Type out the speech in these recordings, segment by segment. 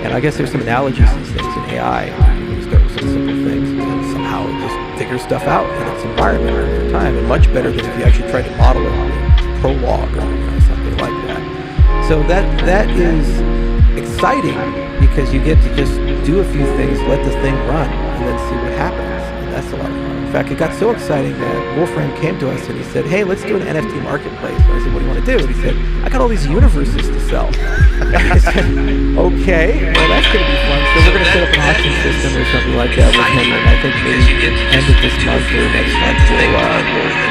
And I guess there's some analogies to these things in AI. You start with some simple things and somehow it just figures stuff out in its environment over time, and much better than if you actually tried to model it in Prologue or something like that. So that is exciting because you get to just do a few things, let the thing run, and then see what happens. And that's a lot of fun. In fact, it got so exciting that Wolfram came to us and he said, "Hey, let's do an NFT marketplace." And I said, "What do you want to do?" And he said, "I got all these universes to sell." I said, "Okay, well that's going to be fun." So we're going to set up an auction system or something like that with him. And I think maybe end of this month or next month we'll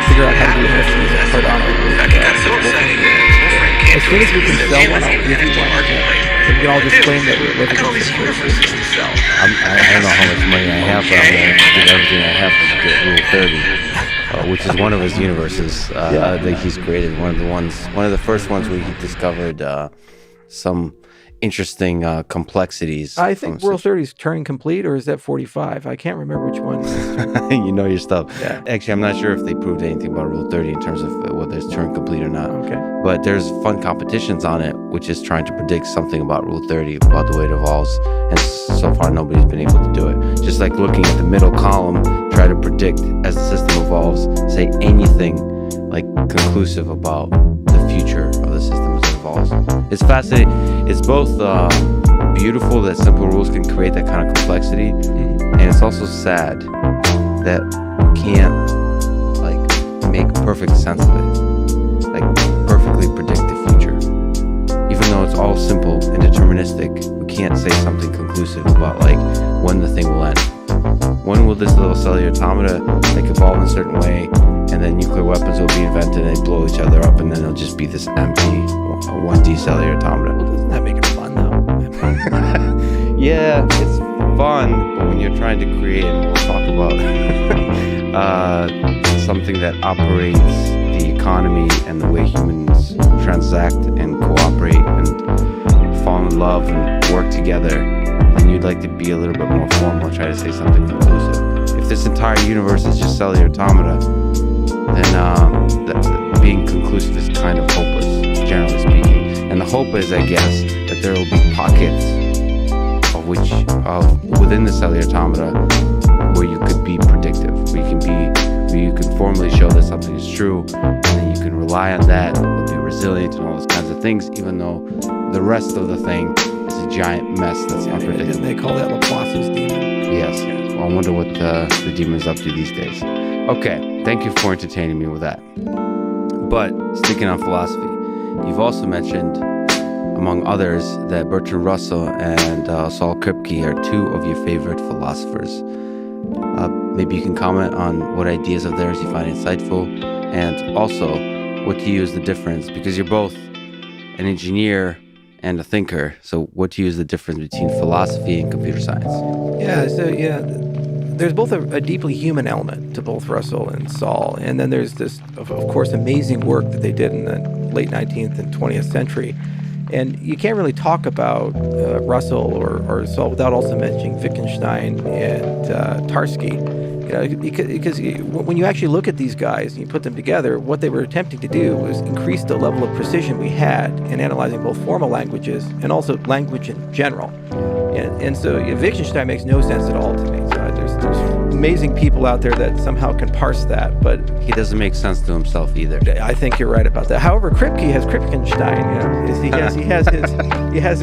figure out how to do NFTs at Cardano. As soon as we can sell one, I'll give you one. And we can all just claim that we're living in this universe to sell. I don't know how much money I have, but I'm going to give everything I have to get Rule 30, which is one of his universes that he's created. One of the first ones where he discovered some interesting complexities. I think Rule 30 is turning complete, or is that 45? I can't remember which one. You know your stuff. Yeah. Actually, I'm not sure if they proved anything about Rule 30 in terms of whether it's turned complete or not. Okay. But there's fun competitions on it, which is trying to predict something about Rule 30, about the way it evolves. And so far, nobody's been able to do it. Just like looking at the middle column, try to predict as the system evolves, say anything like conclusive about the future of the system as it evolves. It's fascinating. It's both beautiful that simple rules can create that kind of complexity, and it's also sad that we can't like make perfect sense of it, like perfectly predict the future. Even though it's all simple and deterministic, we can't say something conclusive about like when the thing will end. When will this little cellular automata like evolve in a certain way, and then nuclear weapons will be invented and they blow each other up, and then it'll just be this empty 1D cellular automata. Well, doesn't that make it fun though? Yeah, it's fun, but when you're trying to create, and we'll talk about something that operates the economy and the way humans transact and cooperate and fall in love and work together, then you'd like to be a little bit more formal, try to say something conclusive. If this entire universe is just cellular automata, then being conclusive is kind of hopeless, generally speaking. And the hope is, I guess, that there will be pockets within the cellular automata where you could be predictive, where you can formally show that something is true, and then you can rely on that, you'll be resilient and all those kinds of things, even though the rest of the thing is a giant mess that's unpredictable. Didn't they call that Laplace's demon? Yes. Well, I wonder what the demon's up to these days. Okay, thank you for entertaining me with that. But sticking on philosophy, you've also mentioned, among others, that Bertrand Russell and Saul Kripke are two of your favorite philosophers. Maybe you can comment on what ideas of theirs you find insightful, and also what to you is the difference, because you're both an engineer and a thinker. So what to you is the difference between philosophy and computer science? There's both a deeply human element to both Russell and Saul, and then there's this, of course, amazing work that they did in the late 19th and 20th century. And you can't really talk about Russell or Saul without also mentioning Wittgenstein and Tarski. Because when you actually look at these guys and you put them together, what they were attempting to do was increase the level of precision we had in analyzing both formal languages and also language in general. And so Wittgenstein makes no sense at all to me. So there's amazing people out there that somehow can parse that, but he doesn't make sense to himself either. I think you're right about that. However, Kripke has Kripkenstein. He has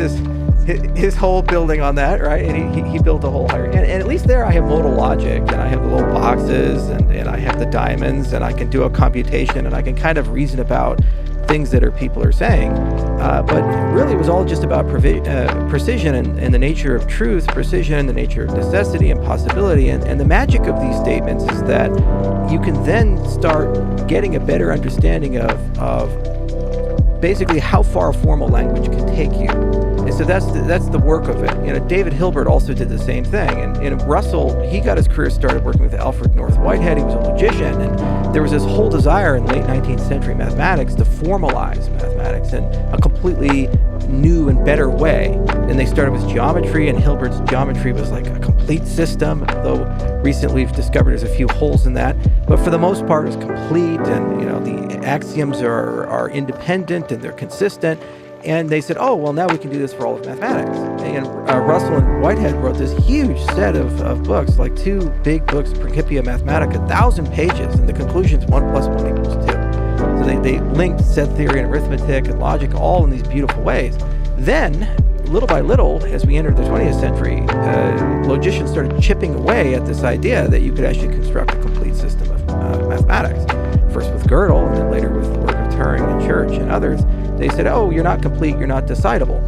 his whole building on that, right? And he built a whole hierarchy. And at least there I have modal logic, and I have the little boxes, and I have the diamonds, and I can do a computation, and I can kind of reason about things that people are saying. But really it was all just about precision and the nature of truth, precision and the nature of necessity and possibility. And the magic of these statements is that you can then start getting a better understanding of basically how far a formal language can take you. And so that's the work of it. David Hilbert also did the same thing. And Russell, he got his career started working with Alfred North Whitehead. He was a logician, and there was this whole desire in late 19th century mathematics to formalize mathematics in a completely new and better way. And they started with geometry, and Hilbert's geometry was like a complete system, though recently we've discovered there's a few holes in that. But for the most part, it was complete, and the axioms are independent and they're consistent. And they said, oh, well, now we can do this for all of mathematics. And Russell and Whitehead wrote this huge set of books, like 2 big books, Principia Mathematica, 1,000 pages, and the conclusion is 1 + 1 = 2. So they linked set theory and arithmetic and logic all in these beautiful ways. Then, little by little, as we entered the 20th century, logicians started chipping away at this idea that you could actually construct a complete system of mathematics. First with Gödel, and then later with the work of Turing and Church and others. They said, oh, you're not complete, you're not decidable.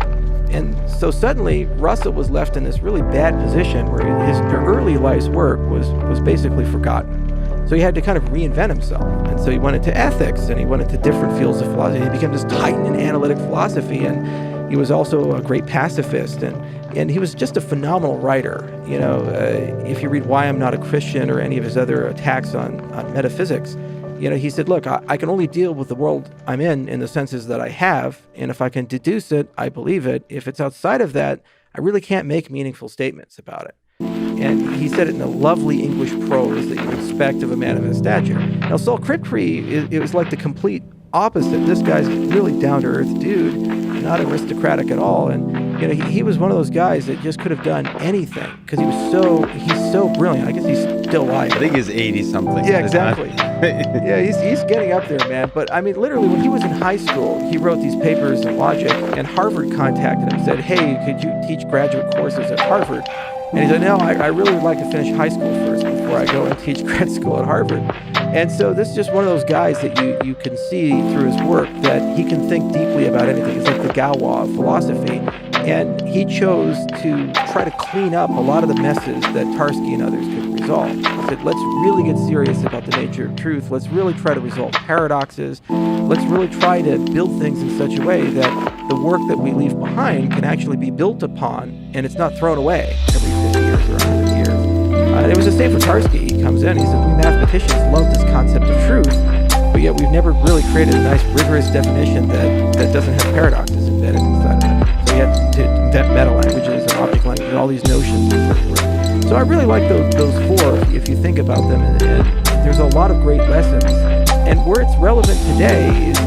And so suddenly, Russell was left in this really bad position where his early life's work was basically forgotten. So he had to kind of reinvent himself. And so he went into ethics, and he went into different fields of philosophy. He became this titan in analytic philosophy, and he was also a great pacifist, and he was just a phenomenal writer. If you read Why I'm Not a Christian or any of his other attacks on metaphysics, he said, look, I can only deal with the world I'm in the senses that I have, and if I can deduce it, I believe it. If it's outside of that, I really can't make meaningful statements about it. And he said it in a lovely English prose that you would expect of a man of his stature. Now, Saul Kripke, it was like the complete opposite. This guy's really down-to-earth dude, not aristocratic at all, and he was one of those guys that just could have done anything because he's so brilliant. I guess he's still alive. I think he's 80-something. Yeah, exactly. Yeah, he's getting up there, man. But I mean, literally, when he was in high school, he wrote these papers in logic, and Harvard contacted him and said, hey, could you teach graduate courses at Harvard? And he said, no, I really would like to finish high school first before I go and teach grad school at Harvard. And so this is just one of those guys that you can see through his work that he can think deeply about anything. It's like the Galois of philosophy. And he chose to try to clean up a lot of the messes that Tarski and others could resolve. He said, let's really get serious about the nature of truth. Let's really try to resolve paradoxes. Let's really try to build things in such a way that the work that we leave behind can actually be built upon, and it's not thrown away every 50 years or 100 years. And it was the same for Tarski. He comes in, he says, we mathematicians love this concept of truth, but yet we've never really created a nice rigorous definition that doesn't have paradoxes embedded inside of it. So he had to invent meta languages and object languages, all these notions and so forth. So I really like those 4 if you think about them, and there's a lot of great lessons. And where it's relevant today is,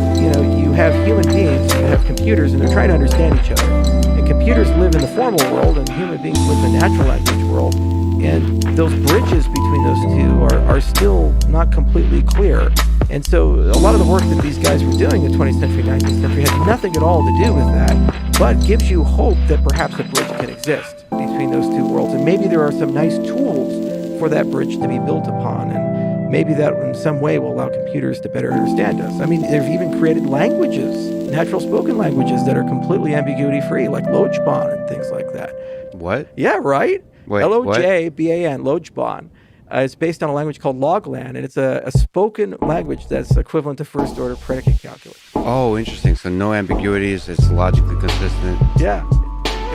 you have human beings, you have computers, and they're trying to understand each other. And computers live in the formal world, and human beings live in the natural language world. And those bridges between those two are still not completely clear. And so a lot of the work that these guys were doing in the 20th century, 19th century had nothing at all to do with that, but gives you hope that perhaps a bridge can exist between those two worlds. And maybe there are some nice tools for that bridge to be built upon. And maybe that in some way will allow computers to better understand us. I mean, they've even created languages, natural spoken languages that are completely ambiguity-free, like Lojban and things like that. What? Yeah, right? Wait, Lojban, Lojban. It's based on a language called Loglan, and it's a spoken language that's equivalent to first-order predicate calculus. Oh, interesting. So no ambiguities. It's logically consistent. Yeah,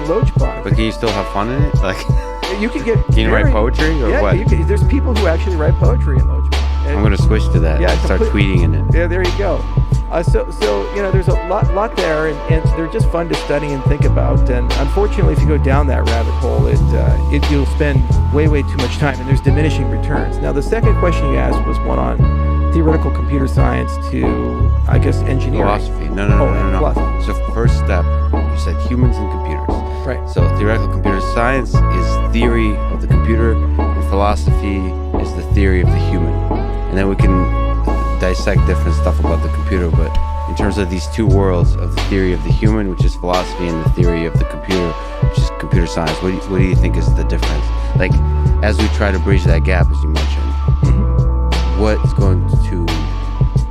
Lojban. But can you still have fun in it? Like, you can get. Can you write poetry or what? Yeah, there's people who actually write poetry in Lojban. I'm gonna switch to that. Yeah, start tweeting in it. Yeah, there you go. So there's a lot there, and they're just fun to study and think about. And unfortunately, if you go down that rabbit hole, you'll spend way too much time, and there's diminishing returns. Now, the second question you asked was one on theoretical computer science to, I guess, engineering. Philosophy. No. Philosophy. So first step, you said humans and computers. Right. So theoretical computer science is theory of the computer, and philosophy is the theory of the human. And then we can dissect different stuff about the computer, but in terms of these two worlds of the theory of the human, which is philosophy, and the theory of the computer, which is computer science, what do you think is the difference? Like, as we try to bridge that gap, as you mentioned, what's going to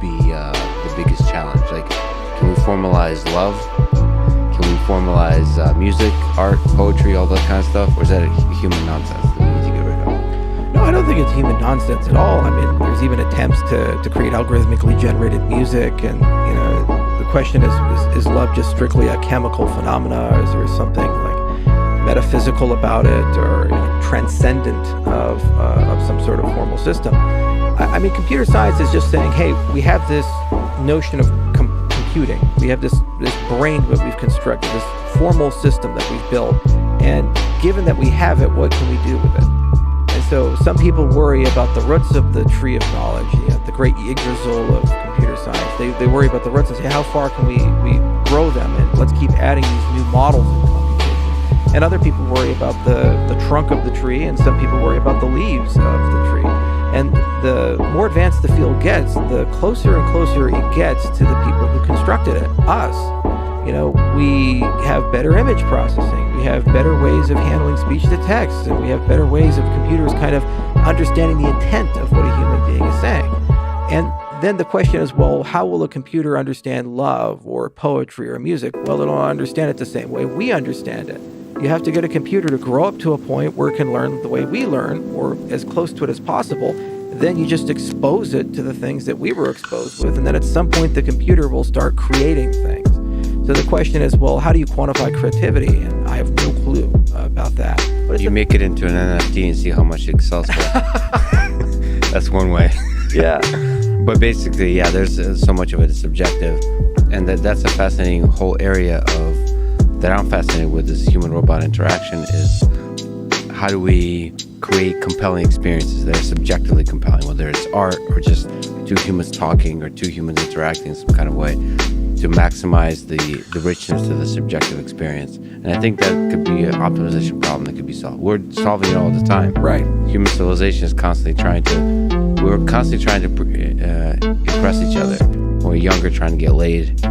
be the biggest challenge? Like, can we formalize love? Can we formalize music, art, poetry, all that kind of stuff? Or is that a human nonsense that we need to get rid of? No, I don't think it's human nonsense at all. I mean, there's even attempts to create algorithmically generated music, and the question is love just strictly a chemical phenomena, or is there something like metaphysical about it, or transcendent of some sort of formal system? I mean, computer science is just saying, hey, we have this notion of computing. We have this brain that we've constructed, this formal system that we've built, and given that we have it, what can we do with it? And so some people worry about the roots of the tree of knowledge, the great Yggdrasil of computer science. They worry about the roots and say, how far can we grow them, and let's keep adding these new models of computation. And other people worry about the trunk of the tree, and some people worry about the leaves of the tree. And the more advanced the field gets, the closer and closer it gets to the people who constructed it, us. We have better image processing, we have better ways of handling speech to text, and we have better ways of computers kind of understanding the intent of what a human being is saying. And then the question is, well, how will a computer understand love or poetry or music? Well, it'll understand it the same way we understand it. You have to get a computer to grow up to a point where it can learn the way we learn, or as close to it as possible. Then you just expose it to the things that we were exposed with, and then at some point the computer will start creating things. So the question is, well, how do you quantify creativity? And I have no clue about that. But you make it into an NFT and see how much it sells for. That's one way. Yeah. But basically, yeah, there's so much of it is subjective, and that's a fascinating whole area that I'm fascinated with, is human-robot interaction, is how do we create compelling experiences that are subjectively compelling, whether it's art or just two humans talking or two humans interacting in some kind of way, to maximize the richness of the subjective experience. And I think that could be an optimization problem that could be solved. We're solving it all the time. Right. Human civilization is constantly trying to impress each other. When we're younger, trying to get laid.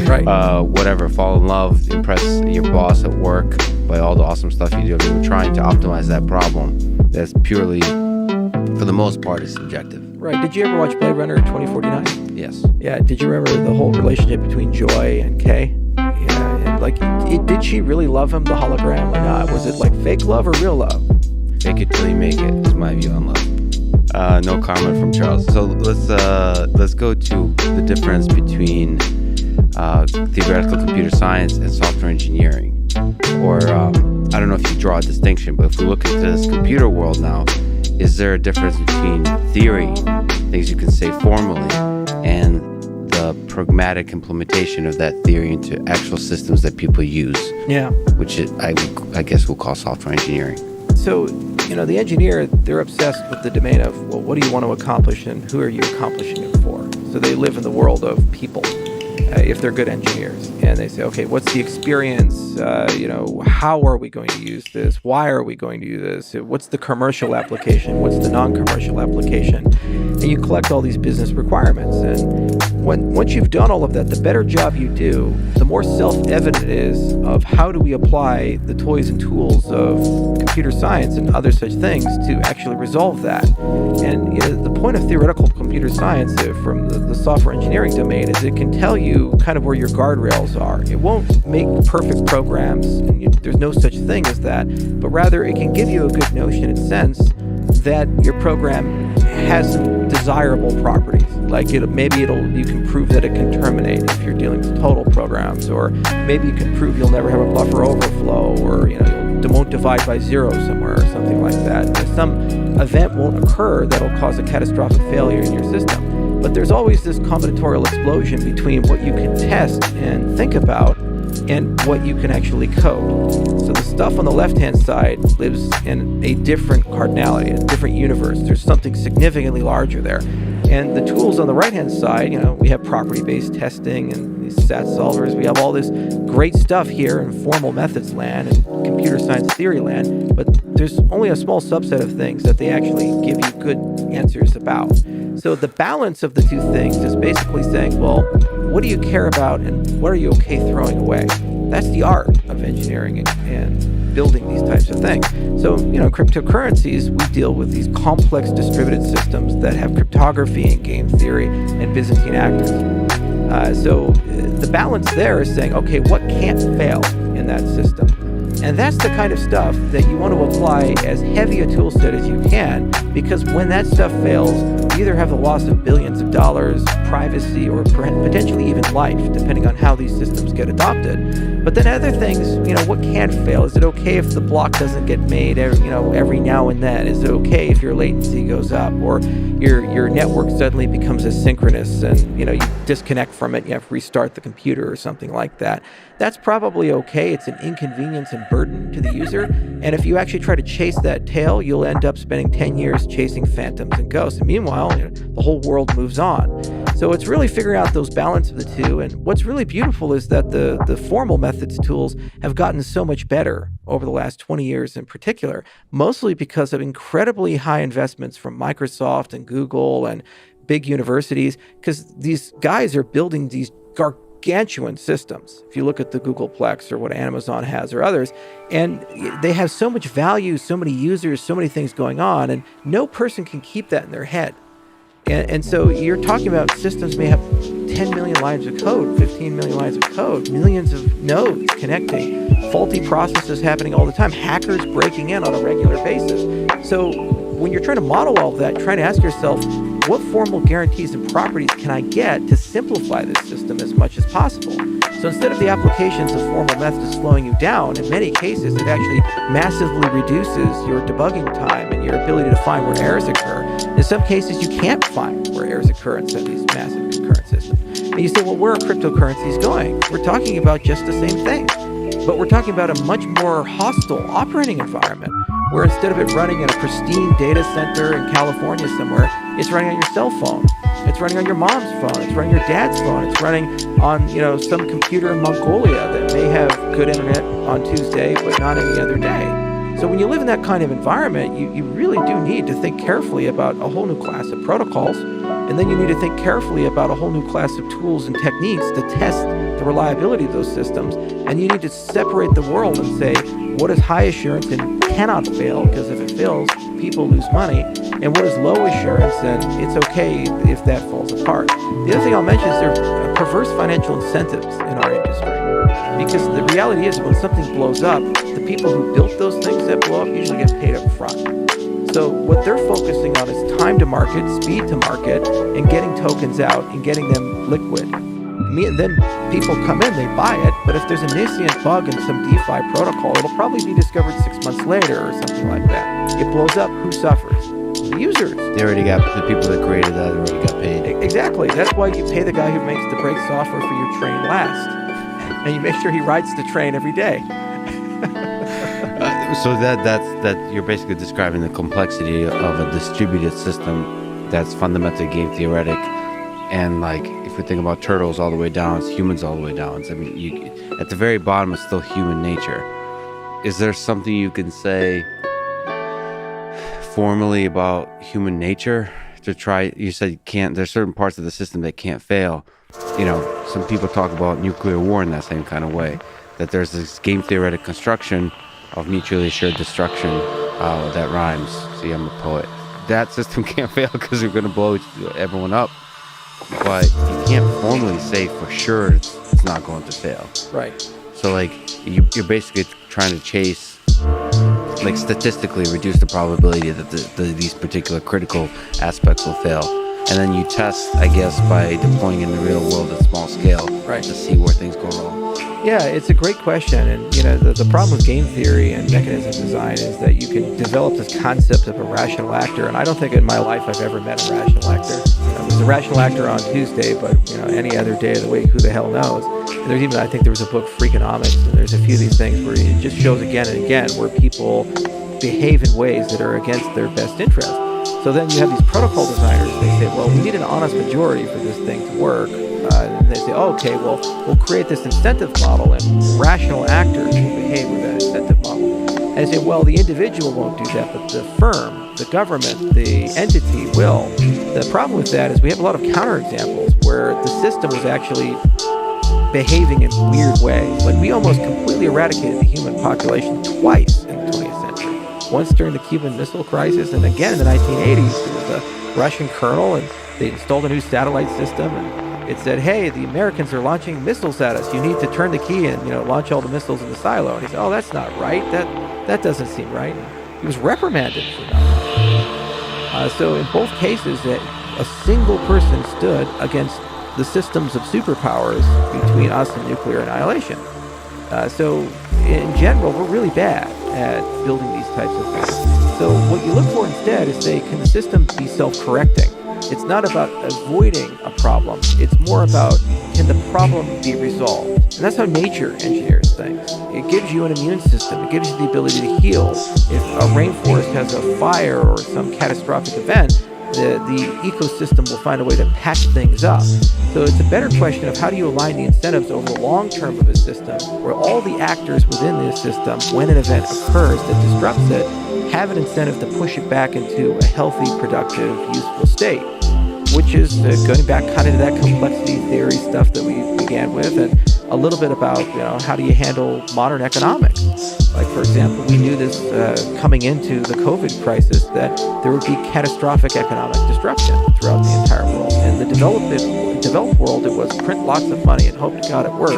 Right. Whatever, fall in love, impress your boss at work by all the awesome stuff you do. We're trying to optimize that problem. That's purely, for the most part, is subjective. Right. Did you ever watch Blade Runner 2049? Yes. Yeah. Did you remember the whole relationship between Joy and Kay? Yeah. And did she really love him, the hologram, or not? Was it like fake love or real love? Fake it till you make it is my view on love. No comment from Charles. So let's go to the difference between theoretical computer science and software engineering. Or I don't know if you draw a distinction, but if we look into this computer world now, is there a difference between theory, things you can say formally, and the pragmatic implementation of that theory into actual systems that people use? Yeah. Which I guess we'll call software engineering. So, the engineer, they're obsessed with the domain of, well, what do you want to accomplish and who are you accomplishing it for? So they live in the world of people, if they're good engineers. And they say, okay, what's the experience? How are we going to use this? Why are we going to use this? What's the commercial application? What's the non-commercial application? And you collect all these business requirements. And once you've done all of that, the better job you do, the more self-evident it is of how do we apply the toys and tools of computer science and other such things to actually resolve that. And the point of theoretical computer science from the software engineering domain is it can tell you kind of where your guardrails are. It won't make perfect programs, and there's no such thing as that, but rather it can give you a good notion and sense that your program has some desirable properties. Like you can prove that it can terminate if you're dealing with total programs, or maybe you can prove you'll never have a buffer overflow, or it won't divide by zero somewhere or something like that. Some event won't occur that'll cause a catastrophic failure in your system. But there's always this combinatorial explosion between what you can test and think about and what you can actually code. So the stuff on the left-hand side lives in a different cardinality, a different universe. There's something significantly larger there. And the tools on the right-hand side, we have property-based testing and these SAT solvers. We have all this great stuff here in formal methods land and computer science theory land, but there's only a small subset of things that they actually give you good answers about. So the balance of the two things is basically saying, well, what do you care about and what are you okay throwing away? That's the art of engineering and building these types of things. So, cryptocurrencies, we deal with these complex distributed systems that have cryptography and game theory and Byzantine actors. So the balance there is saying, okay, what can't fail in that system? And that's the kind of stuff that you want to apply as heavy a tool set as you can, because when that stuff fails, you either have the loss of billions of dollars, privacy, or potentially even life, depending on how these systems get adopted. But then other things, what can fail? Is it okay if the block doesn't get made, every now and then? Is it okay if your latency goes up, or your network suddenly becomes asynchronous and, you disconnect from it, you have to restart the computer or something like that? That's probably okay. It's an inconvenience and burden to the user. And if you actually try to chase that tail, you'll end up spending 10 years chasing phantoms and ghosts. And meanwhile, the whole world moves on. So it's really figuring out those balance of the two. And what's really beautiful is that the formal methods tools have gotten so much better over the last 20 years in particular, mostly because of incredibly high investments from Microsoft and Google and big universities, because these guys are building these gargantuan systems. If you look at the Googleplex or what Amazon has or others, and they have so much value, so many users, so many things going on, and no person can keep that in their head. And so you're talking about systems may have 10 million lines of code, 15 million lines of code, millions of nodes connecting, faulty processes happening all the time, hackers breaking in on a regular basis. So when you're trying to model all of that, trying to ask yourself, what formal guarantees and properties can I get to simplify this system as much as possible? So instead of the applications of formal methods slowing you down, in many cases, it actually massively reduces your debugging time and your ability to find where errors occur. In some cases, you can't find where errors occur in these massive concurrent systems. And you say, well, where are cryptocurrencies going? We're talking about just the same thing, but we're talking about a much more hostile operating environment, where instead of it running in a pristine data center in California somewhere, it's running on your cell phone. It's running on your mom's phone. It's running on your dad's phone. It's running on, some computer in Mongolia that may have good internet on Tuesday, but not any other day. So when you live in that kind of environment, you really do need to think carefully about a whole new class of protocols. And then you need to think carefully about a whole new class of tools and techniques to test the reliability of those systems. And you need to separate the world and say, what is high assurance and cannot fail, because if it fails, people lose money, and what is low assurance, and it's okay if that falls apart. The other thing I'll mention is there are perverse financial incentives in our industry, because the reality is when something blows up, the people who built those things that blow up usually get paid up front. So what they're focusing on is time to market, speed to market, and getting tokens out and getting them liquid. And then people come in, they buy it, but if there's a nascent bug in some DeFi protocol, it'll probably be discovered 6 months later or something like that. It blows up, who suffers? The users. They already got, the people that created that already got paid. Exactly. That's why you pay the guy who makes the brake software for your train last. And you make sure he rides the train every day. So that's you're basically describing the complexity of a distributed system that's fundamentally game theoretic. And like, if we think about turtles all the way down, it's humans all the way down. I mean, at the very bottom, it's still human nature. Is there something you can say formally about human nature to try? You said you can't. There's certain parts of the system that can't fail. Some people talk about nuclear war in that same kind of way. That there's this game theoretic construction of mutually assured destruction that rhymes. See, I'm a poet. That system can't fail because we're going to blow everyone up. But you can't formally say for sure it's not going to fail. Right. So like you're basically trying to chase, like statistically reduce the probability that these particular critical aspects will fail. And then you test, I guess, by deploying in the real world at small scale, right, to see where things go wrong. Yeah, it's a great question. And, the problem with game theory and mechanism design is that you can develop this concept of a rational actor. And I don't think in my life I've ever met a rational actor. There's a rational actor on Tuesday, but, any other day of the week, who the hell knows? And there's even, I think there was a book, Freakonomics, and there's a few of these things where it just shows again and again where people behave in ways that are against their best interest. So then you have these protocol designers, they say, well, we need an honest majority for this thing to work. And they say, oh, okay, well, we'll create this incentive model and rational actors will behave with that incentive model. And they say, well, the individual won't do that, but the firm, the government, the entity will. The problem with that is we have a lot of counterexamples where the system was actually behaving in weird ways. Like we almost completely eradicated the human population twice in the 20th century. Once during the Cuban Missile Crisis, and again in the 1980s, there was a Russian colonel, and they installed a new satellite system, and it said, hey, the Americans are launching missiles at us. You need to turn the key and, launch all the missiles in the silo. And he said, oh, that's not right. That doesn't seem right. And he was reprimanded for that. So in both cases, a single person stood against the systems of superpowers between us and nuclear annihilation. So in general, we're really bad at building these types of things. So what you look for instead is, say, can the system be self-correcting? It's not about avoiding a problem. It's more about, can the problem be resolved? And that's how nature engineers things. It gives you an immune system. It gives you the ability to heal. If a rainforest has a fire or some catastrophic event, the ecosystem will find a way to patch things up. So it's a better question of how do you align the incentives over the long term of a system where all the actors within this system, when an event occurs that disrupts it, have an incentive to push it back into a healthy, productive, useful state, which is going back kind of to that complexity theory stuff that we began with, and a little bit about, how do you handle modern economics? Like, for example, we knew this coming into the COVID crisis that there would be catastrophic economic disruption throughout the entire world. In the developed world, it was print lots of money and hope to God it works.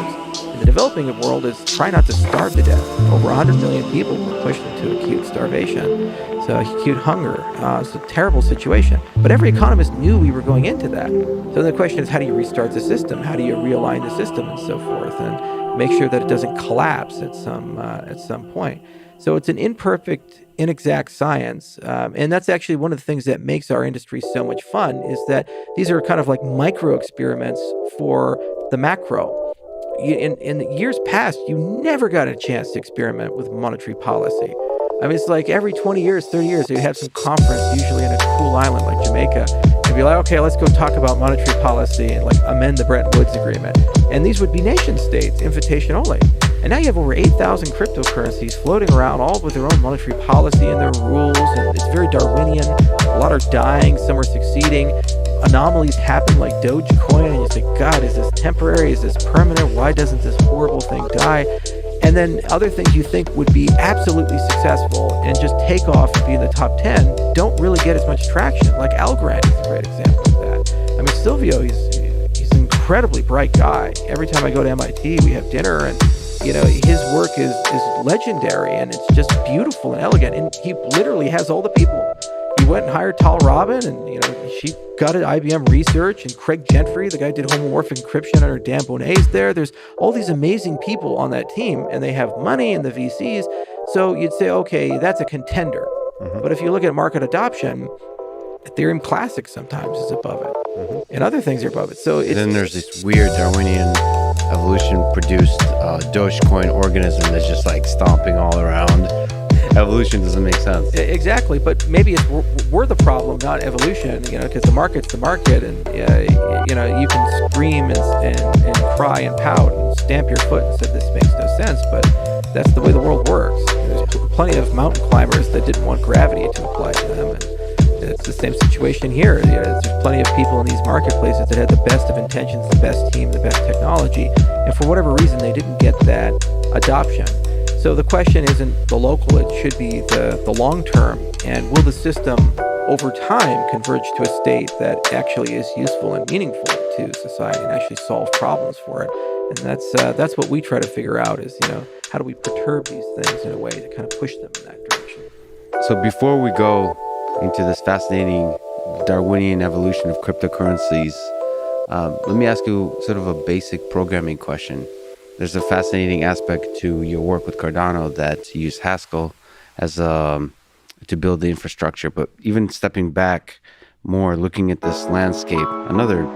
In the developing world is try not to starve to death. Over 100 million people were pushed into acute starvation, so acute hunger. It's a terrible situation. But every economist knew we were going into that. So the question is, how do you restart the system? How do you realign the system and so forth, and make sure that it doesn't collapse at some point? So it's an imperfect, inexact science, and that's actually one of the things that makes our industry so much fun, is that these are kind of like micro experiments for the macro. In years past, you never got a chance to experiment with monetary policy. I mean, it's like every 20 years, 30 years, you have some conference, usually in a cool island like Jamaica, and be like, okay, let's go talk about monetary policy and like amend the Bretton Woods Agreement. And these would be nation states, invitation only. And now you have over 8,000 cryptocurrencies floating around, all with their own monetary policy and their rules, and it's very Darwinian. A lot are dying, some are succeeding. Anomalies happen like Dogecoin, and you say, God, is this temporary? Is this permanent? Why doesn't this horrible thing die? And then other things you think would be absolutely successful and just take off and be in the top 10 don't really get as much traction. Like Algorand is a great example of that. I mean, Silvio, he's an incredibly bright guy. Every time I go to MIT, we have dinner, and his work is legendary, and it's just beautiful and elegant. And he literally has all the people. He went and hired Tal Robin, and she got at IBM Research, and Craig Gentry, the guy who did homomorphic encryption under Dan Bonet's there. There's all these amazing people on that team, and they have money and the VCs. So you'd say, okay, that's a contender. Mm-hmm. But if you look at market adoption, Ethereum Classic sometimes is above it, mm-hmm. and other things are above it. So then there's this weird Darwinian evolution-produced Dogecoin organism that's just like stomping all around. Evolution doesn't make sense. Exactly, but maybe we're the problem, not evolution. Because the market's the market, and you can scream and cry and pout and stamp your foot and say this makes no sense, but that's the way the world works. There's plenty of mountain climbers that didn't want gravity to apply to them, and it's the same situation here. There's plenty of people in these marketplaces that had the best of intentions, the best team, the best technology, and for whatever reason they didn't get that adoption. So the question isn't the local, it should be the long term, and will the system over time converge to a state that actually is useful and meaningful to society and actually solve problems for it? And that's what we try to figure out is, how do we perturb these things in a way to kind of push them in that direction? So before we go into this fascinating Darwinian evolution of cryptocurrencies, let me ask you sort of a basic programming question. There's a fascinating aspect to your work with Cardano that you use Haskell as to build the infrastructure. But even stepping back more, looking at this landscape, another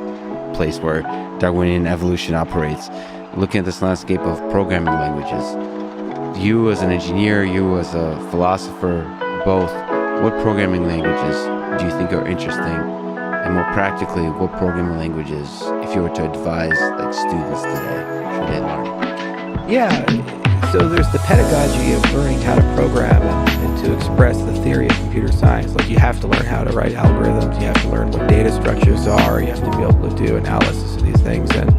place where Darwinian evolution operates, looking at this landscape of programming languages. You as an engineer, you as a philosopher, both, what programming languages do you think are interesting? And more practically, what programming languages, if you were to advise like students today, should they learn? Yeah, so there's the pedagogy of learning how to program and to express the theory of computer science. Like you have to learn how to write algorithms, you have to learn what data structures are, you have to be able to do analysis of these things. And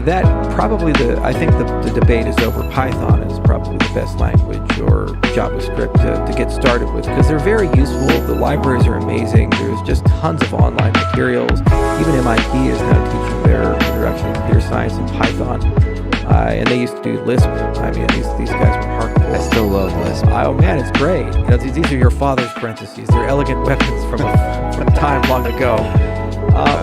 that probably I think the debate is over Python is probably the best language, or JavaScript to get started with, because they're very useful. The libraries are amazing. There's just tons of online materials. Even MIT is now teaching their introduction to computer science in Python. And they used to do Lisp. I mean, these guys were hardcore. I still love Lisp. Oh man, it's great. These are your father's parentheses. They're elegant weapons from time long ago.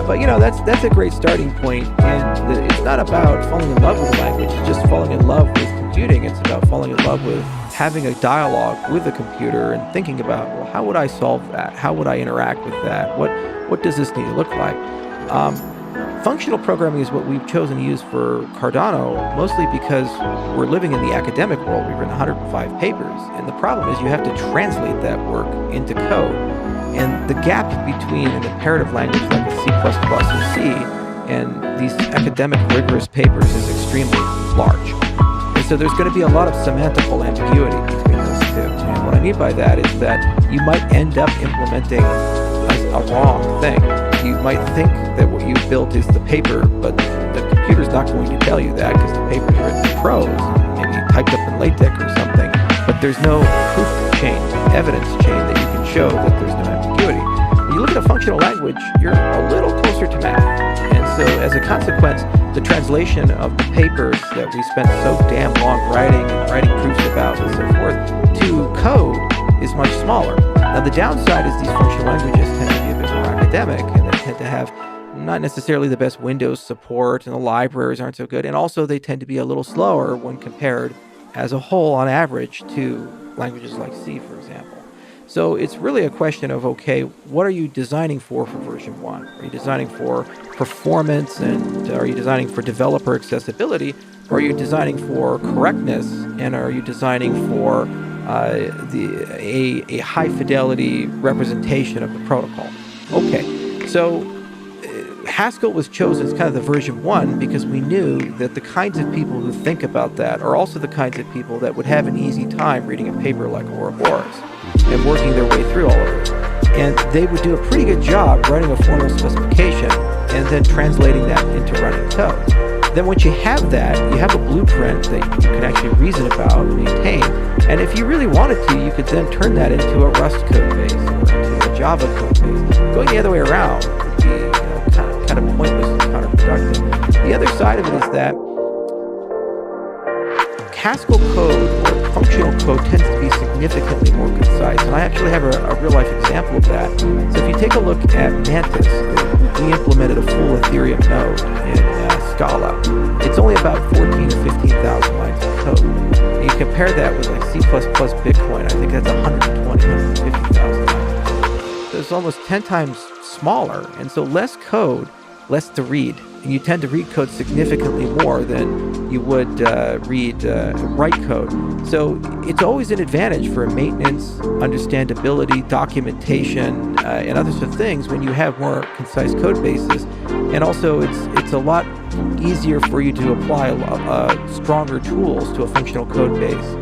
But that's a great starting point. And it's not about falling in love with the language. It's just falling in love with computing. It's about falling in love with having a dialogue with the computer and thinking about, well, how would I solve that? How would I interact with that? What does this need to look like? Functional programming is what we've chosen to use for Cardano, mostly because we're living in the academic world. We've written 105 papers, and the problem is you have to translate that work into code. And the gap between an imperative language like a C++ or C and these academic rigorous papers is extremely large. And so there's going to be a lot of semantical ambiguity between those two. And what I mean by that is that you might end up implementing a wrong thing. You might think that what you built is the paper, but the computer's not going to tell you that because the paper's written in prose, maybe typed up in LaTeX or something. But there's no proof chain, evidence chain that you can show that there's no ambiguity. When you look at a functional language, you're a little closer to math. And so as a consequence, the translation of the papers that we spent so damn long writing proofs about and so forth to code is much smaller. Now the downside is these functional languages tend to be a bit more academic, and they tend to have not necessarily the best Windows support, and the libraries aren't so good, and also they tend to be a little slower when compared as a whole on average to languages like C, for example. So it's really a question of, okay, what are you designing for version 1? Are you designing for performance, and are you designing for developer accessibility, or are you designing for correctness, and are you designing for a high fidelity representation of the protocol? Okay, so Haskell was chosen as kind of the version 1 because we knew that the kinds of people who think about that are also the kinds of people that would have an easy time reading a paper like Ouroboros and working their way through all of it. And they would do a pretty good job writing a formal specification and then translating that into running code. Then once you have that, you have a blueprint that you can actually reason about and maintain. And if you really wanted to, you could then turn that into a Rust code base or into a Java code base. Going the other way around would be kind of pointless and counterproductive. The other side of it is that Haskell code or functional code tends to be significantly more concise. And I actually have a real-life example of that. So if you take a look at Mantis, we implemented a full Ethereum node in Scala. It's only about 14 to 15,000 lines of code. And you compare that with like C++ Bitcoin, I think that's 120, 150,000 lines of code. So it's almost 10 times smaller. And so less code, less to read. And you tend to read code significantly more than you would write code. So it's always an advantage for maintenance, understandability, documentation, and other sorts of things when you have more concise code bases. And also it's a lot easier for you to apply stronger tools to a functional code base,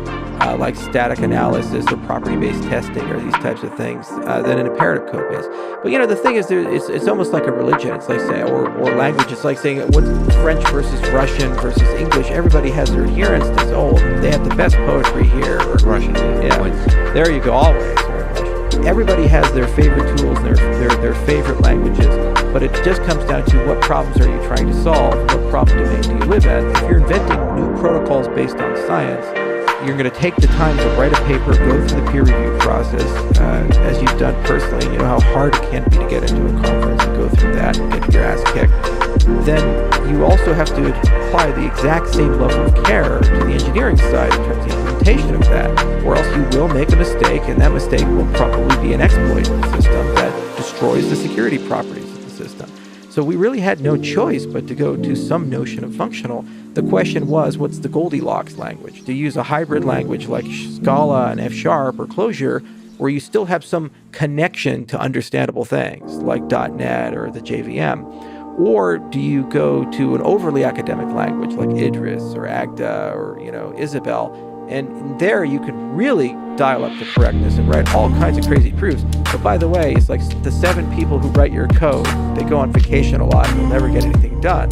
like static analysis or property-based testing or these types of things than an imperative code base. But the thing is, it's almost like a religion. It's like saying, or language. It's like saying what's French versus Russian versus English. Everybody has their adherence to this. Oh, they have the best poetry here. Or Russian. Yeah, there you go. Always. Everybody has their favorite tools, their favorite languages. But it just comes down to what problems are you trying to solve? What problem domain do you live at? If you're inventing new protocols based on science, you're going to take the time to write a paper, go through the peer review process, as you've done personally. You know how hard it can be to get into a conference and go through that and get your ass kicked. Then you also have to apply the exact same level of care to the engineering side in terms of the implementation of that, or else you will make a mistake, and that mistake will probably be an exploit of the system that destroys the security properties of the system. So we really had no choice but to go to some notion of functional. The question was, what's the Goldilocks language? Do you use a hybrid language like Scala and F# or Clojure, where you still have some connection to understandable things like .NET or the JVM? Or do you go to an overly academic language like Idris or Agda or Isabelle? And there you can really dial up the correctness and write all kinds of crazy proofs. But by the way, it's like the 7 people who write your code, they go on vacation a lot and they'll never get anything done.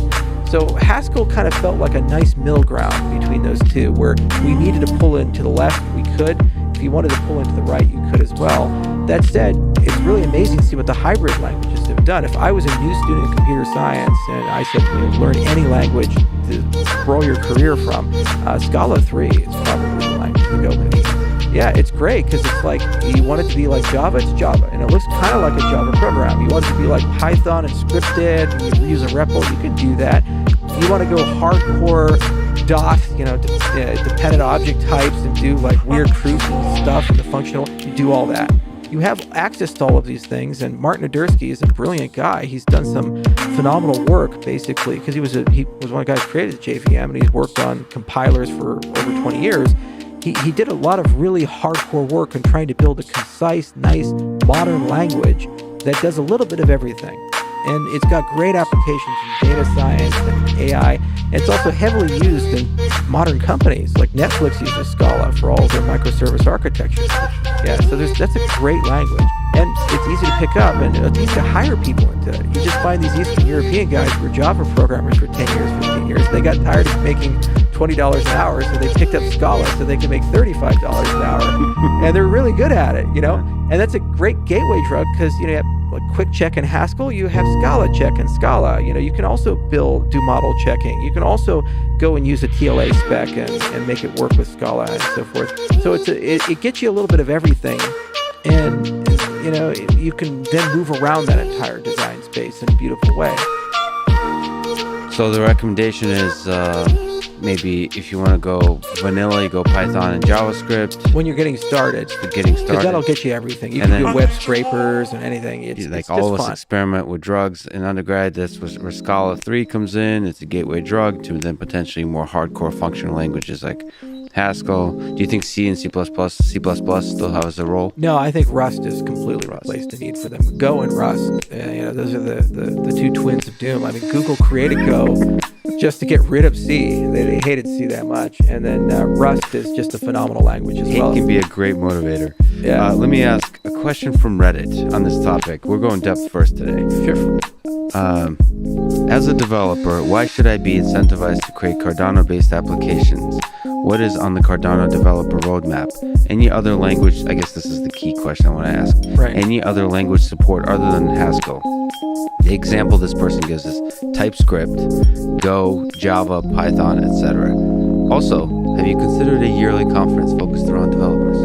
So Haskell kind of felt like a nice middle ground between those two, where we needed to pull into the left, we could. If you wanted to pull into the right, you could as well. That said, it's really amazing to see what the hybrid languages have done. If I was a new student in computer science and I said learn any language to grow your career from, Scala 3 is probably the language to go with. Yeah, it's great because it's like, you want it to be like Java, it's Java. And it looks kind of like a Java program. You want it to be like Python and scripted, and you use a REPL, you can do that. You want to go hardcore dependent object types and do like weird proofs and stuff in the functional, you do all that. You have access to all of these things, and Martin Odersky is a brilliant guy. He's done some phenomenal work, basically, because he was one of the guys who created the JVM, and he's worked on compilers for over 20 years. He did a lot of really hardcore work on trying to build a concise, nice modern language that does a little bit of everything. And it's got great applications in data science and AI. And it's also heavily used in modern companies. Like Netflix uses Scala for all of their microservice architecture. Yeah, so that's a great language. And it's easy to pick up, and it's easy to hire people into it. You just find these Eastern European guys who were Java programmers for 10 years, 15 years. They got tired of making $20 an hour, so they picked up Scala so they can make $35 an hour. And they're really good at it, And that's a great gateway drug because, you have like Quick Check and Haskell, you have Scala Check and Scala. You can also do model checking. You can also go and use a TLA spec and make it work with Scala and so forth. So it gets you a little bit of everything. And, you can then move around that entire design space in a beautiful way. So the recommendation is maybe if you want to go vanilla, you go Python and JavaScript. When you're getting started. Because that'll get you everything. You can do web scrapers and anything. It's all of us fun. Experiment with drugs in undergrad. That's where Scala 3 comes in. It's a gateway drug to then potentially more hardcore functional languages like Haskell. Do you think C and C++ still has a role? No, I think Rust is completely replaced the need for them. Go and Rust, those are the two twins of doom. I mean, Google created Go just to get rid of C. They hated C that much. And then Rust is just a phenomenal language as well. It can be a great motivator. Yeah. Let me ask a question from Reddit on this topic. We're going depth first today. Sure. As a developer, why should I be incentivized to create Cardano-based applications? What is on the Cardano developer roadmap? Any other language, I guess this is the key question I want to ask. Right. Any other language support other than Haskell? The example this person gives is TypeScript, Go, Java, Python, etc. Also, have you considered a yearly conference focused around developers?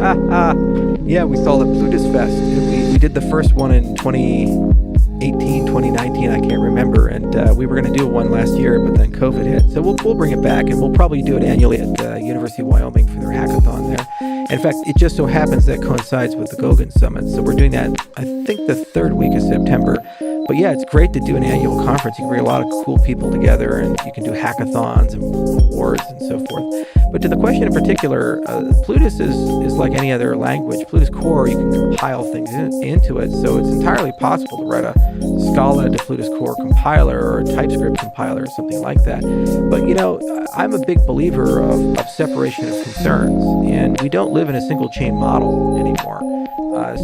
Yeah, we called it Plutus Fest. We did the first one in 2018, 2019, I can't remember. And we were going to do one last year, but then COVID hit. So we'll bring it back, and we'll probably do it annually at the University of Wyoming for their hackathon there. In fact, it just so happens that coincides with the Goguen Summit. So we're doing that, I think, the third week of September. But yeah, it's great to do an annual conference. You can bring a lot of cool people together, and you can do hackathons and awards and so forth. But to the question in particular, Plutus is like any other language. Plutus Core, you can compile things into it. So it's entirely possible to write a Scala to Plutus Core compiler or a TypeScript compiler or something like that. But, I'm a big believer of separation of concerns. And we don't live in a single chain model anymore.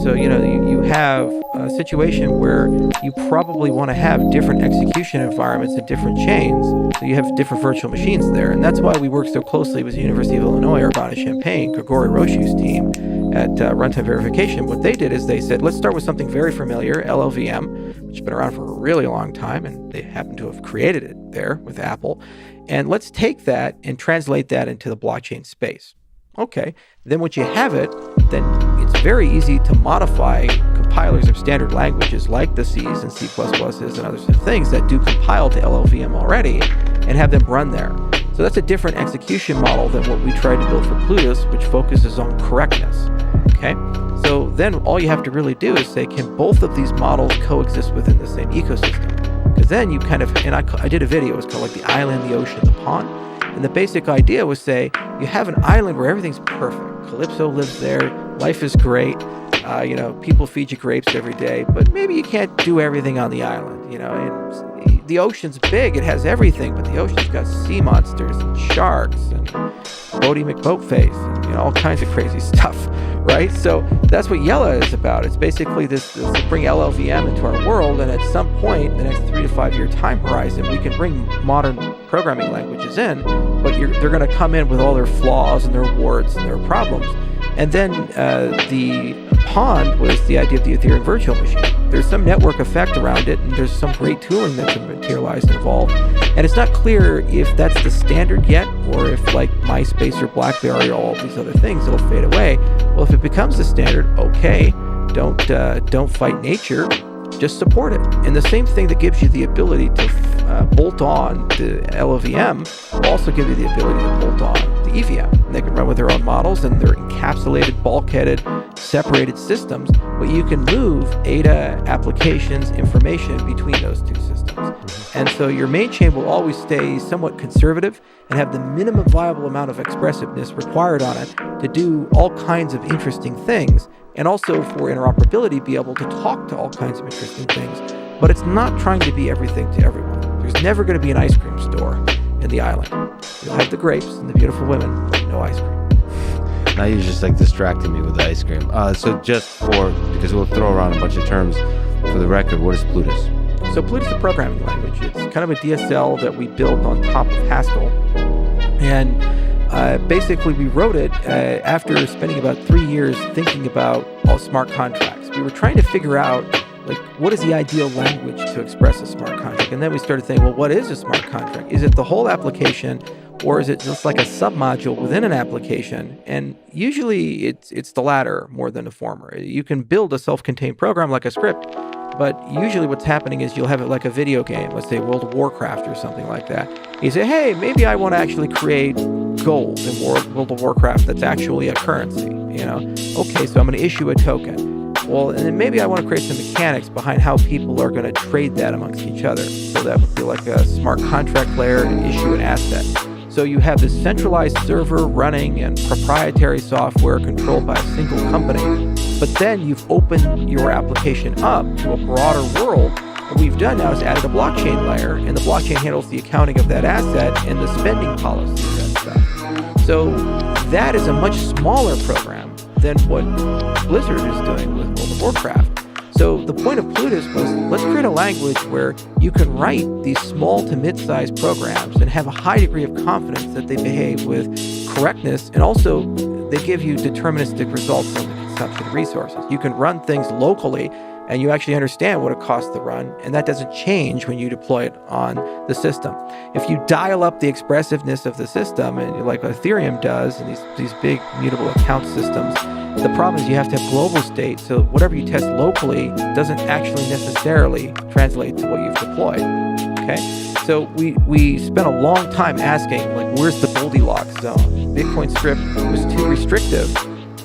So, you have a situation where you probably want to have different execution environments in different chains. So you have different virtual machines there. And that's why we work so closely with the University of Illinois, Urbana-Champaign, Grigori Roshu's team at Runtime Verification. What they did is they said, let's start with something very familiar, LLVM, which has been around for a really long time, and they happen to have created it there with Apple. And let's take that and translate that into the blockchain space. Okay, then once you have it, then it's very easy to modify compilers of standard languages like the C's and C++ and other things that do compile to LLVM already and have them run there. So that's a different execution model than what we tried to build for Plutus, which focuses on correctness. Okay, so then all you have to really do is say, can both of these models coexist within the same ecosystem? Because then you kind of, and I did a video, it was called like the island, the ocean, the pond. And the basic idea was say, you have an island where everything's perfect. Calypso lives there. Life is great. People feed you grapes every day. But maybe you can't do everything on the island. And the ocean's big. It has everything. But the ocean's got sea monsters and sharks and Bodie McBoatface and all kinds of crazy stuff, right? So that's what Yella is about. It's basically this to bring LLVM into our world. And at some point, the next 3 to 5 year time horizon, we can bring modern programming languages in, but they're going to come in with all their flaws and their warts and their problems. And then the pond was the idea of the Ethereum virtual machine. There's some network effect around it, and there's some great tooling that's materialized and evolved. And it's not clear if that's the standard yet, or if like MySpace or BlackBerry or all these other things, it'll fade away. Well, if it becomes the standard, okay, don't fight nature. Just support it. And the same thing that gives you the ability to bolt on the LLVM will also give you the ability to bolt on the EVM. And they can run with their own models, and they're encapsulated, bulkheaded, separated systems, but you can move ADA, applications, information between those two systems. And so your main chain will always stay somewhat conservative and have the minimum viable amount of expressiveness required on it to do all kinds of interesting things. and also for interoperability, be able to talk to all kinds of interesting things. But it's not trying to be everything to everyone. There's never going to be an ice cream store in the island. You'll have the grapes and the beautiful women, but no ice cream. Now you're just like distracting me with the ice cream. So because we'll throw around a bunch of terms, for the record, what is Plutus? So Plutus is a programming language. It's kind of a DSL that we built on top of Haskell. And basically we wrote it after spending about 3 years thinking about all smart contracts. We were trying to figure out, like, what is the ideal language to express a smart contract? And then we started thinking, well, what is a smart contract? Is it the whole application, or is it just like a submodule within an application? And usually it's the latter more than the former. You can build a self-contained program like a script, but usually what's happening is you'll have it like a video game, let's say World of Warcraft or something like that. You say, hey, maybe I want to actually create gold in World of Warcraft that's actually a currency, Okay, so I'm going to issue a token. Well, and then maybe I want to create some mechanics behind how people are going to trade that amongst each other. So that would be like a smart contract layer to issue an asset. So you have this centralized server running and proprietary software controlled by a single company. But then you've opened your application up to a broader world. What we've done now is added a blockchain layer, and the blockchain handles the accounting of that asset and the spending policies and stuff. So that is a much smaller program than what Blizzard is doing with World of Warcraft. So the point of Plutus was, let's create a language where you can write these small to mid-sized programs and have a high degree of confidence that they behave with correctness, and also they give you deterministic results on the consumption of resources. You can run things locally, and you actually understand what it costs to run, and that doesn't change when you deploy it on the system. If you dial up the expressiveness of the system, and like Ethereum does, and these big mutable account systems, the problem is you have to have global state, so whatever you test locally doesn't actually necessarily translate to what you've deployed. Okay, so we spent a long time asking, like, where's the Goldilocks zone? Bitcoin script was too restrictive,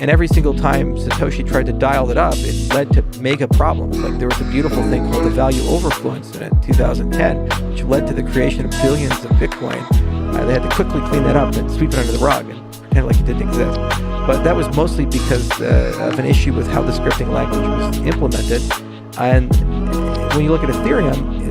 and every single time Satoshi tried to dial it up, it led to mega problems. Like, there was a beautiful thing called the value overflow incident in 2010, which led to the creation of billions of Bitcoin. They had to quickly clean that up and sweep it under the rug and pretend like it didn't exist. But that was mostly because of an issue with how the scripting language was implemented. And when you look at Ethereum,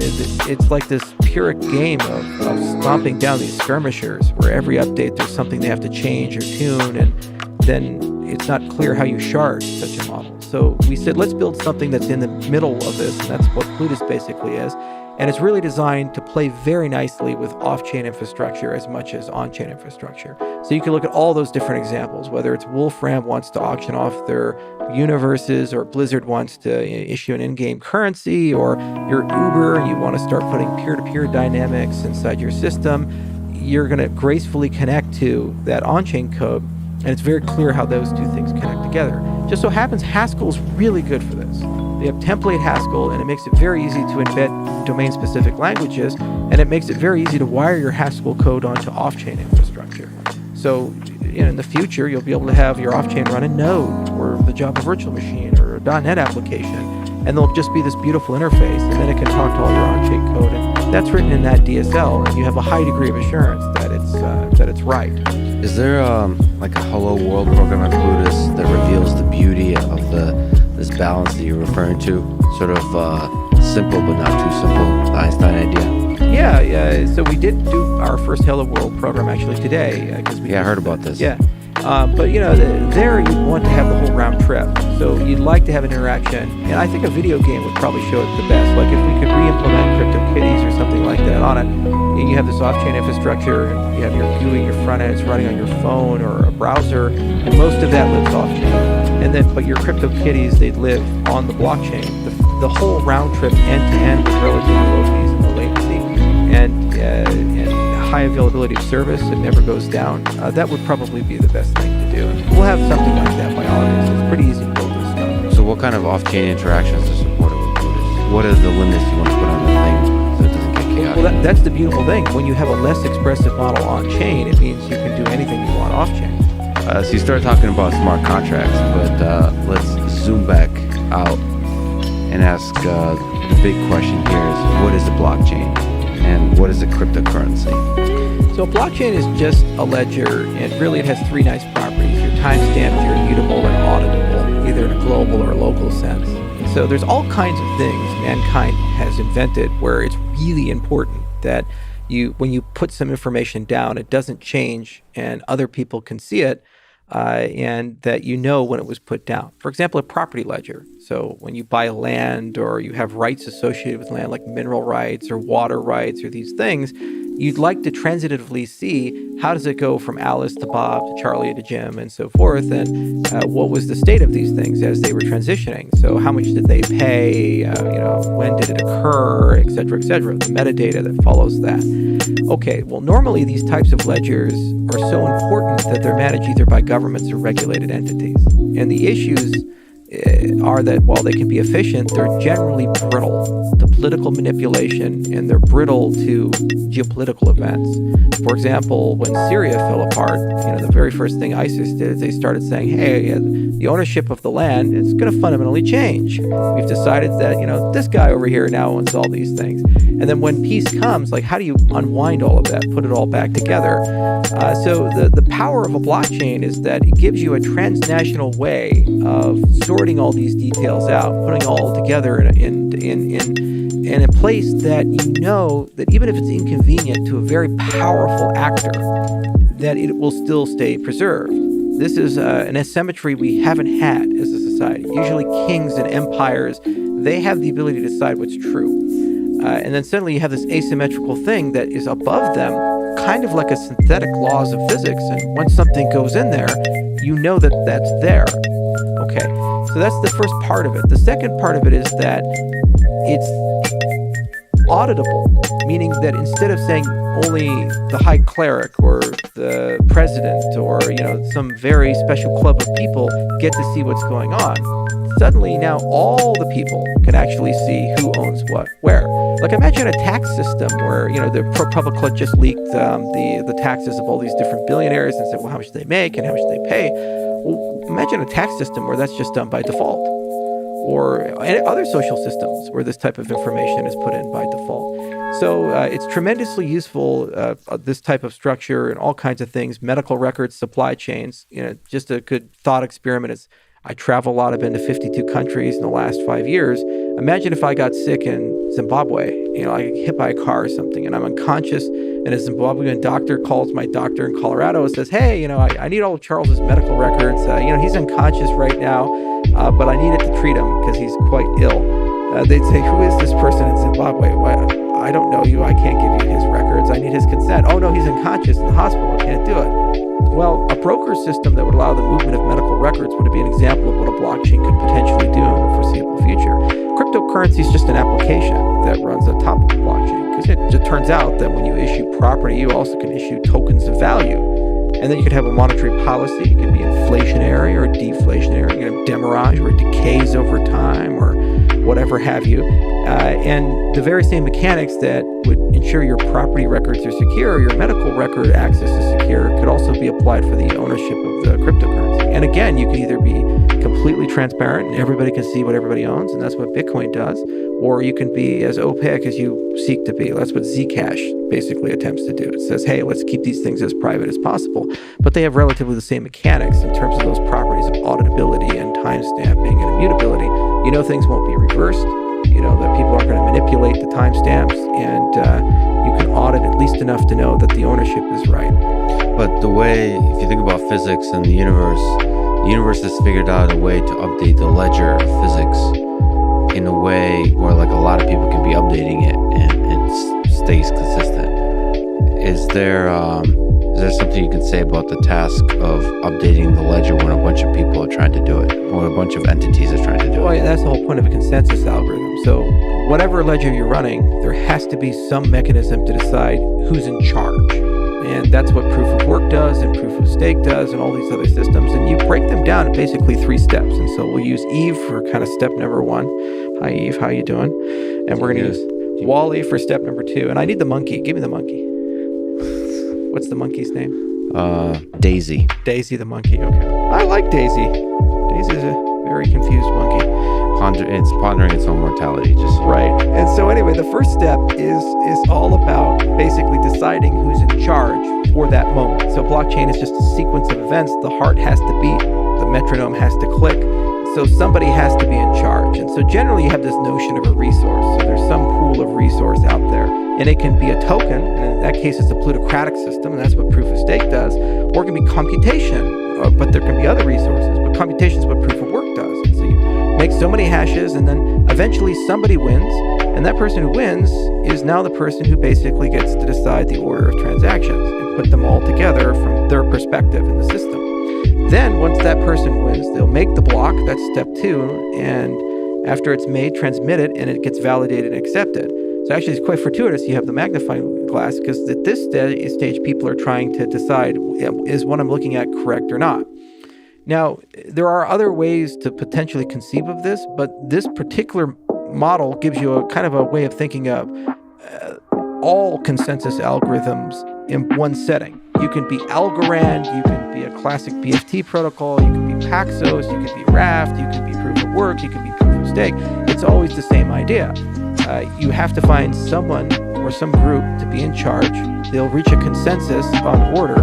it's like this Pyrrhic game of stomping down these skirmishers, where every update there's something they have to change or tune, and then it's not clear how you shard such a model. So we said, let's build something that's in the middle of this, and that's what Plutus basically is. And it's really designed to play very nicely with off-chain infrastructure as much as on-chain infrastructure. So you can look at all those different examples, whether it's Wolfram wants to auction off their universes, or Blizzard wants to issue an in-game currency, or you're Uber and you want to start putting peer-to-peer dynamics inside your system. You're going to gracefully connect to that on-chain code, and it's very clear how those two things connect together. Just so happens Haskell's really good for this. They have template Haskell, and it makes it very easy to embed domain-specific languages, and it makes it very easy to wire your Haskell code onto off-chain infrastructure. So in the future, you'll be able to have your off-chain run in Node, or the Java virtual machine, or a .NET application, and there'll just be this beautiful interface, and then it can talk to all your on-chain code, and that's written in that DSL, and you have a high degree of assurance that it's right. Is there like a hello world program at Plutus that reveals the beauty of this balance that you're referring to? Sort of simple but not too simple, the Einstein idea? Yeah. So we did do our first Hello World program actually today. I heard about this. Yeah. But there you'd want to have the whole round trip. So you'd like to have an interaction, and I think a video game would probably show it the best. Like if we could re-implement CryptoKitties or something like that on it, and you have this off-chain infrastructure, and you have your GUI, your front end, it's running on your phone or a browser, and most of that lives off-chain. But your CryptoKitties, they'd live on the blockchain. The whole round trip end-to-end with relatively low fees and low latency, and high availability of service, it never goes down. That would probably be the best thing to do. And we'll have something like that by August. It's pretty easy to build this stuff. So what kind of off-chain interactions are supported with Plutus? What are the limits you want to put on the thing so it doesn't get chaotic? Well, that's the beautiful thing. When you have a less expressive model on-chain, it means you can do anything you want off-chain. So you start talking about smart contracts, but let's zoom back out and ask the big question here is, what is a blockchain? And what is a cryptocurrency? So a blockchain is just a ledger, and really it has three nice properties. You're time-stamped, you're immutable, and auditable, either in a global sense. And so there's all kinds of things mankind has invented where it's really important that when you put some information down, it doesn't change and other people can see it, and that you know when it was put down. For example, a property ledger. So when you buy land or you have rights associated with land, like mineral rights or water rights or these things, you'd like to transitively see how does it go from Alice to Bob to Charlie to Jim and so forth, and what was the state of these things as they were transitioning. So how much did they pay, when did it occur, et cetera, the metadata that follows that. Okay, well, normally these types of ledgers are so important that they're managed either by governments or regulated entities. And the issues are that while they can be efficient, they're generally brittle to political manipulation and they're brittle to geopolitical events. For example, when Syria fell apart, the very first thing ISIS did is they started saying, hey, the ownership of the land is going to fundamentally change. We've decided that, this guy over here now owns all these things. And then when peace comes, like, how do you unwind all of that, put it all back together? So the power of a blockchain is that it gives you a transnational way of sorting all these details out, putting it all together in a place that that even if it's inconvenient to a very powerful actor, that it will still stay preserved. This is an asymmetry we haven't had as a society. Usually kings and empires, they have the ability to decide what's true. And then suddenly you have this asymmetrical thing that is above them, kind of like a synthetic laws of physics. And once something goes in there, that that's there. Okay, so that's the first part of it. The second part of it is that it's auditable, meaning that instead of saying only the high cleric or the president or some very special club of people get to see what's going on, suddenly now all the people can actually see who owns what where. Like, imagine a tax system where the ProPublica just leaked the taxes of all these different billionaires and said, well, how much they make and how much they pay. Well, imagine a tax system where that's just done by default, or other social systems where this type of information is put in by default. So it's tremendously useful, this type of structure and all kinds of things, medical records, supply chains. Just a good thought experiment is I travel a lot. I've been to 52 countries in the last 5 years. Imagine if I got sick in Zimbabwe, I get hit by a car or something and I'm unconscious, and a Zimbabwean doctor calls my doctor in Colorado and says, hey, I need all of Charles's medical records. He's unconscious right now, but I need it to treat him because he's quite ill. They'd say, who is this person in Zimbabwe? Why, I don't know you. I can't give you his records. I need his consent. Oh, no, he's unconscious in the hospital. I can't do it. Well, a broker system that would allow the movement of medical records would be an example of what a blockchain could potentially do in the foreseeable future. Cryptocurrency is just an application that runs on top of the blockchain, because it just turns out that when you issue property, you also can issue tokens of value. And then you could have a monetary policy. It could be inflationary or deflationary, demurrage, where it decays over time or whatever have you. And the very same mechanics that would ensure your property records are secure, your medical record access is secure, could also be applied for the ownership of the cryptocurrency. And again, you can either be completely transparent and everybody can see what everybody owns, and that's what Bitcoin does, or you can be as opaque as you seek to be. That's what Zcash basically attempts to do. It says, hey, let's keep these things as private as possible. But they have relatively the same mechanics in terms of those properties of auditability and timestamping and immutability. Things won't be reversed. That people aren't going to manipulate the timestamps, and you can audit at least enough to know that the ownership is right. But the way, if you think about physics and the universe has figured out a way to update the ledger of physics in a way where like a lot of people can be updating it and it stays consistent. Is there something you can say about the task of updating the ledger when a bunch of people are trying to do it, or a bunch of entities are trying to do it? Well, yeah, that's the whole point of a consensus algorithm. So whatever ledger you're running, there has to be some mechanism to decide who's in charge. And that's what proof of work does and proof of stake does and all these other systems. And you break them down in basically 3 steps. And so we'll use Eve for kind of step number 1. Hi, Eve. How you doing? And we're going to use Wally for step number 2. And I need the monkey. Give me the monkey. What's the monkey's name? Daisy. Daisy the monkey. Okay. I like Daisy. Daisy's a very confused monkey. It's pondering its own mortality. Just right. And so anyway, the first step is all about basically deciding who's in charge for that moment. So blockchain is just a sequence of events. The heart has to beat. The metronome has to click. So somebody has to be in charge. And so generally you have this notion of a resource. So there's some pool of resource out there. And it can be a token, and in that case it's a plutocratic system, and that's what proof of stake does. Or it can be computation, but there can be other resources. But computation is what proof of work does. And so you make so many hashes, and then eventually somebody wins, and that person who wins is now the person who basically gets to decide the order of transactions and put them all together from their perspective in the system. Then once that person wins, they'll make the block, that's step 2, and after it's made, transmit it, and it gets validated and accepted. So actually it's quite fortuitous you have the magnifying glass, because at this stage people are trying to decide, is what I'm looking at correct or not? Now, there are other ways to potentially conceive of this, but this particular model gives you a kind of a way of thinking of all consensus algorithms in one setting. You can be Algorand, you can be a classic BFT protocol, you can be Paxos, you can be Raft, you can be proof of work, you can be proof of stake. It's always the same idea. You have to find someone or some group to be in charge. They'll reach a consensus on order.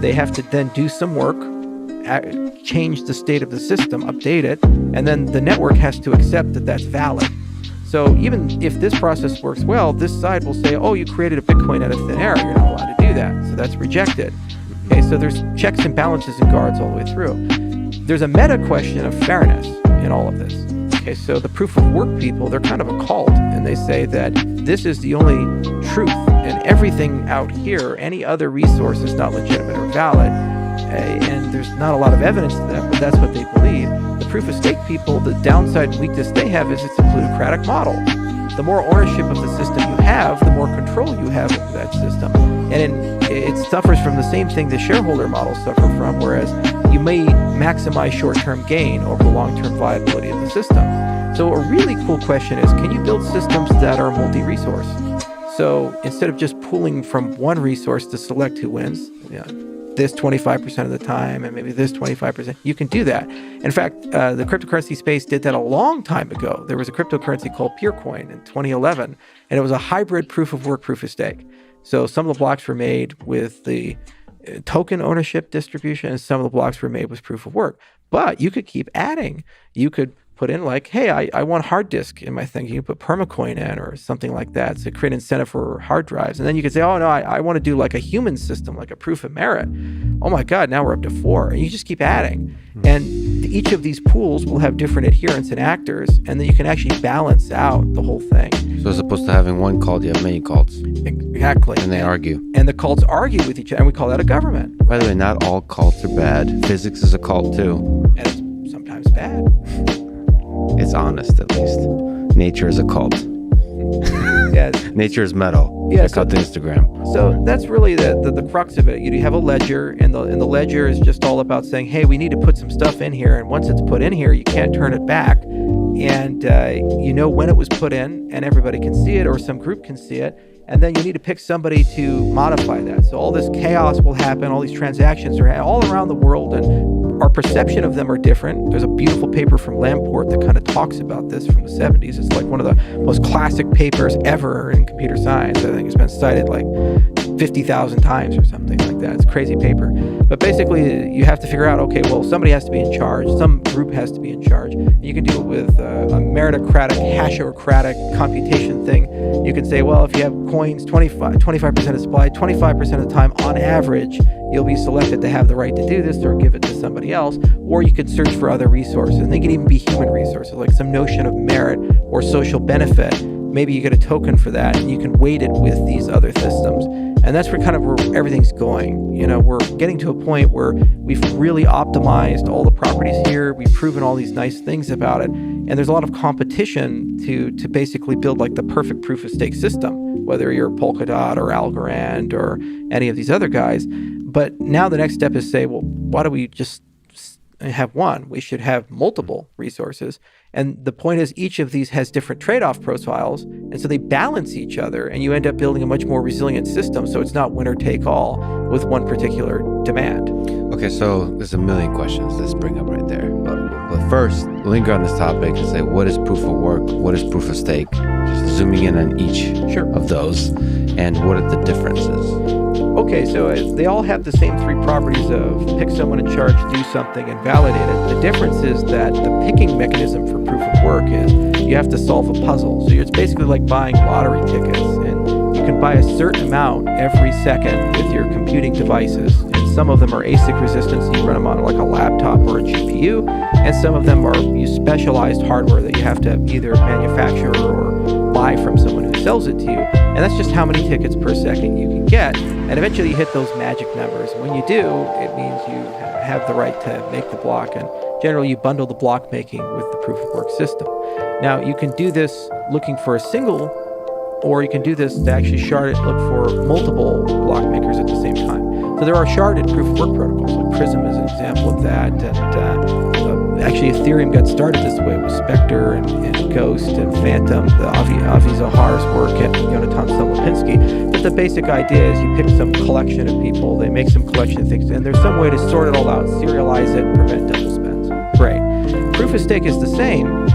They have to then do some work, change the state of the system, update it, and then the network has to accept that that's valid. So even if this process works well, this side will say, oh, you created a Bitcoin out of thin air. You're not allowed to do that. So that's rejected. Okay, so there's checks and balances and guards all the way through. There's a meta question of fairness in all of this. Okay, so the proof of work people, they're kind of a cult, and they say that this is the only truth, and everything out here, any other resource is not legitimate or valid. And there's not a lot of evidence to that, but that's what they believe. The proof of stake people, the downside and weakness they have is it's a plutocratic model. The more ownership of the system you have, the more control you have over that system. And it suffers from the same thing the shareholder models suffer from, whereas you may maximize short-term gain over the long-term viability of the system. So a really cool question is, can you build systems that are multi-resource? So instead of just pulling from one resource to select who wins, this 25% of the time and maybe this 25%, you can do that. In fact, the cryptocurrency space did that a long time ago. There was a cryptocurrency called Peercoin in 2011, and it was a hybrid proof of work, proof of stake. So some of the blocks were made with the token ownership distribution, and some of the blocks were made with proof of work. But you could keep adding. You could put in like, hey, I want hard disk in my thing. You can put permacoin in or something like that. So create incentive for hard drives. And then you could say, oh no, I want to do like a human system, like a proof of merit. Oh my God, now we're up to 4. And you just keep adding. And each of these pools will have different adherents and actors. And then you can actually balance out the whole thing. So as opposed to having one cult, you have many cults. Exactly. And they argue. And the cults argue with each other. And we call that a government. By the way, not all cults are bad. Physics is a cult too. And it's sometimes bad. It's honest, at least. Nature is a cult. Yeah. Nature is metal. Yeah, Check out the Instagram. So that's really the crux of it. You have a ledger, and the ledger is just all about saying, hey, we need to put some stuff in here, and once it's put in here, you can't turn it back. And you know when it was put in, and everybody can see it, or some group can see it. And then you need to pick somebody to modify that. So all this chaos will happen, all these transactions are all around the world, and our perception of them are different. There's a beautiful paper from Lamport that kind of talks about this from the 70s. It's like one of the most classic papers ever in computer science. I think it's been cited like 50,000 times or something like that. It's a crazy paper. But basically, you have to figure out, okay, well, somebody has to be in charge. Some group has to be in charge. And you can do it with a meritocratic, hashocratic computation thing. You can say, well, if you have coins, 25% of supply, 25% of the time, on average, you'll be selected to have the right to do this or give it to somebody else. Or you could search for other resources. And they can even be human resources, like some notion of merit or social benefit. Maybe you get a token for that, and you can weight it with these other systems. And that's where everything's going. You know, we're getting to a point where we've really optimized all the properties here. We've proven all these nice things about it. And there's a lot of competition to basically build like the perfect proof of stake system, whether you're Polkadot or Algorand or any of these other guys. But now the next step is say, well, why do we just have one? We should have multiple resources. And the point is each of these has different trade-off profiles, and so they balance each other, and you end up building a much more resilient system, so it's not winner take all with one particular demand. Okay, so there's a million questions let's bring up right there. But first, linger on this topic and say, what is proof of work? What is proof of stake? Just zooming in on each of those, and what are the differences? Okay, so they all have the same three properties of pick someone in charge, do something, and validate it. The difference is that the picking mechanism for proof of work is you have to solve a puzzle. So it's basically like buying lottery tickets, and you can buy a certain amount every second with your computing devices. And some of them are ASIC resistant, so you run them on like a laptop or a GPU, and some of them are specialized hardware that you have to either manufacture or buy from someone who sells it to you. And that's just how many tickets per second you can get. And eventually you hit those magic numbers. And when you do, it means you have the right to make the block. And generally you bundle the block making with the proof of work system. Now you can do this looking for a single, or you can do this to actually shard it and look for multiple block makers at the same time. So there are sharded proof of work protocols. Like Prism is an example of that. And actually Ethereum got started this way with Spectre and Ghost and Phantom, the Avi Zahar's work and Yonatan Stolopinski. But the basic idea is you pick some collection of people, they make some collection of things, and there's some way to sort it all out, serialize it, and prevent double spends. Great. Proof of stake is the same,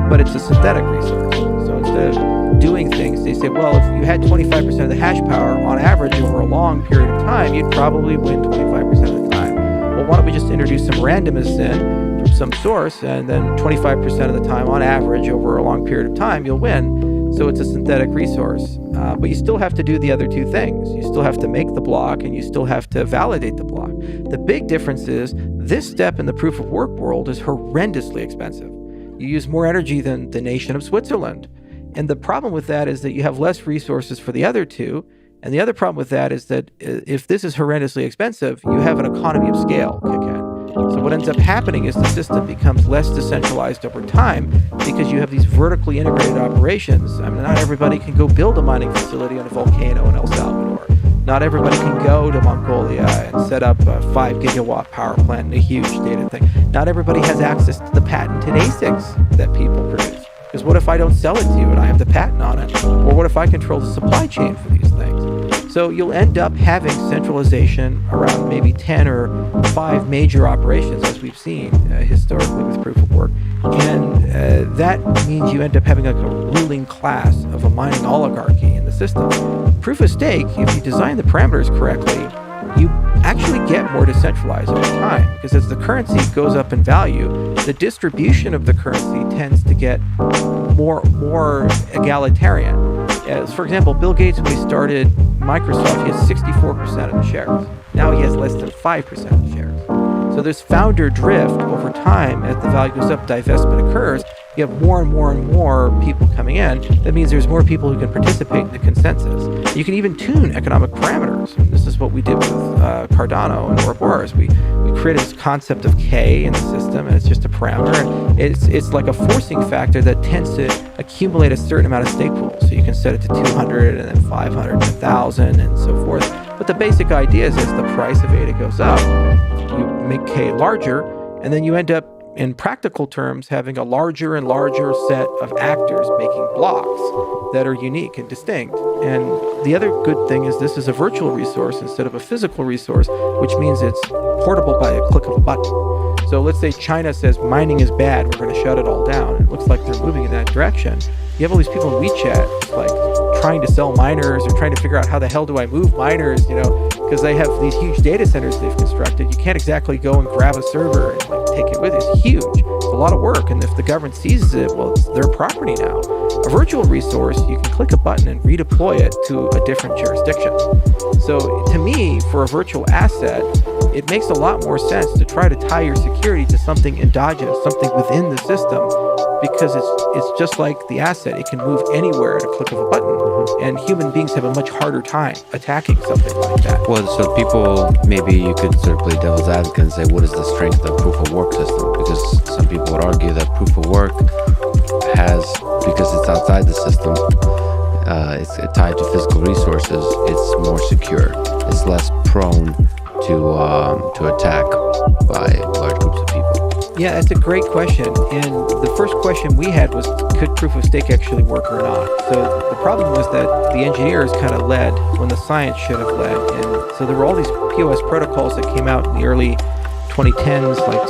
but it's a synthetic resource. So instead of doing things, they say, well, if you had 25% of the hash power on average over a long period of time, you'd probably win 25% of the time. Well, why don't we just introduce some randomness in from some source, and then 25% of the time on average over a long period of time, you'll win. So it's a synthetic resource. But you still have to do the other two things. You still have to make the block, and you still have to validate the block. The big difference is this step in the proof of work world is horrendously expensive. You use more energy than the nation of Switzerland. And the problem with that is that you have less resources for the other two. And the other problem with that is that if this is horrendously expensive, you have an economy of scale kick in. So what ends up happening is the system becomes less decentralized over time because you have these vertically integrated operations. I mean, not everybody can go build a mining facility on a volcano in El Salvador. Not everybody can go to Mongolia and set up a 5 gigawatt power plant and a huge data thing. Not everybody has access to the patented ASICs that people produce. Because what if I don't sell it to you and I have the patent on it? Or what if I control the supply chain for these things? So you'll end up having centralization around maybe 10 or 5 major operations, as we've seen historically with proof of work. And that means you end up having like a ruling class of a mining oligarchy in the system. Proof of stake, if you design the parameters correctly, you actually get more decentralized over time, because as the currency goes up in value, the distribution of the currency tends to get more egalitarian. As for example, Bill Gates, when he started Microsoft, he has 64% of the shares. Now he has less than 5% of the shares. So this founder drift over time, as the value goes up, divestment occurs. You have more and more people coming in. That means there's more people who can participate in the consensus. You can even tune economic parameters. And this is what we did with Cardano and Ouroboros. We created this concept of K in the system, and it's just a parameter. And it's like a forcing factor that tends to accumulate a certain amount of stake pools. So you can set it to 200 and then 500 and 1,000 and so forth. But the basic idea is as the price of ADA goes up, you make K larger, and then you end up, in practical terms, having a larger and larger set of actors making blocks that are unique and distinct. And the other good thing is this is a virtual resource instead of a physical resource, which means it's portable by a click of a button. So let's say China says mining is bad, we're going to shut it all down. It looks like they're moving in that direction. You have all these people in WeChat like trying to sell miners or trying to figure out how the hell do I move miners, because they have these huge data centers they've constructed. You can't exactly go and grab a server and take it with you. It's huge. It's a lot of work. And if the government seizes it, well, it's their property now. A virtual resource, you can click a button and redeploy it to a different jurisdiction. So to me, for a virtual asset, it makes a lot more sense to try to tie your security to something endogenous, something within the system, because it's just like the asset. It can move anywhere at a click of a button. And human beings have a much harder time attacking something like that. Well, so people, maybe you could sort of play devil's advocate and say, what is the strength of proof of work system? Because some people would argue that proof of work has, because it's outside the system, it's tied to physical resources, it's more secure. It's less prone to attack by large groups of people. Yeah, that's a great question. And the first question we had was, could proof of stake actually work or not? So the problem was that the engineers kind of led when the science should have led. And so there were all these POS protocols that came out in the early 2010s, like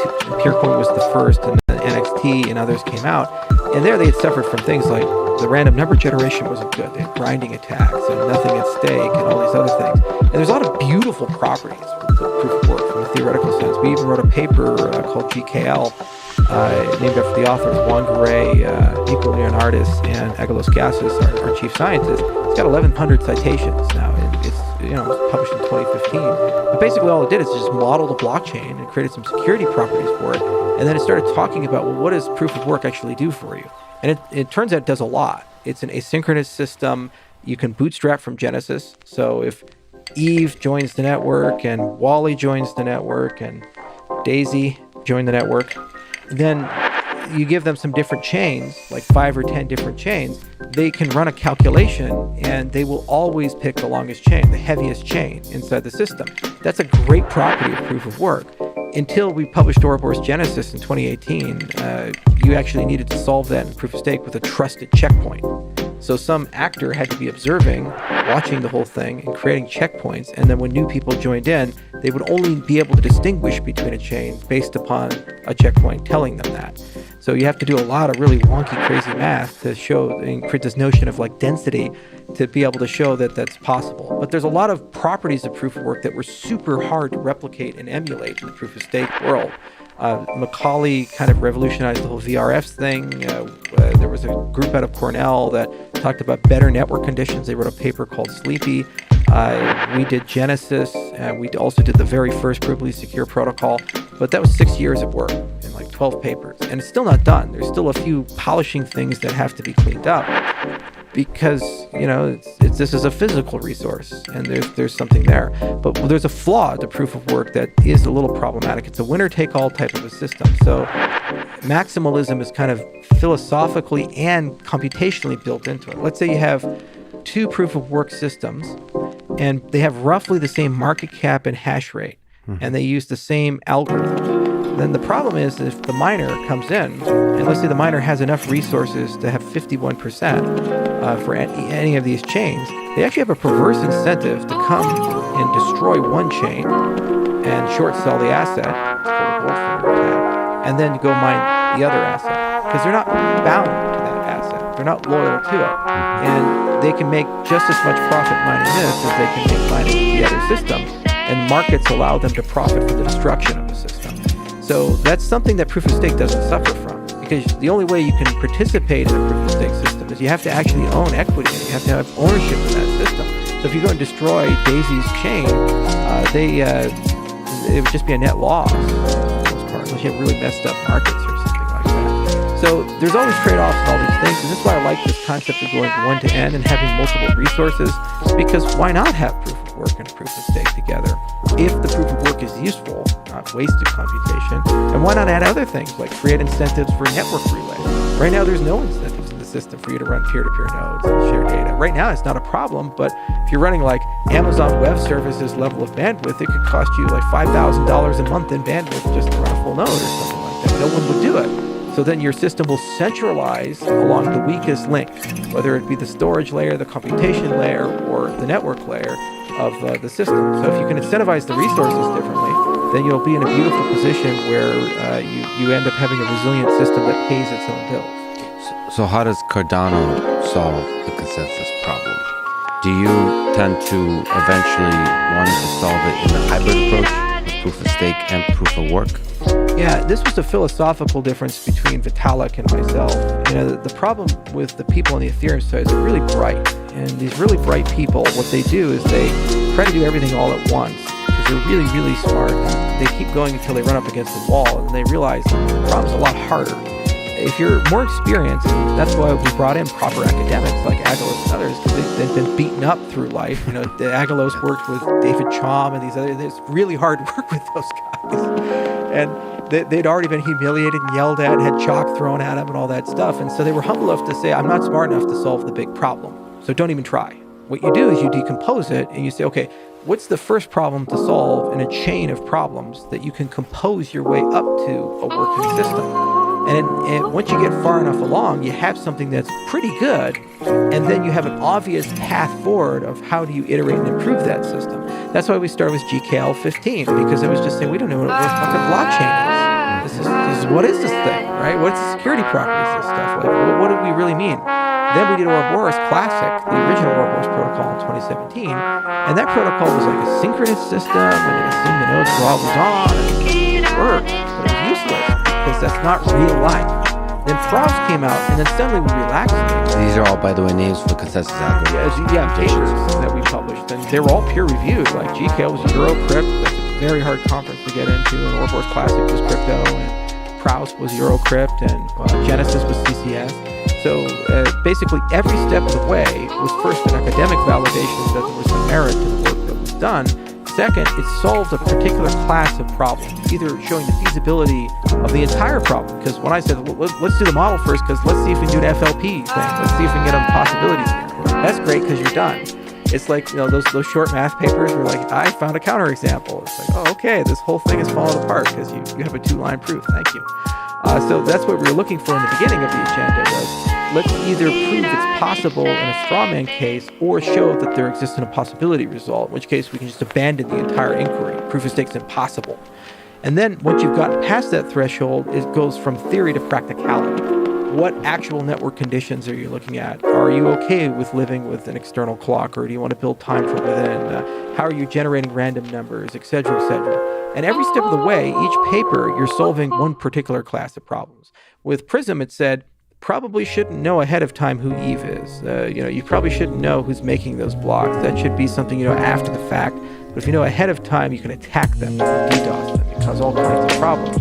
Peercoin was the first, and then NXT and others came out. And there they had suffered from things like the random number generation wasn't good. They had grinding attacks and nothing at stake and all these other things. And there's a lot of beautiful properties with the proof of work from a theoretical sense. We even wrote a paper called GKL, named after the authors Juan Garay, Nico Leonardis, and Agalos Gassis, our chief scientist. It's got 1,100 citations now. It was published in 2015. But basically all it did is just model the blockchain and created some security properties for it. And then it started talking about, well, what does proof of work actually do for you? And it turns out it does a lot. It's an asynchronous system. You can bootstrap from Genesis. So if Eve joins the network and Wally joins the network and Daisy join the network, then you give them some different chains, like 5 or 10 different chains, they can run a calculation and they will always pick the longest chain, the heaviest chain inside the system. That's a great property of proof of work. Until we published Ouroboros Genesis in 2018, you actually needed to solve that in proof of stake with a trusted checkpoint. So some actor had to be observing, watching the whole thing, and creating checkpoints. And then when new people joined in, they would only be able to distinguish between a chain based upon a checkpoint telling them that. So you have to do a lot of really wonky, crazy math to show and create this notion of like density to be able to show that that's possible. But there's a lot of properties of proof of work that were super hard to replicate and emulate in the proof of stake world. Macaulay kind of revolutionized the whole VRF thing. There was a group out of Cornell that talked about better network conditions. They wrote a paper called Sleepy. We did Genesis. We also did the very first provably secure protocol. But that was 6 years of work and like 12 papers. And it's still not done. There's still a few polishing things that have to be cleaned up because, this is a physical resource and there's something there. But there's a flaw to proof of work that is a little problematic. It's a winner-take-all type of a system. So maximalism is kind of philosophically and computationally built into it. Let's say you have 2 proof of work systems and they have roughly the same market cap and hash rate, and they use the same algorithm. Then the problem is if the miner comes in, and let's say the miner has enough resources to have 51% for any of these chains, they actually have a perverse incentive to come and destroy one chain and short sell the asset, and then go mine the other asset, because they're not bound to that asset. They're not loyal to it. And they can make just as much profit mining this as they can make mining the other system. And markets allow them to profit from the destruction of the system. So that's something that proof of stake doesn't suffer from, because the only way you can participate in a proof of stake system is you have to actually own equity and you have to have ownership in that system. So if you go and destroy Daisy's chain, it would just be a net loss for the most part, unless you have really messed up markets or something like that. So there's always trade-offs and all these things, and that's why I like this concept of going one to N and having multiple resources, because why not have proof of work and proof of stake together if the proof of work is useful, not wasted computation? And why not add other things like create incentives for network relay? Right now there's no incentives in the system for you to run peer-to-peer nodes and share data. Right now it's not a problem, but if you're running like Amazon Web Services level of bandwidth, it could cost you like $5,000 a month in bandwidth just to run a full node or something like that. No one would do it. So then your system will centralize along the weakest link, whether it be the storage layer, the computation layer, or the network layer of the system. So if you can incentivize the resources differently, then you'll be in a beautiful position where you end up having a resilient system that pays its own bills. So how does Cardano solve the consensus problem? Do you tend to eventually want to solve it in a hybrid approach with proof of stake and proof of work? Yeah, this was a philosophical difference between Vitalik and myself. The problem with the people on the Ethereum side is they're really bright. And these really bright people, what they do is they try to do everything all at once because they're really, really smart. They keep going until they run up against the wall and they realize the problem's a lot harder. If you're more experienced, and that's why we brought in proper academics like Agalos and others, because they've been beaten up through life. The Agalos worked with David Chom and these others. It's really hard to work with those guys. And they'd already been humiliated and yelled at, had chalk thrown at them and all that stuff. And so they were humble enough to say, I'm not smart enough to solve the big problem. So don't even try. What you do is you decompose it and you say, okay, what's the first problem to solve in a chain of problems that you can compose your way up to a working system? And once you get far enough along, you have something that's pretty good, and then you have an obvious path forward of how do you iterate and improve that system. That's why we started with GKL 15, because it was just saying, we don't know what a fucking blockchain is. This is what is this thing, right? What's the security properties of this stuff? Like, what do we really mean? Then we did Ouroboros Classic, the original Ouroboros protocol in 2017, and that protocol was like a synchronous system, and it assumed the nodes were always on, and it worked, but it was useless because that's not real life. Then Frost came out, and then suddenly we relaxed things. These are all, by the way, names for consensus algorithms. Yeah, papers that we published, and they were all peer-reviewed. Like GKL was Eurocrypt, that's a very hard conference to get into, and Ouroboros Classic was crypto, and Proust was Eurocrypt, and Genesis was CCS. So basically every step of the way was first an academic validation that there was some merit to the work that was done. Second, it solved a particular class of problems, either showing the feasibility of the entire problem. Because when I said, let's do the model first, because let's see if we can do an FLP thing. Let's see if we can get them possibilities there. That's great because you're done. It's like, those short math papers were like, I found a counterexample. It's like, oh, okay, this whole thing is falling apart because you have a 2-line proof. Thank you. So that's what we were looking for in the beginning of the agenda was, let's either prove it's possible in a strawman case or show that there exists a possibility result, in which case we can just abandon the entire inquiry. Proof of stake is impossible. And then once you've gotten past that threshold, it goes from theory to practicality. What actual network conditions are you looking at? Are you okay with living with an external clock, or do you want to build time from within? How are you generating random numbers, et cetera, et cetera? And every step of the way, each paper, you're solving one particular class of problems. With Prism, it said, probably shouldn't know ahead of time who Eve is. You probably shouldn't know who's making those blocks. That should be something you know after the fact. But if you know ahead of time, you can attack them, DDoS them, and cause all kinds of problems.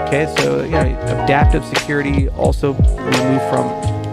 Okay, so adaptive security also moved from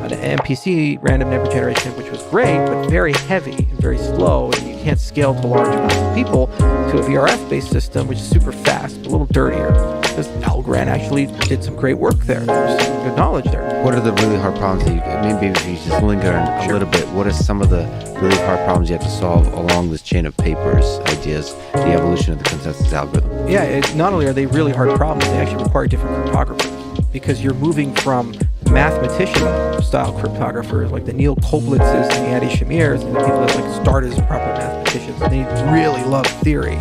an MPC, random number generation, which was great, but very heavy and very slow, and you can't scale to large amounts of people, to a VRF-based system, which is super fast, but a little dirtier. Because Algorand actually did some great work there. There's some good knowledge there. What are the really hard problems that maybe if you just linger a little bit, what are some of the really hard problems you have to solve along this chain of papers, ideas, the evolution of the consensus algorithm? Yeah, not only are they really hard problems, they actually require different cryptographers, because you're moving from mathematician-style cryptographers like the Neil Koblitzes and the Andy Shamirs and the people that like start as proper mathematicians. They really love theory,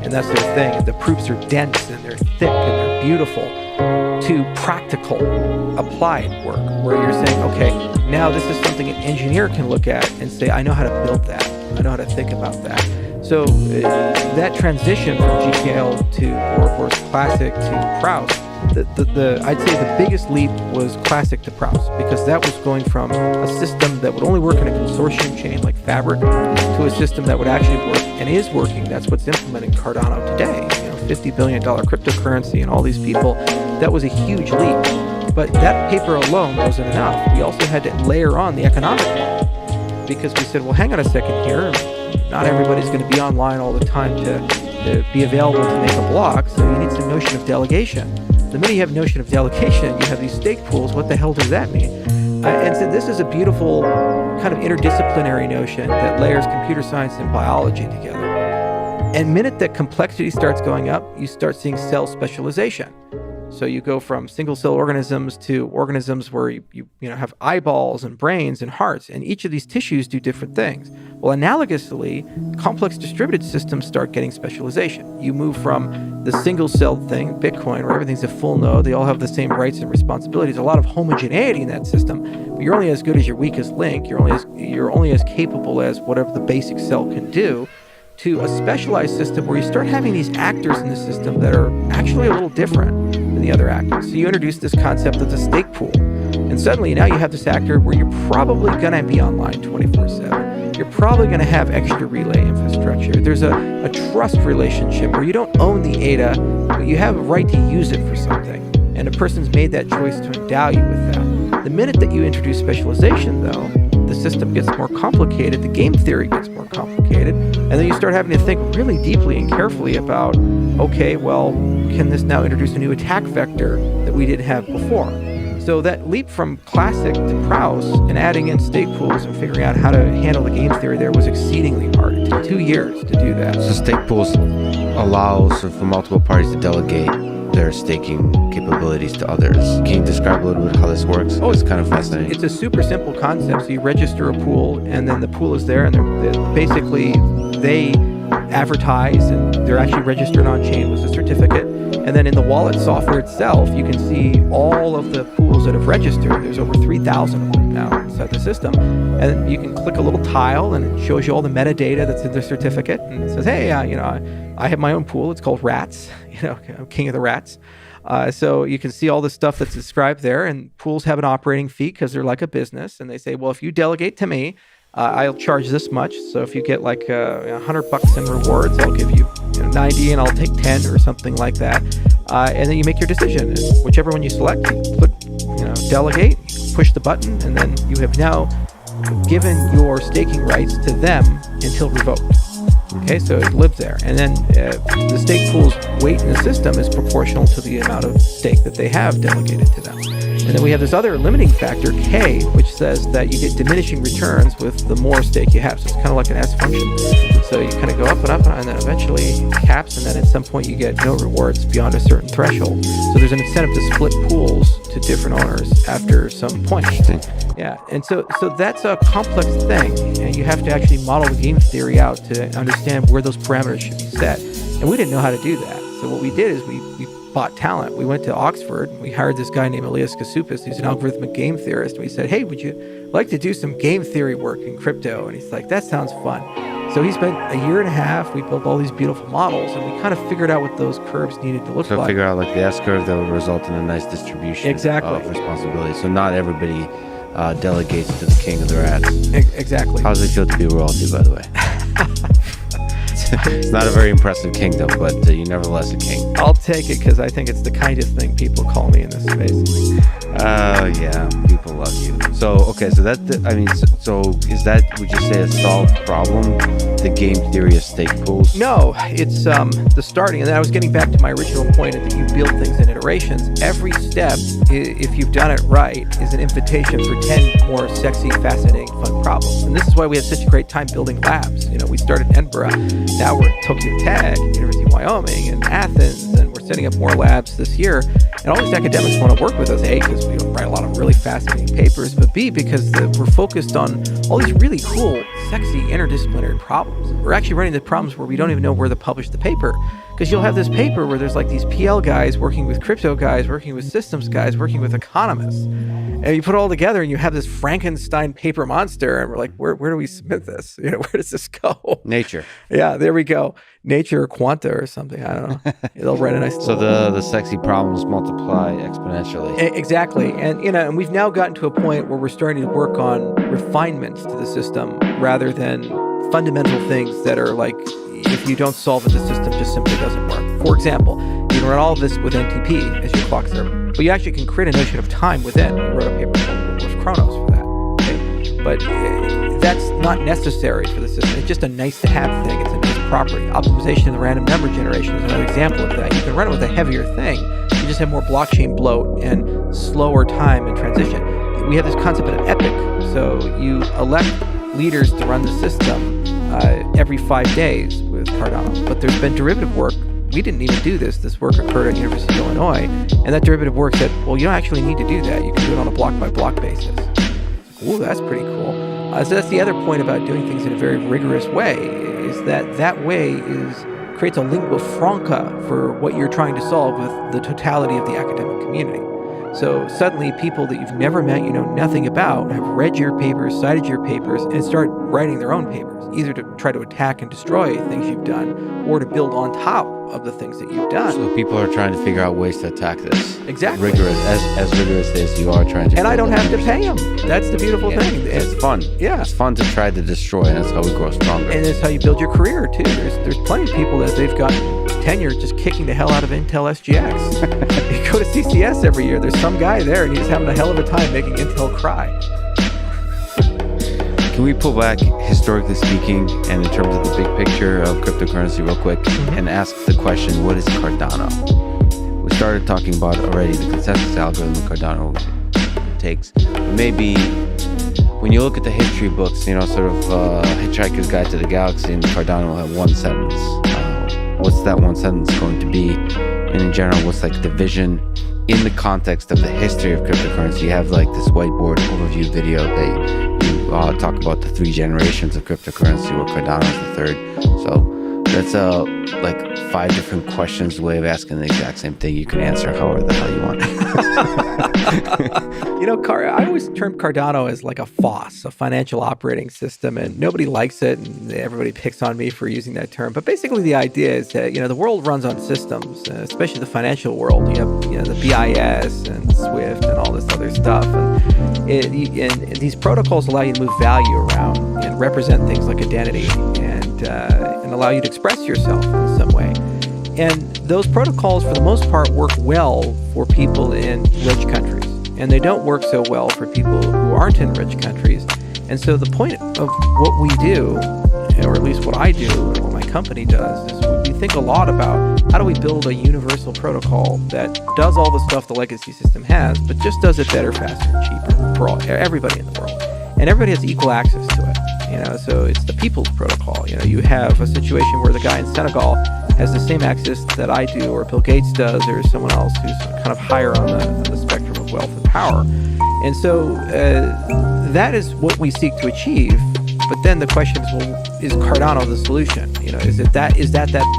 and that's their thing. And the proofs are dense and they're thick and they're beautiful. To practical, applied work, where you're saying, okay, now this is something an engineer can look at and say, I know how to build that. I know how to think about that. So that transition from GKL to Ouroboros Classic to Proust, I'd say the biggest leap was Classic to Proust, because that was going from a system that would only work in a consortium chain like Fabric to a system that would actually work and is working. That's what's implementing Cardano today. $50 billion cryptocurrency and all these people. That was a huge leap. But that paper alone wasn't enough. We also had to layer on the economic model, because we said, well, hang on a second here. Not everybody's going to be online all the time to be available to make a block, so you need some notion of delegation. The minute you have notion of delegation, you have these stake pools. What the hell does that mean? And so this is a beautiful kind of interdisciplinary notion that layers computer science and biology together. And minute that complexity starts going up, you start seeing cell specialization. So you go from single cell organisms to organisms where you have eyeballs and brains and hearts, and each of these tissues do different things. Well, analogously, complex distributed systems start getting specialization. You move from the single cell thing, Bitcoin, where everything's a full node, they all have the same rights and responsibilities, a lot of homogeneity in that system, but you're only as good as your weakest link, you're only as capable as whatever the basic cell can do, to a specialized system where you start having these actors in the system that are actually a little different than the other actors. So you introduce this concept of the stake pool. And suddenly now you have this actor where you're probably going to be online 24/7. You're probably going to have extra relay infrastructure. There's a trust relationship where you don't own the ADA, but you have a right to use it for something. And a person's made that choice to endow you with that. The minute that you introduce specialization, though, the system gets more complicated, the game theory gets more complicated, and then you start having to think really deeply and carefully about, okay, well, can this now introduce a new attack vector that we didn't have before? So that leap from Classic to Proust and adding in stake pools and figuring out how to handle the game theory there was exceedingly hard. It took 2 years to do that. So stake pools allow for multiple parties to delegate their staking capabilities to others. Can you describe a little bit how this works? Oh, it's kind of fascinating. It's a super simple concept. So you register a pool, and then the pool is there, and basically they advertise, and they're actually registered on chain with a certificate. And then in the wallet software itself, you can see all of the pools that have registered. There's over 3,000 of them now inside the system. And you can click a little tile, and it shows you all the metadata that's in the certificate. And it says, hey, I have my own pool. It's called Rats. I'm king of the rats. So you can see all the stuff that's described there. And pools have an operating fee because they're like a business. And they say, well, if you delegate to me, I'll charge this much. So if you get like $100 in rewards, I'll give you 90 and I'll take 10 or something like that. And then you make your decision. And whichever one you select, you click, delegate, push the button, and then you have now given your staking rights to them until revoked. Okay, so it lives there. And then the stake pool's weight in the system is proportional to the amount of stake that they have delegated to them. And then we have this other limiting factor, K, which says that you get diminishing returns with the more stake you have. So it's kind of like an S function. So you kind of go up and up, and then eventually it caps, and then at some point you get no rewards beyond a certain threshold. So there's an incentive to split pools to different owners after some point. Yeah, and so that's a complex thing, and you have to actually model the game theory out to understand where those parameters should be set. And we didn't know how to do that. So what we did is we bought talent. We went to Oxford. We hired this guy named Elias Kasoupas. He's an algorithmic game theorist. And we said, hey, would you like to do some game theory work in crypto? And he's like, that sounds fun. So he spent a year and a half. We built all these beautiful models, and we kind of figured out what those curves needed to look like. So figure out like the S curve that would result in a nice distribution of responsibility. So not everybody delegates to the king of the rats. Exactly. How does it feel to be royalty, by the way? It's not a very impressive kingdom, but you're nevertheless a king. I'll take it because I think it's the kindest thing people call me in this space. Yeah, people love you. So, okay, so so is that, would you say, a solved problem, the game theory of stake pools? No, it's the starting. And then I was getting back to my original point that you build things in iterations. Every step, if you've done it right, is an invitation for 10 more sexy, fascinating, fun problems. And this is why we have such a great time building labs. We started in Edinburgh. Now we're at Tokyo Tech, University of Wyoming, and Athens, and we're setting up more labs this year. And all these academics want to work with us, A, because we write a lot of really fascinating papers, but B, because we're focused on all these really cool, sexy, interdisciplinary problems. We're actually running the problems where we don't even know where to publish the paper. Because you'll have this paper where there's like these PL guys working with crypto guys, working with systems guys, working with economists. And you put it all together and you have this Frankenstein paper monster. And we're like, where do we submit this? Where does this go? Nature. Yeah, there we go. Nature or Quanta or something. I don't know. They'll write a nice. So the sexy problems multiply exponentially. Exactly. And we've now gotten to a point where we're starting to work on refinements to the system rather than fundamental things that are like, if you don't solve it, the system just simply doesn't work. For example, you can run all of this with NTP as your clock server, but you actually can create a notion of time within. We wrote a paper called Chronos for that. Okay? But that's not necessary for the system. It's just a nice to have thing. It's a nice property. Optimization of the random number generation is another example of that. You can run it with a heavier thing. You just have more blockchain bloat and slower time in transition. We have this concept of epic. So you elect leaders to run the system every 5 days with Cardano. But there's been derivative work. We didn't need to do this. This work occurred at University of Illinois. And that derivative work said, well, you don't actually need to do that. You can do it on a block-by-block basis. Ooh, that's pretty cool. So that's the other point about doing things in a very rigorous way, is that way creates a lingua franca for what you're trying to solve with the totality of the academic community. So suddenly people that you've never met, you know nothing about, have read your papers, cited your papers, and start writing their own papers, either to try to attack and destroy things you've done or to build on top of the things that you've done. So people are trying to figure out ways to attack this. Exactly. As rigorous as you are trying to. And I don't have to pay them. That's the beautiful thing. It's fun. Yeah. It's fun to try to destroy, and that's how we grow stronger. And it's how you build your career, too. There's plenty of people that they've got tenure just kicking the hell out of Intel SGX. You go to CCS every year, there's some guy there, and he's having a hell of a time making Intel cry. Can we pull back, historically speaking, and in terms of the big picture of cryptocurrency real quick, and ask the question, what is Cardano? We started talking about already the consensus algorithm Cardano takes. But maybe when you look at the history books, sort of Hitchhiker's Guide to the Galaxy, and Cardano will have one sentence. What's that one sentence going to be? And in general, what's like the vision in the context of the history of cryptocurrency? You have like this whiteboard overview video that you talk about the 3 generations of cryptocurrency, where Cardano is the 3rd. So That's like 5 different questions way of asking the exact same thing. You can answer however the hell you want. I always term Cardano as like a FOSS, a financial operating system, and nobody likes it, and everybody picks on me for using that term. But basically, the idea is that the world runs on systems, especially the financial world. You have the BIS and SWIFT and all this other stuff, and these protocols allow you to move value around and represent things like identity and allow you to express yourself in some way. And those protocols, for the most part, work well for people in rich countries. And they don't work so well for people who aren't in rich countries. And so the point of what we do, or at least what I do, or what my company does, is we think a lot about how do we build a universal protocol that does all the stuff the legacy system has, but just does it better, faster, and cheaper for everybody in the world. And everybody has equal access to it. So it's the people's protocol. You have a situation where the guy in Senegal has the same access that I do, or Bill Gates does, or someone else who's kind of higher on the spectrum of wealth and power. And so that is what we seek to achieve. But then the question is, well, is Cardano the solution? Is that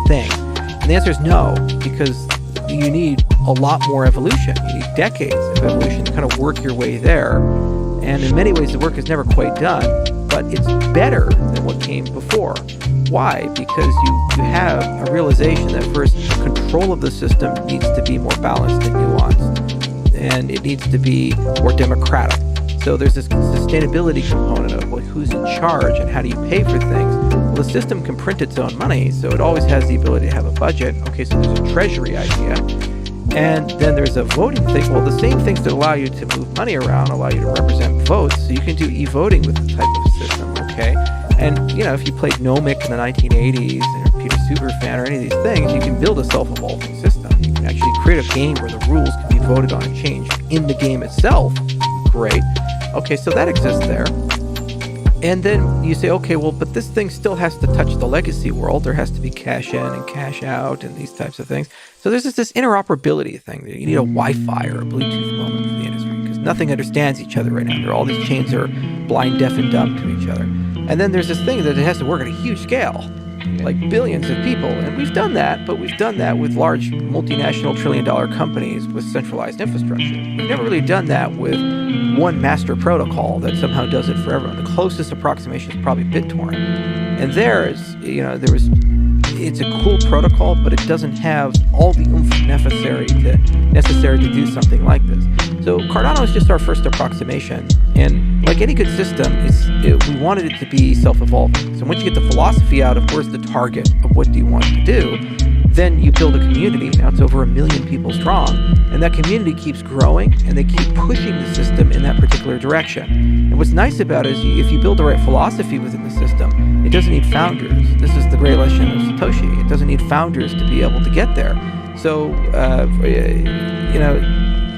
thing? And the answer is no, because you need a lot more evolution. You need decades of evolution to kind of work your way there. And in many ways, the work is never quite done, but it's better than what came before. Why? Because you have a realization that first, control of the system needs to be more balanced and nuanced, and it needs to be more democratic. So there's this sustainability component of who's in charge and how do you pay for things. Well, the system can print its own money, so it always has the ability to have a budget. Okay, so there's a treasury idea. And then there's a voting thing. Well, the same things that allow you to move money around allow you to represent votes. So you can do e-voting with this type of system, okay? And, if you played Nomic in the 1980s, or Peter Superfan, or any of these things, you can build a self-evolving system. You can actually create a game where the rules can be voted on and changed in the game itself. Great. Okay, so that exists there. And then you say, okay, well, but this thing still has to touch the legacy world. There has to be cash in and cash out and these types of things. So there's this interoperability thing. You need a Wi-Fi or a Bluetooth moment for the industry because nothing understands each other right now. All these chains are blind, deaf, and dumb to each other. And then there's this thing that it has to work at a huge scale, like billions of people. And we've done that, but we've done that with large multinational trillion-dollar companies with centralized infrastructure. We've never really done that with one master protocol that somehow does it for everyone. The closest approximation is probably BitTorrent. And it's a cool protocol, but it doesn't have all the oomph necessary to do something like this. So Cardano is just our first approximation. And like any good system, we wanted it to be self-evolving. So once you get the philosophy out of where's the target of what do you want to do, then you build a community. Now it's over 1 million people strong, and that community keeps growing, and they keep pushing the system in that particular direction. And what's nice about it is if you build the right philosophy within the system, it doesn't need founders. This is the great lesson of Satoshi. It doesn't need founders to be able to get there. So,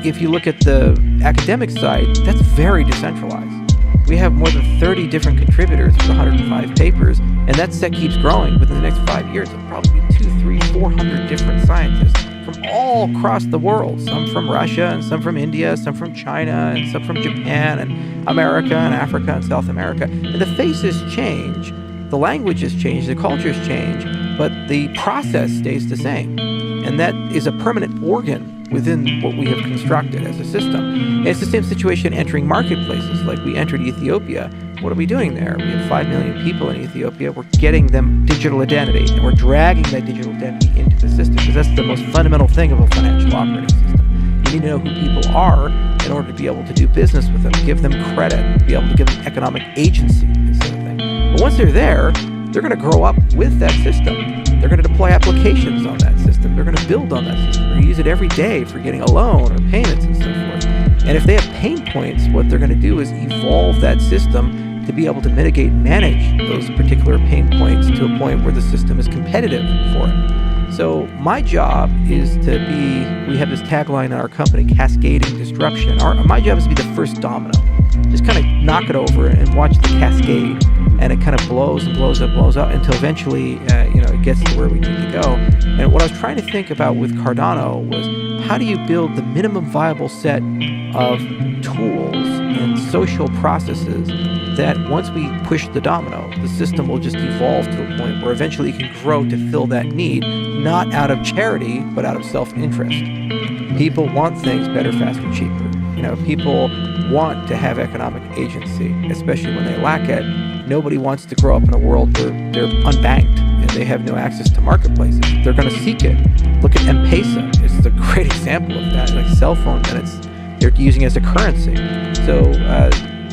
if you look at the academic side, that's very decentralized. We have more than 30 different contributors with 105 papers, and that set keeps growing. Within the next 5 years, it'll probably be 200, 300, 400 different scientists from all across the world, some from Russia and some from India, some from China and some from Japan and America and Africa and South America. And the faces change, the languages change, the cultures change, but the process stays the same. And that is a permanent organ within what we have constructed as a system. And it's the same situation entering marketplaces. Like we entered Ethiopia. What are we doing there? We have 5 million people in Ethiopia. We're getting them digital identity, and we're dragging that digital identity into the system because that's the most fundamental thing of a financial operating system. You need to know who people are in order to be able to do business with them, give them credit, be able to give them economic agency, this sort of thing. But once they're there, they're going to grow up with that system. They're going to deploy applications on that system. They're going to build on that system. They're going to use it every day for getting a loan or payments and so forth. And if they have pain points, what they're going to do is evolve that system to be able to mitigate and manage those particular pain points to a point where the system is competitive for it. So my job is to be, we have this tagline in our company, cascading disruption. My job is to be the first domino. Just kind of knock it over and watch the cascade. And it kind of blows and blows and blows up until eventually, it gets to where we need to go. And what I was trying to think about with Cardano was how do you build the minimum viable set of tools and social processes that once we push the domino, the system will just evolve to a point where eventually it can grow to fill that need, not out of charity, but out of self-interest. People want things better, faster, cheaper. People want to have economic agency, especially when they lack it. Nobody wants to grow up in a world where they're unbanked and they have no access to marketplaces. They're going to seek it. Look at M-Pesa. It's a great example of that, like cell phone minutes. They're using it as a currency. So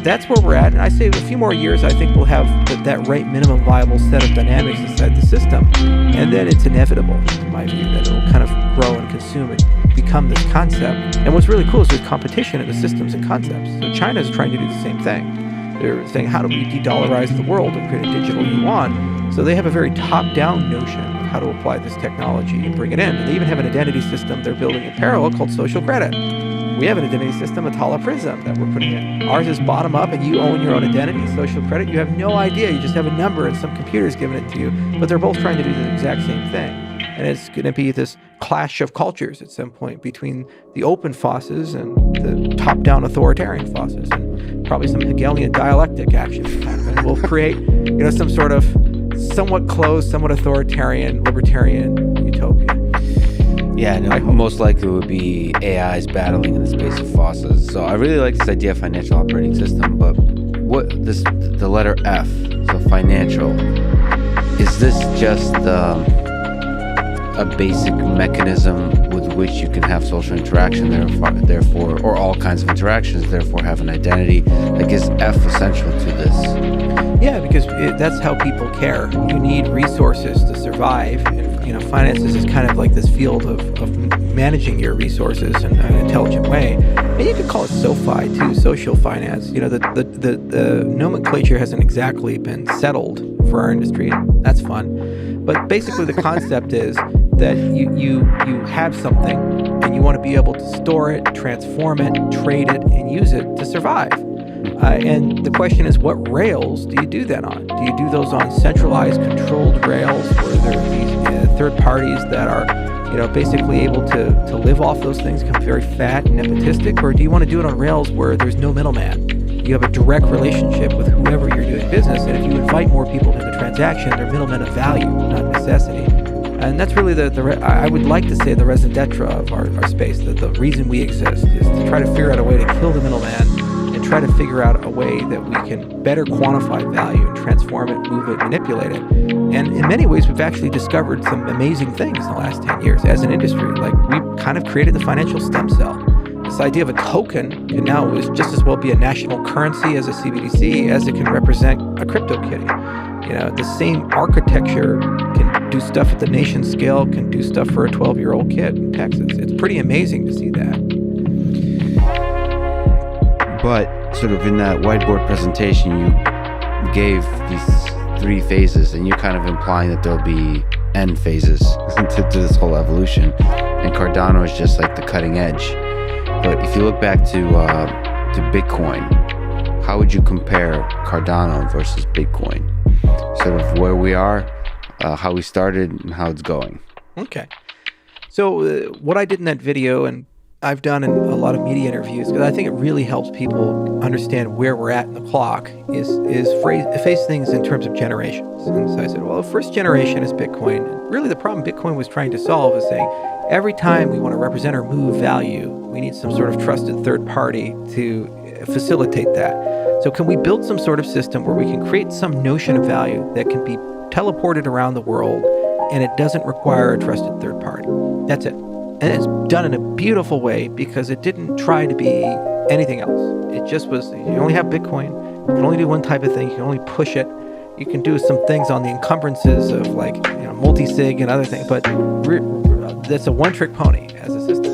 that's where we're at. And I say a few more years, I think we'll have that right minimum viable set of dynamics inside the system. And then it's inevitable, in my view, that it'll kind of grow and consume and become this concept. And what's really cool is there's competition in the systems and concepts. So China is trying to do the same thing. They're saying, how do we de-dollarize the world and create a digital yuan? So they have a very top-down notion of how to apply this technology and bring it in. And they even have an identity system they're building in parallel called social credit. We have an identity system, a Tala Prism, that we're putting in. Ours is bottom up, and you own your own identity. Social credit, you have no idea. You just have a number, and some computer's giving it to you. But they're both trying to do the exact same thing. And it's going to be this clash of cultures at some point between the open fauces and the top-down authoritarian fauces, and probably some Hegelian dialectic action will happen. We'll create, some sort of somewhat closed, somewhat authoritarian, libertarian utopia. Yeah, no, most likely it would be AIs battling in the space of fauces. So I really like this idea of financial operating system, but the letter F, so financial, is this just a basic mechanism with which you can have social interaction, therefore, or all kinds of interactions, therefore have an identity? Like, is F essential to this? Yeah, because that's how people care. You need resources to survive. And, finances is kind of like this field of managing your resources in an intelligent way. And you could call it SoFi too, social finance. The nomenclature hasn't exactly been settled for our industry, and that's fun. But basically the concept is that you have something and you want to be able to store it, transform it, trade it, and use it to survive. And the question is, what rails do you do that on? Do you do those on centralized, controlled rails where there are these third parties that are, basically able to live off those things, become very fat and nepotistic? Or do you want to do it on rails where there's no middleman? You have a direct relationship with whoever you're doing business, and if you invite more people to the transaction, they're middlemen of value, not necessity. And that's really I would like to say the raison d'etre of our space, that the reason we exist is to try to figure out a way to kill the middleman and try to figure out a way that we can better quantify value and transform it, move it, manipulate it. And in many ways, we've actually discovered some amazing things in the last 10 years as an industry. Like, we've kind of created the financial stem cell. This idea of a token can now is just as well be a national currency as a CBDC as it can represent a crypto kitty. The same architecture can do stuff at the nation scale, can do stuff for a 12-year-old kid in Texas. It's pretty amazing to see that. But sort of in that whiteboard presentation, you gave these 3 phases, and you're kind of implying that there'll be end phases to this whole evolution. And Cardano is just like the cutting edge. But if you look back to Bitcoin, how would you compare Cardano versus Bitcoin? Sort of where we are, how we started, and how it's going. Okay. So what I did in that video, and I've done in a lot of media interviews, because I think it really helps people understand where we're at in the clock, is face things in terms of generations. And so I said, well, the first generation is Bitcoin. Really the problem Bitcoin was trying to solve is saying, every time we want to represent or move value, we need some sort of trusted third party to facilitate that. So can we build some sort of system where we can create some notion of value that can be teleported around the world and it doesn't require a trusted third party? That's it. And it's done in a beautiful way because it didn't try to be anything else. It just was, you only have Bitcoin, you can only do one type of thing, you can only push it. You can do some things on the encumbrances of multi-sig and other things, but that's a one-trick pony as a system.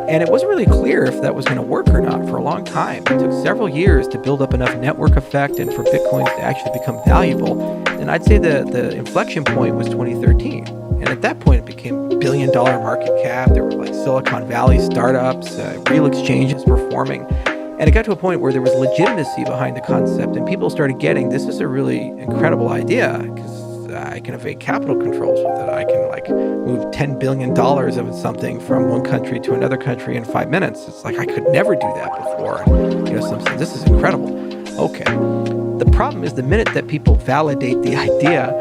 And it wasn't really clear if that was going to work or not for a long time. It took several years to build up enough network effect and for Bitcoins to actually become valuable. And I'd say the inflection point was 2013. And at that point, it became $1 billion market cap. There were Silicon Valley startups, real exchanges were forming. And it got to a point where there was legitimacy behind the concept, and people started getting, this is a really incredible idea, because I can evade capital controls with it. I can move $10 billion of something from one country to another country in 5 minutes. It's like, I could never do that before. This is incredible. Okay. The problem is the minute that people validate the idea,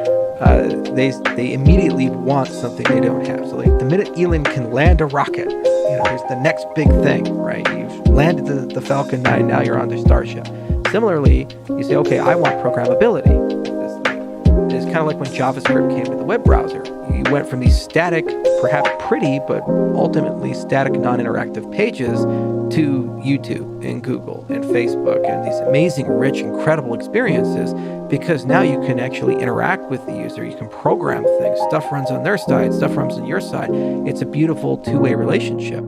they immediately want something they don't have. So like the minute Elon can land a rocket, there's the next big thing, right? You've landed the Falcon 9, now you're on the Starship. Similarly, you say, okay, I want programmability. It's kind of like when JavaScript came to the web browser. You went from these static, perhaps pretty, but ultimately static, non-interactive pages to YouTube and Google and Facebook and these amazing, rich, incredible experiences, because now you can actually interact with the user. You can program things. Stuff runs on their side, stuff runs on your side. It's a beautiful two-way relationship.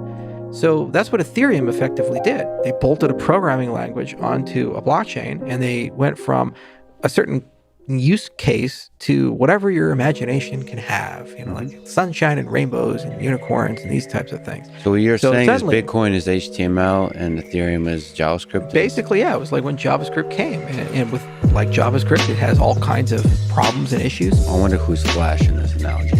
So that's what Ethereum effectively did. They bolted a programming language onto a blockchain, and they went from a certain use case to whatever your imagination can have, like sunshine and rainbows and unicorns and these types of things. So what you're saying is Bitcoin is HTML and Ethereum is JavaScript? Basically, yeah. It was like when JavaScript came. And with like JavaScript, it has all kinds of problems and issues. I wonder who's Flash in this analogy.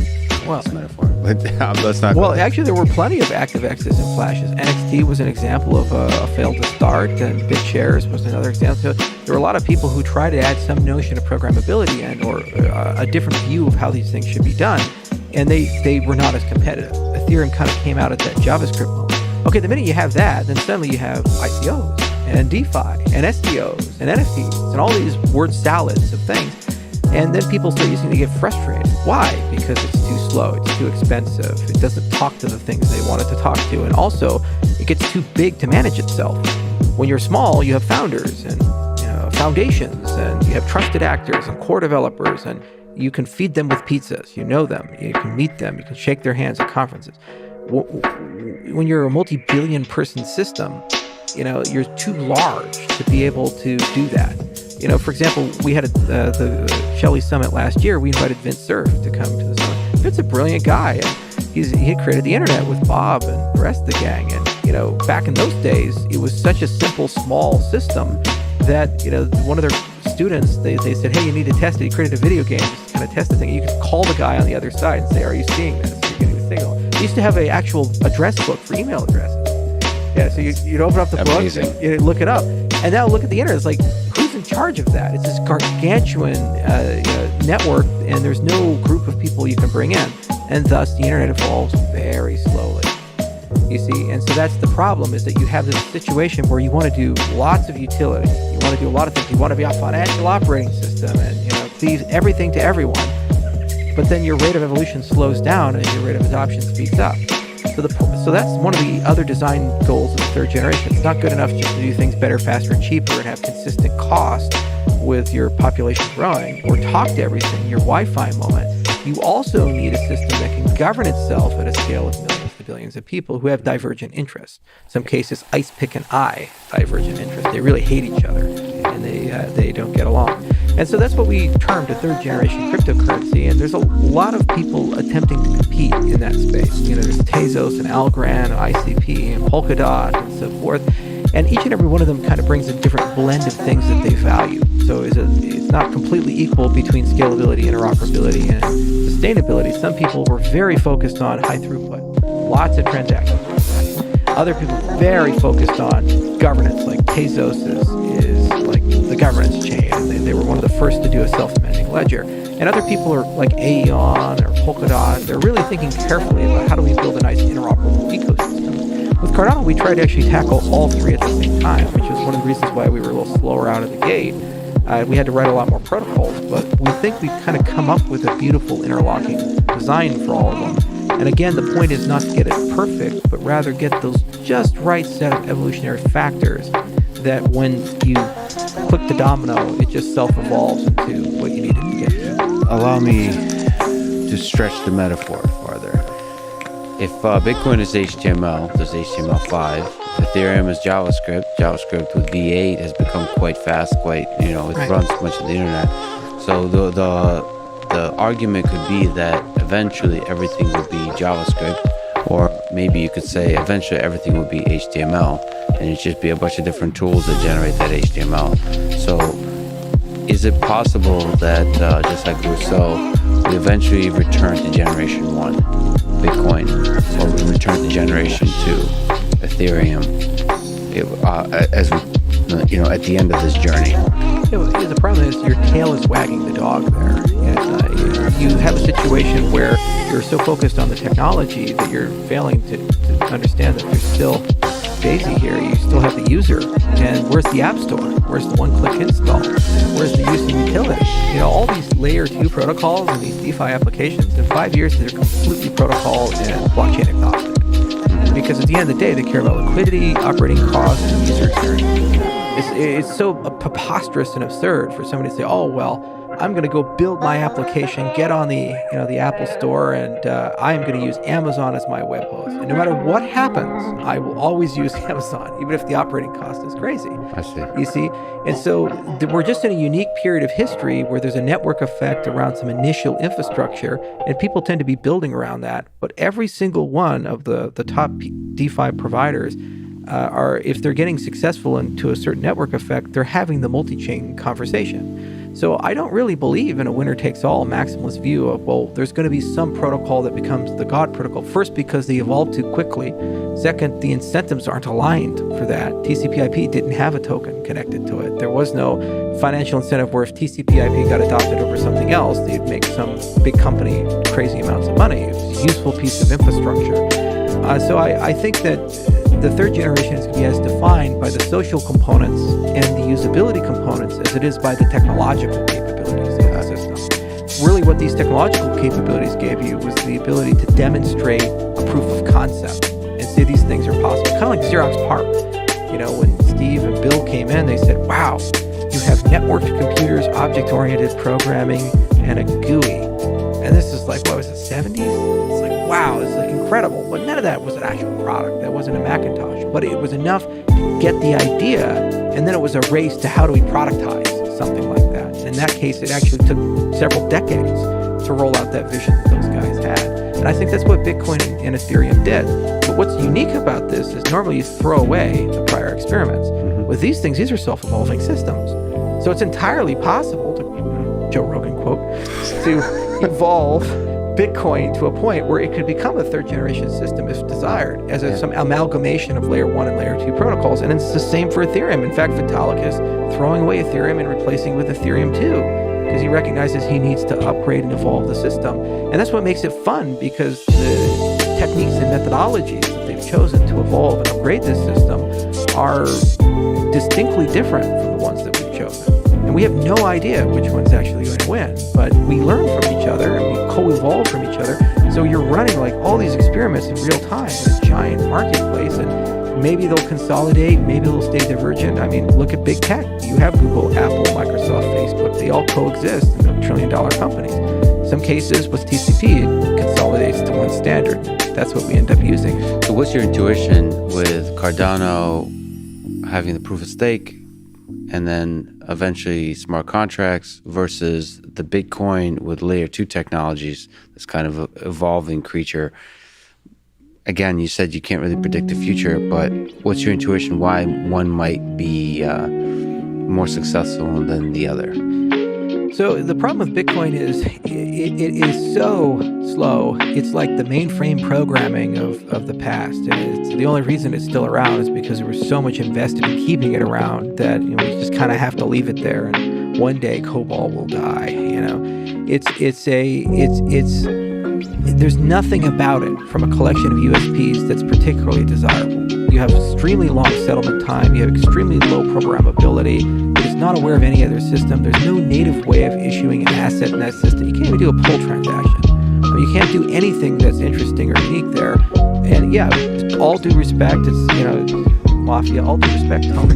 Well, this metaphor. Let's not. Well, actually, there were plenty of ActiveXs and Flashes. NXT was an example of a failed to start, and BitShares was another example. So there were a lot of people who tried to add some notion of programmability and or a different view of how these things should be done, and they were not as competitive. Ethereum kind of came out at that JavaScript moment. Okay, the minute you have that, then suddenly you have ICOs and DeFi and SDOs and NFTs and all these word salads of things. And then people start using it to get frustrated. Why? Because it's too slow, it's too expensive, it doesn't talk to the things they want it to talk to, and also it gets too big to manage itself. When you're small, you have founders and foundations, and you have trusted actors and core developers, and you can feed them with pizzas, you know them, you can meet them, you can shake their hands at conferences. When you're a multi-billion person system, you're too large to be able to do that. For example, we had the Shelley Summit last year. We invited Vint Cerf to come to the summit. Vint's a brilliant guy, and he had created the internet with Bob and the rest of the gang. And back in those days, it was such a simple, small system that one of their students they said, "Hey, you need to test it." He created a video game just to kind of test the thing. You could call the guy on the other side and say, "Are you seeing this? Are you getting the signal?" He used to have an actual address book for email addresses. Yeah, so you'd open up the book, you'd look it up, and now look at the internet. It's like, who's in charge of that? It's this gargantuan network, and there's no group of people you can bring in, and thus the internet evolves very slowly. You see, and so that's the problem, is that you have this situation where you want to do lots of utility, you want to do a lot of things, you want to be a financial operating system, and please everything to everyone, but then your rate of evolution slows down and your rate of adoption speeds up. So that's one of the other design goals of the third generation. It's not good enough just to do things better, faster, and cheaper and have consistent cost with your population growing or talk to everything, your Wi-Fi moment. You also need a system that can govern itself at a scale of millions to billions of people who have divergent interests. In some cases, ice pick and eye divergent interests. They really hate each other and they don't get along. And so that's what we termed a third generation cryptocurrency. And there's a lot of people attempting to compete in that space. There's Tezos and Algorand, ICP and Polkadot and so forth. And each and every one of them kind of brings a different blend of things that they value. So it's not completely equal between scalability, interoperability, and sustainability. Some people were very focused on high throughput, lots of transactions. Other people very focused on governance, like Tezos is like the governance chain. They were one of the first to do a self-amending ledger. And other people are like Aeon or Polkadot. They're really thinking carefully about how do we build a nice interoperable ecosystem. With Cardano, we tried to actually tackle all three at the same time, which is one of the reasons why we were a little slower out of the gate. We had to write a lot more protocols, but we think we've kind of come up with a beautiful interlocking design for all of them. And again, the point is not to get it perfect, but rather get those just right set of evolutionary factors that when you click the domino, it just self-evolves into what you needed to get to. Allow me to stretch the metaphor farther. If Bitcoin is HTML, there's HTML5. If Ethereum is JavaScript, JavaScript with V8 has become quite fast, it runs much of the internet. So the argument could be that eventually everything will be JavaScript, or maybe you could say eventually everything will be HTML, and it'd just be a bunch of different tools that generate that HTML. So is it possible that, just like Rousseau, we eventually return to generation 1, Bitcoin, or we return to generation 2, Ethereum, as we doesn't, at the end of this journey. The problem is your tail is wagging the dog there. And, you have a situation where you're so focused on the technology that you're failing to understand that there's still Daisy here. You still have the user. And where's the App Store? Where's the one-click install? Where's the use of utility? All these layer 2 protocols and these DeFi applications, in 5 years, they're completely protocol and blockchain agnostic. Because at the end of the day, they care about liquidity, operating costs, and user experience. It's so preposterous and absurd for somebody to say, oh, well, I'm going to go build my application, get on the Apple Store, and I'm going to use Amazon as my web host. And no matter what happens, I will always use Amazon, even if the operating cost is crazy. I see. You see? And so we're just in a unique period of history where there's a network effect around some initial infrastructure, and people tend to be building around that. But every single one of the top DeFi providers are, if they're getting successful into a certain network effect, they're having the multi-chain conversation. So I don't really believe in a winner-takes-all maximalist view of, well, there's going to be some protocol that becomes the God protocol. First, because they evolved too quickly. Second, the incentives aren't aligned for that. TCP/IP didn't have a token connected to it. There was no financial incentive where if TCP/IP got adopted over something else, they'd make some big company crazy amounts of money. It was a useful piece of infrastructure. So I think that the third generation is going to be as defined by the social components and the usability components as it is by the technological capabilities of the system. Really what these technological capabilities gave you was the ability to demonstrate a proof of concept and say these things are possible. Kind of like Xerox PARC. When Steve and Bill came in, they said, wow, you have networked computers, object-oriented programming, and a GUI. And this is like, what was it, 70s? It's like, wow, it's like incredible. But none of that was an actual product. That wasn't a Macintosh. But it was enough to get the idea, and then it was a race to how do we productize something like that. And in that case, it actually took several decades to roll out that vision that those guys had. And I think that's what Bitcoin and Ethereum did. But what's unique about this is normally you throw away the prior experiments. With these things, these are self-evolving systems. So it's entirely possible, to Joe Rogan quote, to evolve Bitcoin to a point where it could become a third generation system if desired, as some amalgamation of layer 1 and layer 2 protocols. And it's the same for Ethereum. In fact, Vitalik is throwing away Ethereum and replacing with Ethereum 2 because he recognizes he needs to upgrade and evolve the system. And that's what makes it fun, because the techniques and methodologies that they've chosen to evolve and upgrade this system are distinctly different from the ones that we've chosen. And we have no idea which one's actually going to win, but we learn from each other and we co-evolve from each other. So you're running like all these experiments in real time in this giant marketplace, and maybe they'll consolidate, maybe they'll stay divergent. I mean, look at big tech. You have Google, Apple, Microsoft, Facebook. They all coexist in $1 trillion companies. In some cases with TCP, it consolidates to one standard. That's what we end up using. So what's your intuition with Cardano having the proof of stake and then eventually smart contracts versus the Bitcoin with layer 2 technologies, this kind of evolving creature? Again, you said you can't really predict the future, but what's your intuition why one might be more successful than the other? So the problem with Bitcoin is it is so slow. It's like the mainframe programming of the past. And the only reason it's still around is because there was so much invested in keeping it around that we just kind of have to leave it there. And one day COBOL will die. There's nothing about it from a collection of USPs that's particularly desirable. You have extremely long settlement time. You have extremely low programmability. It is not aware of any other system. There's no native way of issuing an asset in that system. You can't even do a pull transaction. You can't do anything that's interesting or unique there. And yeah, all due respect, it's, Mafia, all due respect, Tom.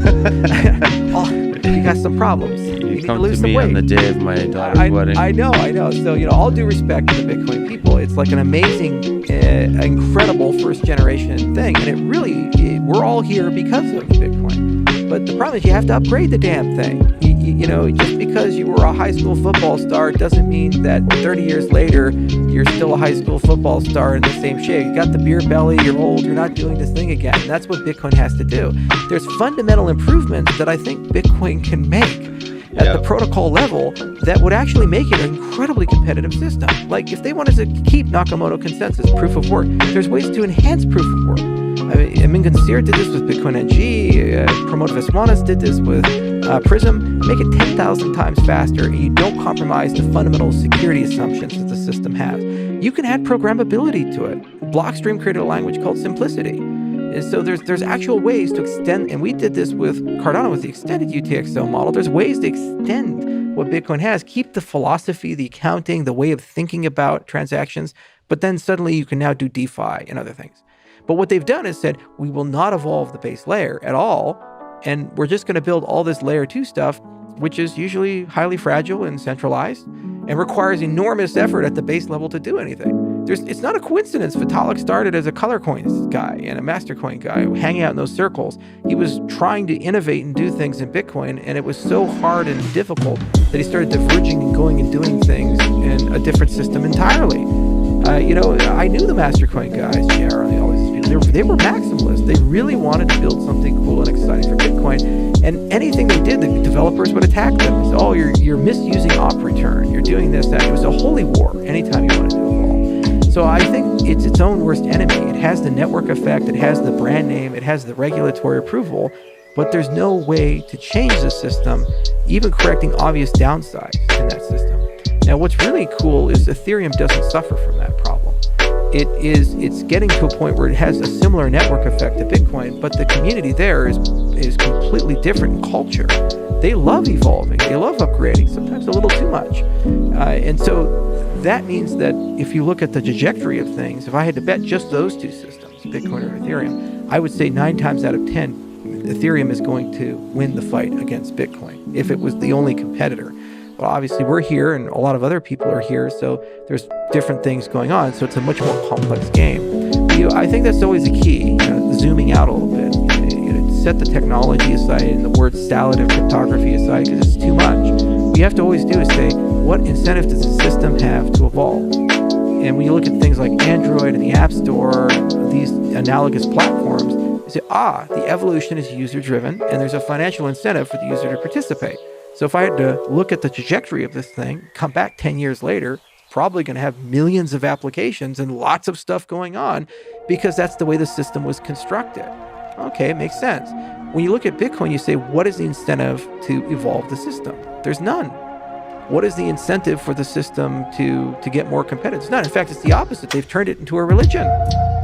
You got some problems. You need come to lose to me some weight. on the day of my daughter's wedding. I know. So, all due respect to the Bitcoin people, it's like an amazing, incredible first generation thing. And it really, we're all here because of Bitcoin. But the problem is you have to upgrade the damn thing. Just because you were a high school football star doesn't mean that 30 years later, you're still a high school football star in the same shape. You got the beer belly, you're old, you're not doing this thing again. And that's what Bitcoin has to do. There's fundamental improvements that I think Bitcoin can make at the protocol level that would actually make it an incredibly competitive system. Like if they wanted to keep Nakamoto consensus, proof of work, there's ways to enhance proof of work. Mingan Seer did this with Bitcoin NG. Pramod Viswanas did this with Prism. Make it 10,000 times faster, and you don't compromise the fundamental security assumptions that the system has. You can add programmability to it. Blockstream created a language called Simplicity. And so there's actual ways to extend, and we did this with Cardano with the extended UTXO model. There's ways to extend what Bitcoin has, keep the philosophy, the accounting, the way of thinking about transactions, but then suddenly you can now do DeFi and other things. But what they've done is said, we will not evolve the base layer at all, and we're just going to build all this layer 2 stuff, which is usually highly fragile and centralized and requires enormous effort at the base level to do anything. It's not a coincidence Vitalik started as a color coins guy and a master coin guy, hanging out in those circles. He was trying to innovate and do things in Bitcoin, and it was so hard and difficult that he started diverging and going and doing things in a different system entirely. I knew the master coin guys, JR, and all these people. They were maximalists. They really wanted to build something cool and exciting for Bitcoin, and anything they did, the developers would attack them. Say, oh, you're misusing op return. You're doing this, that. It was a holy war anytime you wanted to evolve. So I think it's its own worst enemy. It has the network effect, it has the brand name, it has the regulatory approval, but there's no way to change the system, even correcting obvious downsides in that system. Now, what's really cool is Ethereum doesn't suffer from that problem. It's getting to a point where it has a similar network effect to Bitcoin, but the community there is completely different in culture. They love evolving, they love upgrading, sometimes a little too much. And so that means that if you look at the trajectory of things, if I had to bet just those two systems, Bitcoin or Ethereum, I would say 9 times out of 10, Ethereum is going to win the fight against Bitcoin if it was the only competitor. Well, obviously we're here and a lot of other people are here, so there's different things going on, so it's a much more complex game. I think that's always the key, zooming out a little bit. Set the technology aside and the word salad of cryptography aside because it's too much. What you have to always do is say, what incentive does the system have to evolve? And when you look at things like Android and the App Store, these analogous platforms, you say, the evolution is user-driven and there's a financial incentive for the user to participate. So if I had to look at the trajectory of this thing, come back 10 years later, it's probably going to have millions of applications and lots of stuff going on because that's the way the system was constructed. Okay, it makes sense. When you look at Bitcoin, you say, what is the incentive to evolve the system? There's none. What is the incentive for the system to get more competitive? It's none. In fact, it's the opposite. They've turned it into a religion.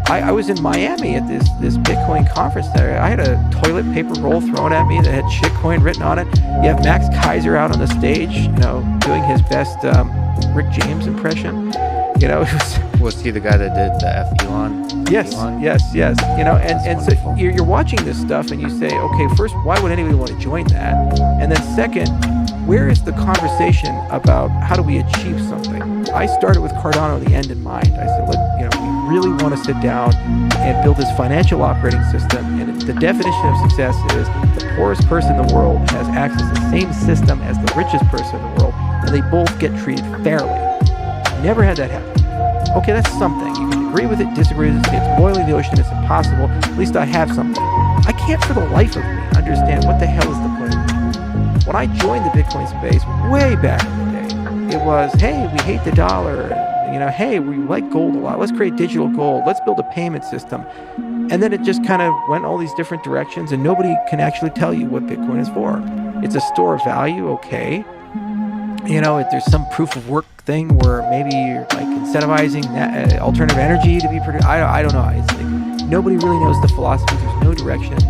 I was in Miami at this Bitcoin conference there. I had a toilet paper roll thrown at me that had shitcoin written on it. You have Max Kaiser out on the stage, doing his best Rick James impression. Was he the guy that did the F Elon? Yes. And so you're watching this stuff and you say, okay, first, why would anybody want to join that? And then second, where is the conversation about how do we achieve something? I started with Cardano, the end in mind. I said, we really want to sit down and build this financial operating system. And the definition of success is the poorest person in the world has access to the same system as the richest person in the world, and they both get treated fairly. Never had that happen. Okay, that's something. You can agree with it, disagree with it, say it's boiling the ocean, it's impossible. At least I have something. I can't for the life of me understand what the hell is the point. When I joined the Bitcoin space way back in the day, it was, hey, we hate the dollar. Hey, we like gold a lot. Let's create digital gold. Let's build a payment system. And then it just kind of went all these different directions, and nobody can actually tell you what Bitcoin is for. It's a store of value, okay. If there's some proof of work thing where maybe you're like incentivizing alternative energy to be produced. I don't know. It's like nobody really knows the philosophy. There's no direction.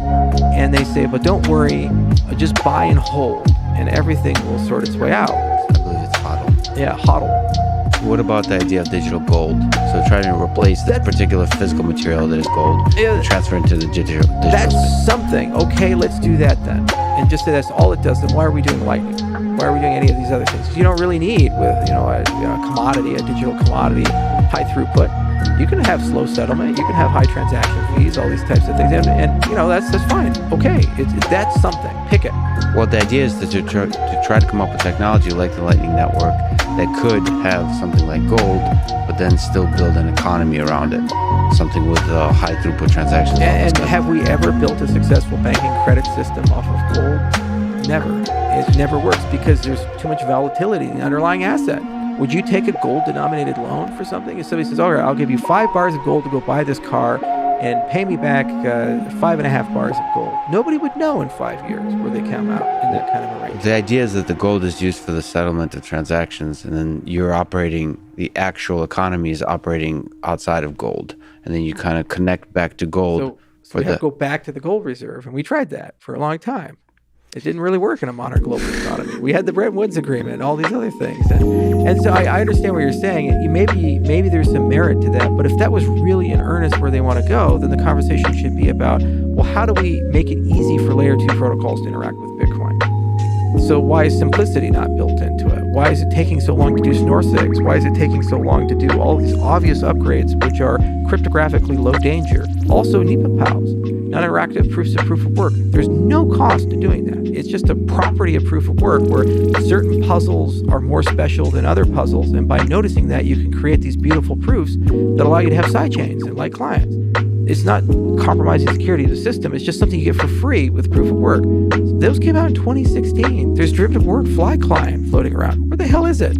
And they say, but don't worry, just buy and hold, and everything will sort its way out. I believe it's HODL. Yeah, HODL. What about the idea of digital gold? So trying to replace this particular physical material that is gold and transfer into the digital. That's something. Okay, let's do that then. And just say that's all it does. Then why are we doing Lightning? Why are we doing any of these other things? You don't really need with a commodity, a digital commodity, high throughput. You can have slow settlement. You can have high transaction fees, all these types of things, and that's fine. Okay, that's something. Pick it. Well, the idea is to try to come up with technology like the Lightning Network that could have something like gold, but then still build an economy around it. Something with high throughput transactions. And have we ever built a successful banking credit system off of gold? Never. It never works because there's too much volatility in the underlying asset. Would you take a gold-denominated loan for something? If somebody says, all right, I'll give you 5 bars of gold to go buy this car, and pay me back 5.5 bars of gold. Nobody would know in 5 years where they come out in that kind of arrangement. The idea is that the gold is used for the settlement of transactions, and then the actual economy is operating outside of gold, and then you kind of connect back to gold. So we have to go back to the gold reserve, and we tried that for a long time. It didn't really work in a modern global economy. We had the Bretton Woods Agreement and all these other things. And so I understand what you're saying. Maybe there's some merit to that. But if that was really in earnest where they want to go, then the conversation should be about, well, how do we make it easy for layer 2 protocols to interact with Bitcoin? So why is simplicity not built into it? Why is it taking so long to do SNOR6? Why is it taking so long to do all these obvious upgrades, which are cryptographically low danger? Also, NEPA-PALs, non-interactive proofs of proof of work. There's no cost to doing that. It's just a property of proof of work where certain puzzles are more special than other puzzles. And by noticing that, you can create these beautiful proofs that allow you to have sidechains and light clients. It's not compromising the security of the system. It's just something you get for free with proof of work. Those came out in 2016. There's derivative work fly client floating around. Where the hell is it?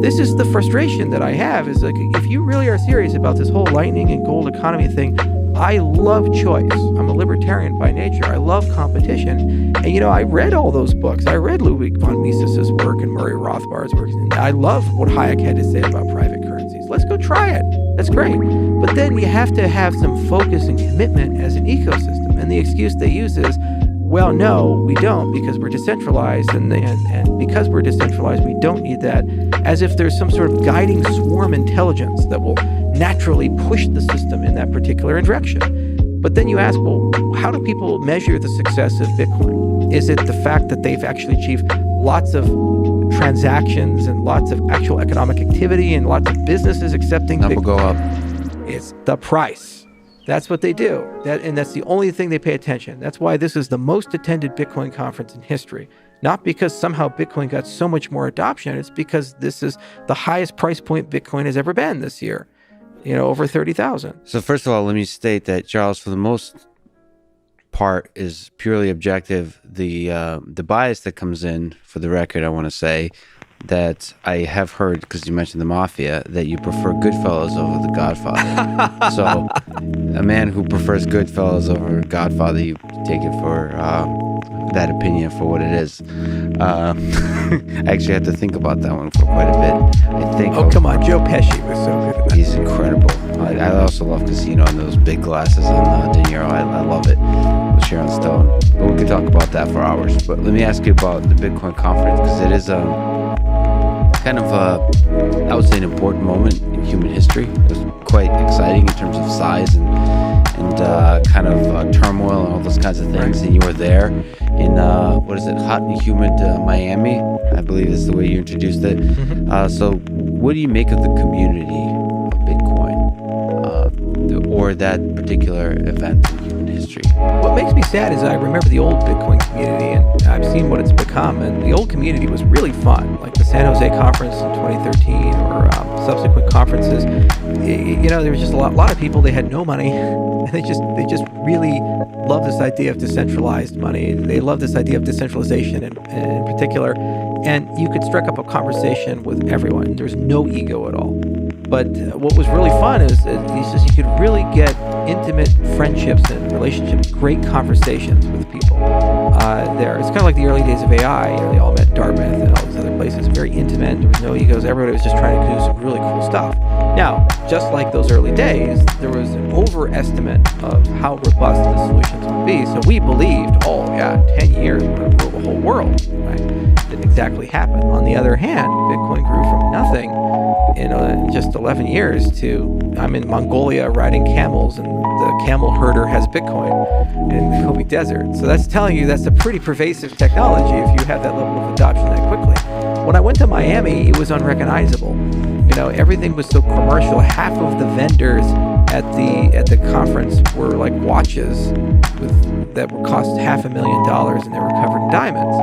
This is the frustration that I have, is like, if you really are serious about this whole lightning and gold economy thing, I love choice. I'm a libertarian by nature. I love competition. And, I read all those books. I read Ludwig von Mises's work and Murray Rothbard's work. And I love what Hayek had to say about private currencies. Let's go try it. That's great. But then you have to have some focus and commitment as an ecosystem. And the excuse they use is, well, no, we don't, because we're decentralized, and because we're decentralized, we don't need that, as if there's some sort of guiding swarm intelligence that will naturally push the system in that particular direction. But then you ask, well, how do people measure the success of Bitcoin? Is it the fact that they've actually achieved lots of transactions and lots of actual economic activity and lots of businesses accepting Number Bitcoin? go up. It's the price. That's what they do. And that's the only thing they pay attention. That's why this is the most attended Bitcoin conference in history. Not because somehow Bitcoin got so much more adoption. It's because this is the highest price point Bitcoin has ever been this year. Over 30,000. So first of all, let me state that, Charles, for the most part, is purely objective. The bias that comes in, for the record, I want to say that I have heard, because you mentioned the mafia, that you prefer Goodfellas over The Godfather. So a man who prefers Goodfellas over Godfather, you take it for that opinion for what it is. I actually had to think about that one for quite a bit. I think. Oh, come on. Joe Pesci was so good at that. He's incredible. I also love Casino and those big glasses on De Niro. I love it. With Sharon Stone. But we could talk about that for hours. But let me ask you about the Bitcoin conference, because it is kind of I would say an important moment in human history. It was quite exciting in terms of size and kind of turmoil and all those kinds of things. Right. And you were there in hot and humid Miami, I believe is the way you introduced it. Mm-hmm. So what do you make of the community of Bitcoin or that particular event in human history? What makes me sad is I remember the old Bitcoin community, and I've seen what it's become, and the old community was really fun, like the San Jose conference in 2013 or subsequent conferences. There was just a lot of people. They had no money, and they just really love this idea of decentralized money. They love this idea of decentralization in particular, and you could strike up a conversation with everyone. There's no ego at all. But what was really fun is you could really get intimate friendships and relationships, great conversations with people there. It's kind of like the early days of AI. They all met at Dartmouth and all these other places. Very intimate. There was no egos. Everybody was just trying to do some really cool stuff. Now, just like those early days, there was an overestimate of how robust the solutions would be. So we believed, 10 years we're going to rule the whole world. Right? Didn't exactly happen. On the other hand, Bitcoin grew from nothing in just 11 years to I'm in Mongolia riding camels, and the camel herder has Bitcoin in the Gobi Desert. So that's telling you that's a pretty pervasive technology if you have that level of adoption that quickly. When I went to Miami, it was unrecognizable. Everything was so commercial. Half of the vendors at the conference were like watches that would cost $500,000 and they were covered in diamonds.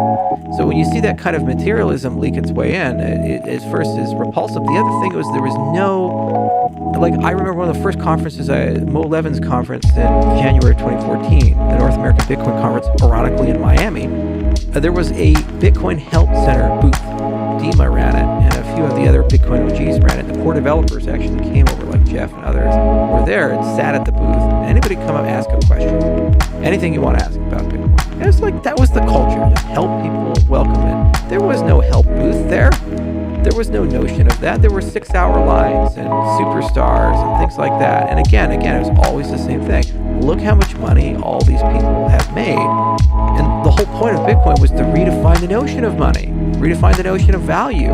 So when you see that kind of materialism leak its way in, it at first is repulsive. The other thing was there was no, I remember one of the first conferences, Mo Levin's conference in January 2014, the North American Bitcoin Conference, ironically in Miami. There was a Bitcoin Help Center booth. Dima ran it, and if few of the other Bitcoin OGs ran it. The core developers actually came over, like Jeff and others, were there and sat at the booth. And anybody come up and ask a question, anything you want to ask about Bitcoin. And it's like, that was the culture, just help people, welcome it. There was no help booth there. There was no notion of that. There were 6-hour lines and superstars and things like that. And again, it was always the same thing. Look how much money all these people have made. And the whole point of Bitcoin was to redefine the notion of money, redefine the notion of value,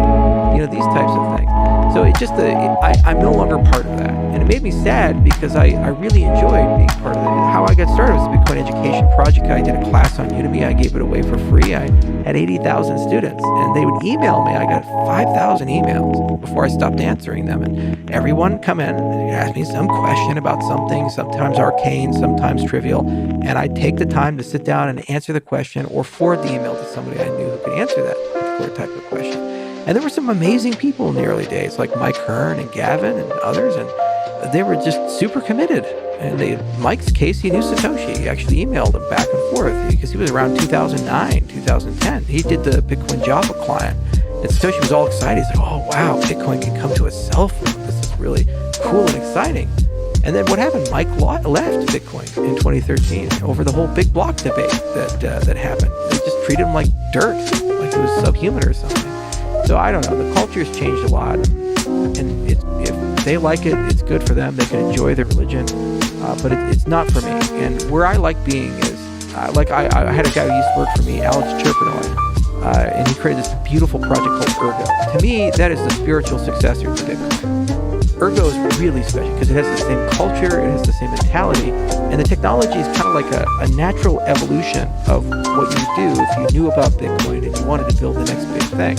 these types of things. So it just, I'm no longer part of that. And it made me sad because I really enjoyed being part of it. How I got started was the Bitcoin Education Project. I did a class on Udemy. I gave it away for free. I had 80,000 students, and they would email me. I got 5,000 emails before I stopped answering them. And everyone come in and ask me some question about something, sometimes arcane, sometimes trivial. And I'd take the time to sit down and answer the question or forward the email to somebody I knew who could answer that particular type of question. And there were some amazing people in the early days, like Mike Hearn and Gavin and others, and they were just super committed. And Mike's case, he knew Satoshi. He actually emailed him back and forth because he was around 2009, 2010. He did the Bitcoin Java client. And Satoshi was all excited. He's like, oh, wow, Bitcoin can come to a cell phone. This is really cool and exciting. And then what happened? Mike left Bitcoin in 2013 over the whole big block debate that happened. They just treated him like dirt, like he was subhuman or something. So I don't know. The culture has changed a lot. And if they like it, it's good for them. They can enjoy their religion. But it's not for me. And where I like being is, I had a guy who used to work for me, Alex Chirpinoy, and he created this beautiful project called Ergo. To me, that is the spiritual successor to Bitcoin. Ergo is really special because it has the same culture, it has the same mentality, and the technology is kind of like a natural evolution of what you would do if you knew about Bitcoin and you wanted to build the next big thing.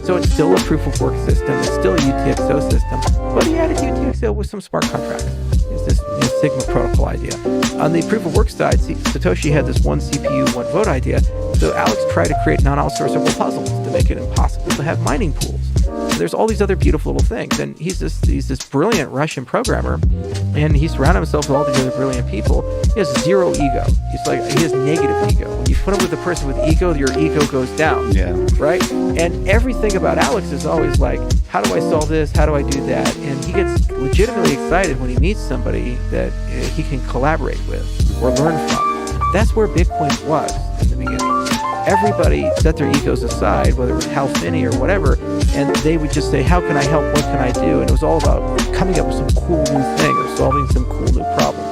So it's still a proof of work system, it's still a UTXO system, but he added UTXO with some smart contracts. It's this Sigma protocol idea. On the proof of work side, Satoshi had this one CPU, one vote idea, so Alex tried to create non-outsourceable puzzles to make it impossible to have mining pools. There's all these other beautiful little things, and he's this brilliant Russian programmer, and he surrounded himself with all these other brilliant people. He has zero ego. He has negative ego. When you put him with a person with ego, your ego goes down. Yeah. Right? And everything about Alex is always like, how do I solve this? How do I do that? And he gets legitimately excited when he meets somebody that he can collaborate with or learn from. That's where Bitcoin was in the beginning. Everybody set their egos aside, whether it was Hal Finney or whatever, and they would just say, how can I help? What can I do? And it was all about coming up with some cool new thing or solving some cool new problem.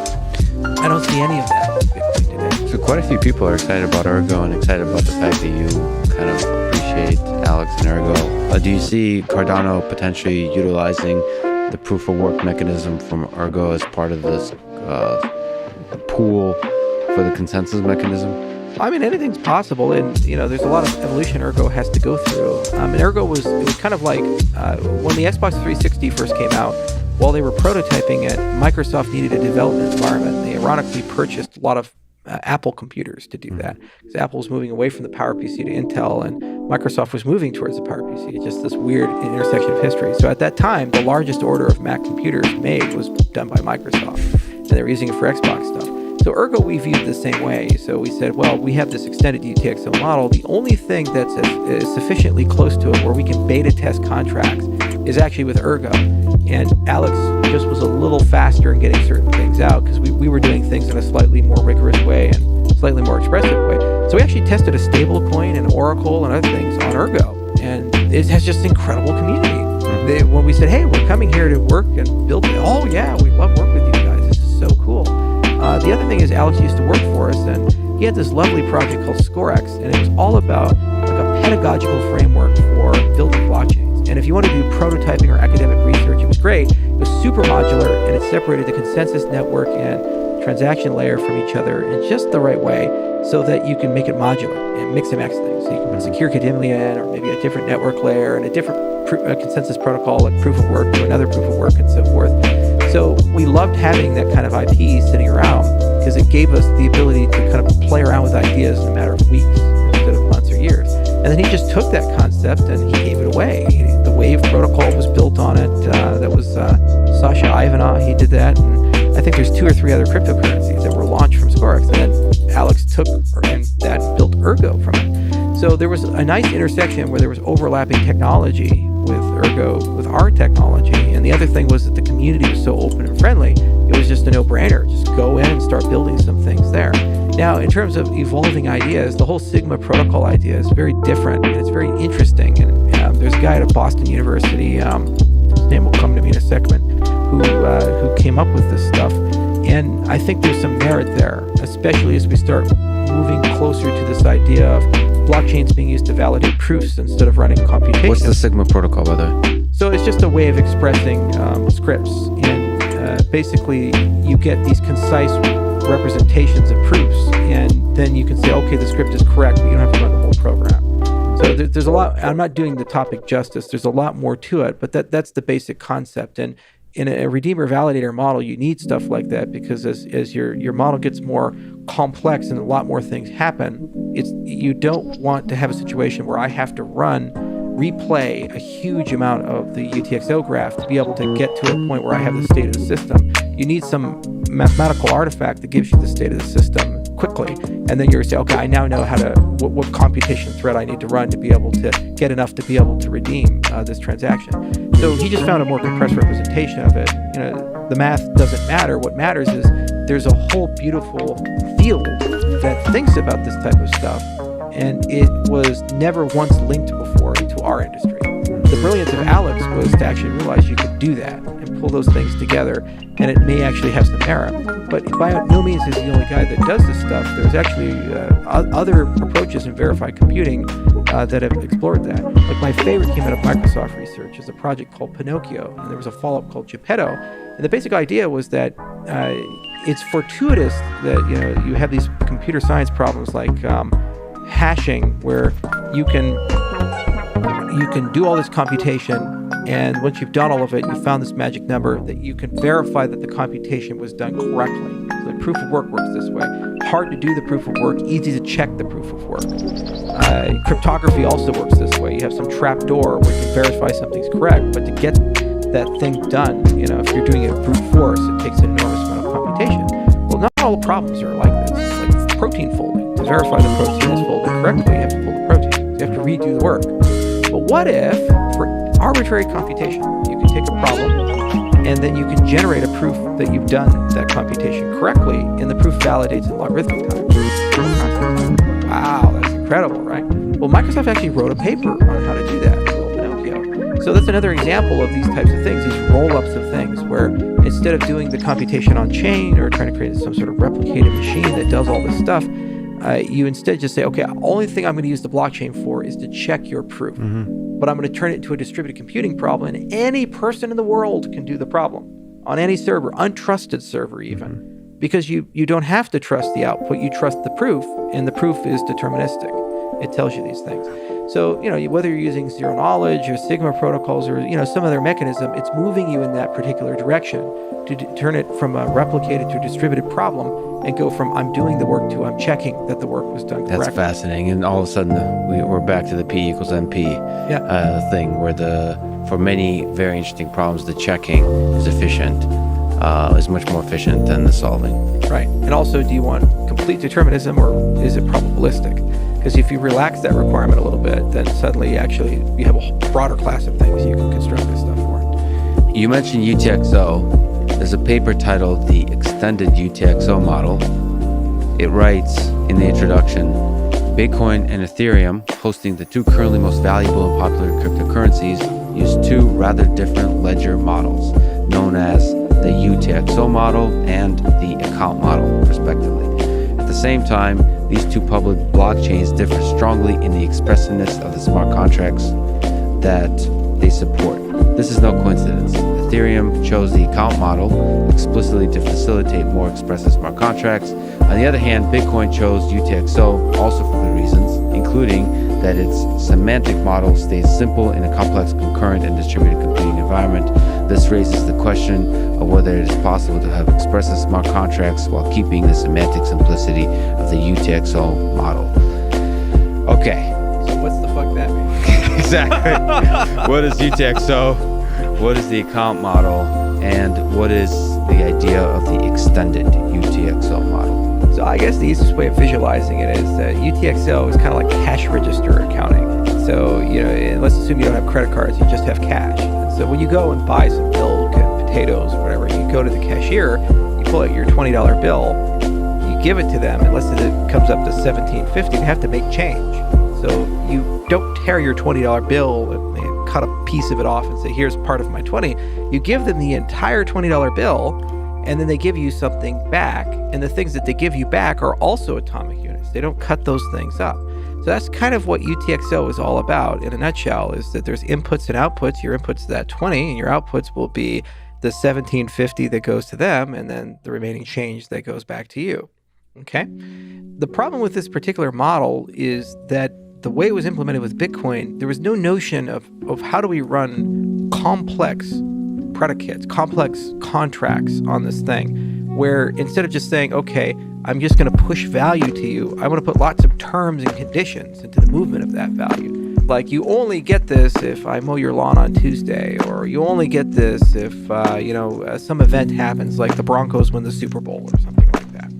I don't see any of that in Bitcoin today. So quite a few people are excited about Ergo and excited about the fact that you kind of appreciate Alex and Ergo. Do you see Cardano potentially utilizing the proof of work mechanism from Ergo as part of this pool for the consensus mechanism? I mean, anything's possible, and there's a lot of evolution Ergo has to go through. And Ergo was kind of like when the Xbox 360 first came out. While they were prototyping it, Microsoft needed a development environment. They ironically purchased a lot of Apple computers to do that, because Apple was moving away from the PowerPC to Intel, and Microsoft was moving towards the PowerPC. It's just this weird intersection of history. So at that time, the largest order of Mac computers made was done by Microsoft, and they were using it for Xbox stuff. So Ergo we viewed the same way. So we said, well, we have this extended UTXO model. The only thing that's sufficiently close to it where we can beta test contracts is actually with Ergo. And Alex just was a little faster in getting certain things out because we were doing things in a slightly more rigorous way and slightly more expressive way. So we actually tested a stable coin and Oracle and other things on Ergo. And it has just incredible community. When we said, hey, we're coming here to work and build it. Oh, yeah, we love working with you guys. This is so cool. The other thing is Alex used to work for us, and he had this lovely project called ScoreX, and it was all about like a pedagogical framework for building blockchains. And if you want to do prototyping or academic research, it was great. It was super modular, and it separated the consensus network and transaction layer from each other in just the right way so that you can make it modular and mix and match things. So you can put secure Kademlia in, or maybe a different network layer and a different consensus protocol like proof of work or another proof of work and so forth. So we loved having that kind of IP sitting around because it gave us the ability to kind of play around with ideas in a matter of weeks instead of months or years. And then he just took that concept and he gave it away. The Wave protocol was built on it. That was Sasha Ivanov. He did that. And I think there's 2 or 3 other cryptocurrencies that were launched from ScoreX. And then Alex took and that built Ergo from it. So there was a nice intersection where there was overlapping technology with Ergo, with our technology. And the other thing was that the community was so open and friendly, it was just a no-brainer. Just go in and start building some things there. Now, in terms of evolving ideas, the whole Sigma protocol idea is very different, and it's very interesting. And there's a guy at Boston University, his name will come to me in a second, who came up with this stuff. And I think there's some merit there, especially as we start moving closer to this idea of blockchains being used to validate proofs instead of running computations. What's the Sigma protocol, by the way? So it's just a way of expressing scripts. And basically, you get these concise representations of proofs, and then you can say, okay, the script is correct, but you don't have to run the whole program. So there's a lot. I'm not doing the topic justice. There's a lot more to it, but that's the basic concept. And in a redeemer validator model, you need stuff like that, because as your model gets more complex and a lot more things happen, you don't want to have a situation where I have to replay a huge amount of the UTXO graph to be able to get to a point where I have the state of the system. You need some mathematical artifact that gives you the state of the system quickly, and then you're say, okay, I now know what computation thread I need to run to be able to get enough to be able to redeem this transaction. So he just found a more compressed representation of it. The math doesn't matter. What matters is there's a whole beautiful field that thinks about this type of stuff, and it was never once linked before into our industry. The brilliance of Alex was to actually realize you could do that and pull those things together, and it may actually have some merit. But by no means is he the only guy that does this stuff. There's actually other approaches in verified computing that have explored that. Like my favorite came out of Microsoft research is a project called Pinocchio, and there was a follow-up called Geppetto. And the basic idea was that it's fortuitous that you have these computer science problems like hashing, where you can do all this computation, and once you've done all of it, you found this magic number that you can verify that the computation was done correctly. So the proof of work works this way. Hard to do the proof of work, easy to check the proof of work. Cryptography also works this way. You have some trap door where you can verify something's correct, but to get that thing done, if you're doing it brute force, it takes an enormous amount of computation. Well, not all the problems are like this. Like protein folding. To verify the protein is folded correctly, you have to fold the protein. So you have to redo the work. But what if, for arbitrary computation, you can take a problem and then you can generate a proof that you've done that computation correctly, and the proof validates in logarithmic time. Wow, that's incredible, right? Well, Microsoft actually wrote a paper on how to do that with Pinocchio. So that's another example of these types of things, these roll-ups of things, where instead of doing the computation on chain or trying to create some sort of replicated machine that does all this stuff, you instead just say, okay, only thing I'm going to use the blockchain for is to check your proof. Mm-hmm. But I'm going to turn it into a distributed computing problem, and any person in the world can do the problem on any server, untrusted server even. Mm-hmm. Because you don't have to trust the output, you trust the proof, and the proof is deterministic. It tells you these things. So, whether you're using zero knowledge or Sigma protocols or, some other mechanism, it's moving you in that particular direction to turn it from a replicated to a distributed problem and go from I'm doing the work to I'm checking that the work was done correctly. That's fascinating. And all of a sudden, we're back to the P equals NP thing, where for many very interesting problems, the checking is efficient, is much more efficient than the solving. Right. And also, do you want complete determinism or is it probabilistic? Because if you relax that requirement a little bit, then suddenly you have a broader class of things you can construct this stuff for. You mentioned UTXO. There's a paper titled The Extended UTXO Model. It writes in the introduction, Bitcoin and Ethereum, hosting the two currently most valuable and popular cryptocurrencies, use two rather different ledger models, known as the UTXO model and the account model, respectively. At the same time, these two public blockchains differ strongly in the expressiveness of the smart contracts that they support. This is no coincidence. Ethereum chose the account model explicitly to facilitate more expressive smart contracts. On the other hand, Bitcoin chose UTXO also for good reasons, including that its semantic model stays simple in a complex concurrent and distributed computing environment. This raises the question of whether it is possible to have expressive smart contracts while keeping the semantic simplicity of the UTXO model. Okay. So what's the fuck that mean? Exactly. What is UTXO? What is the account model? And what is the idea of the extended UTXO model? So I guess the easiest way of visualizing it is that UTXO is kind of like cash register accounting. So, let's assume you don't have credit cards, you just have cash. And so when you go and buy some milk and potatoes or whatever, you go to the cashier, you pull out your $20 bill, you give it to them, and let's say it comes up to $17.50, they have to make change. So you don't tear your $20 bill and cut a piece of it off and say, here's part of my 20. You give them the entire $20 bill, and then they give you something back. And the things that they give you back are also atomic units. They don't cut those things up. So that's kind of what UTXO is all about in a nutshell, is that there's inputs and outputs. Your inputs is that 20, and your outputs will be the $17.50 that goes to them, and then the remaining change that goes back to you. Okay? The problem with this particular model is that the way it was implemented with Bitcoin, there was no notion of how do we run complex predicates, complex contracts on this thing, where instead of just saying, okay, I'm just going to push value to you, I want to put lots of terms and conditions into the movement of that value. Like, you only get this if I mow your lawn on Tuesday, or you only get this if, some event happens, like the Broncos win the Super Bowl or something like that.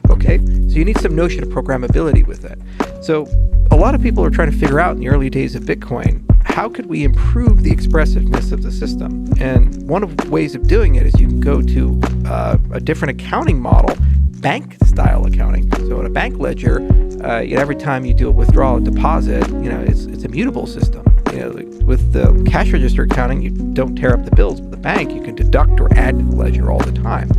Okay, so you need some notion of programmability with it. So a lot of people are trying to figure out in the early days of Bitcoin, how could we improve the expressiveness of the system? And one of the ways of doing it is you can go to a different accounting model, bank-style accounting. So in a bank ledger, every time you do a withdrawal or deposit, it's a mutable system. With the cash register accounting, you don't tear up the bills. With the bank, you can deduct or add to the ledger all the time.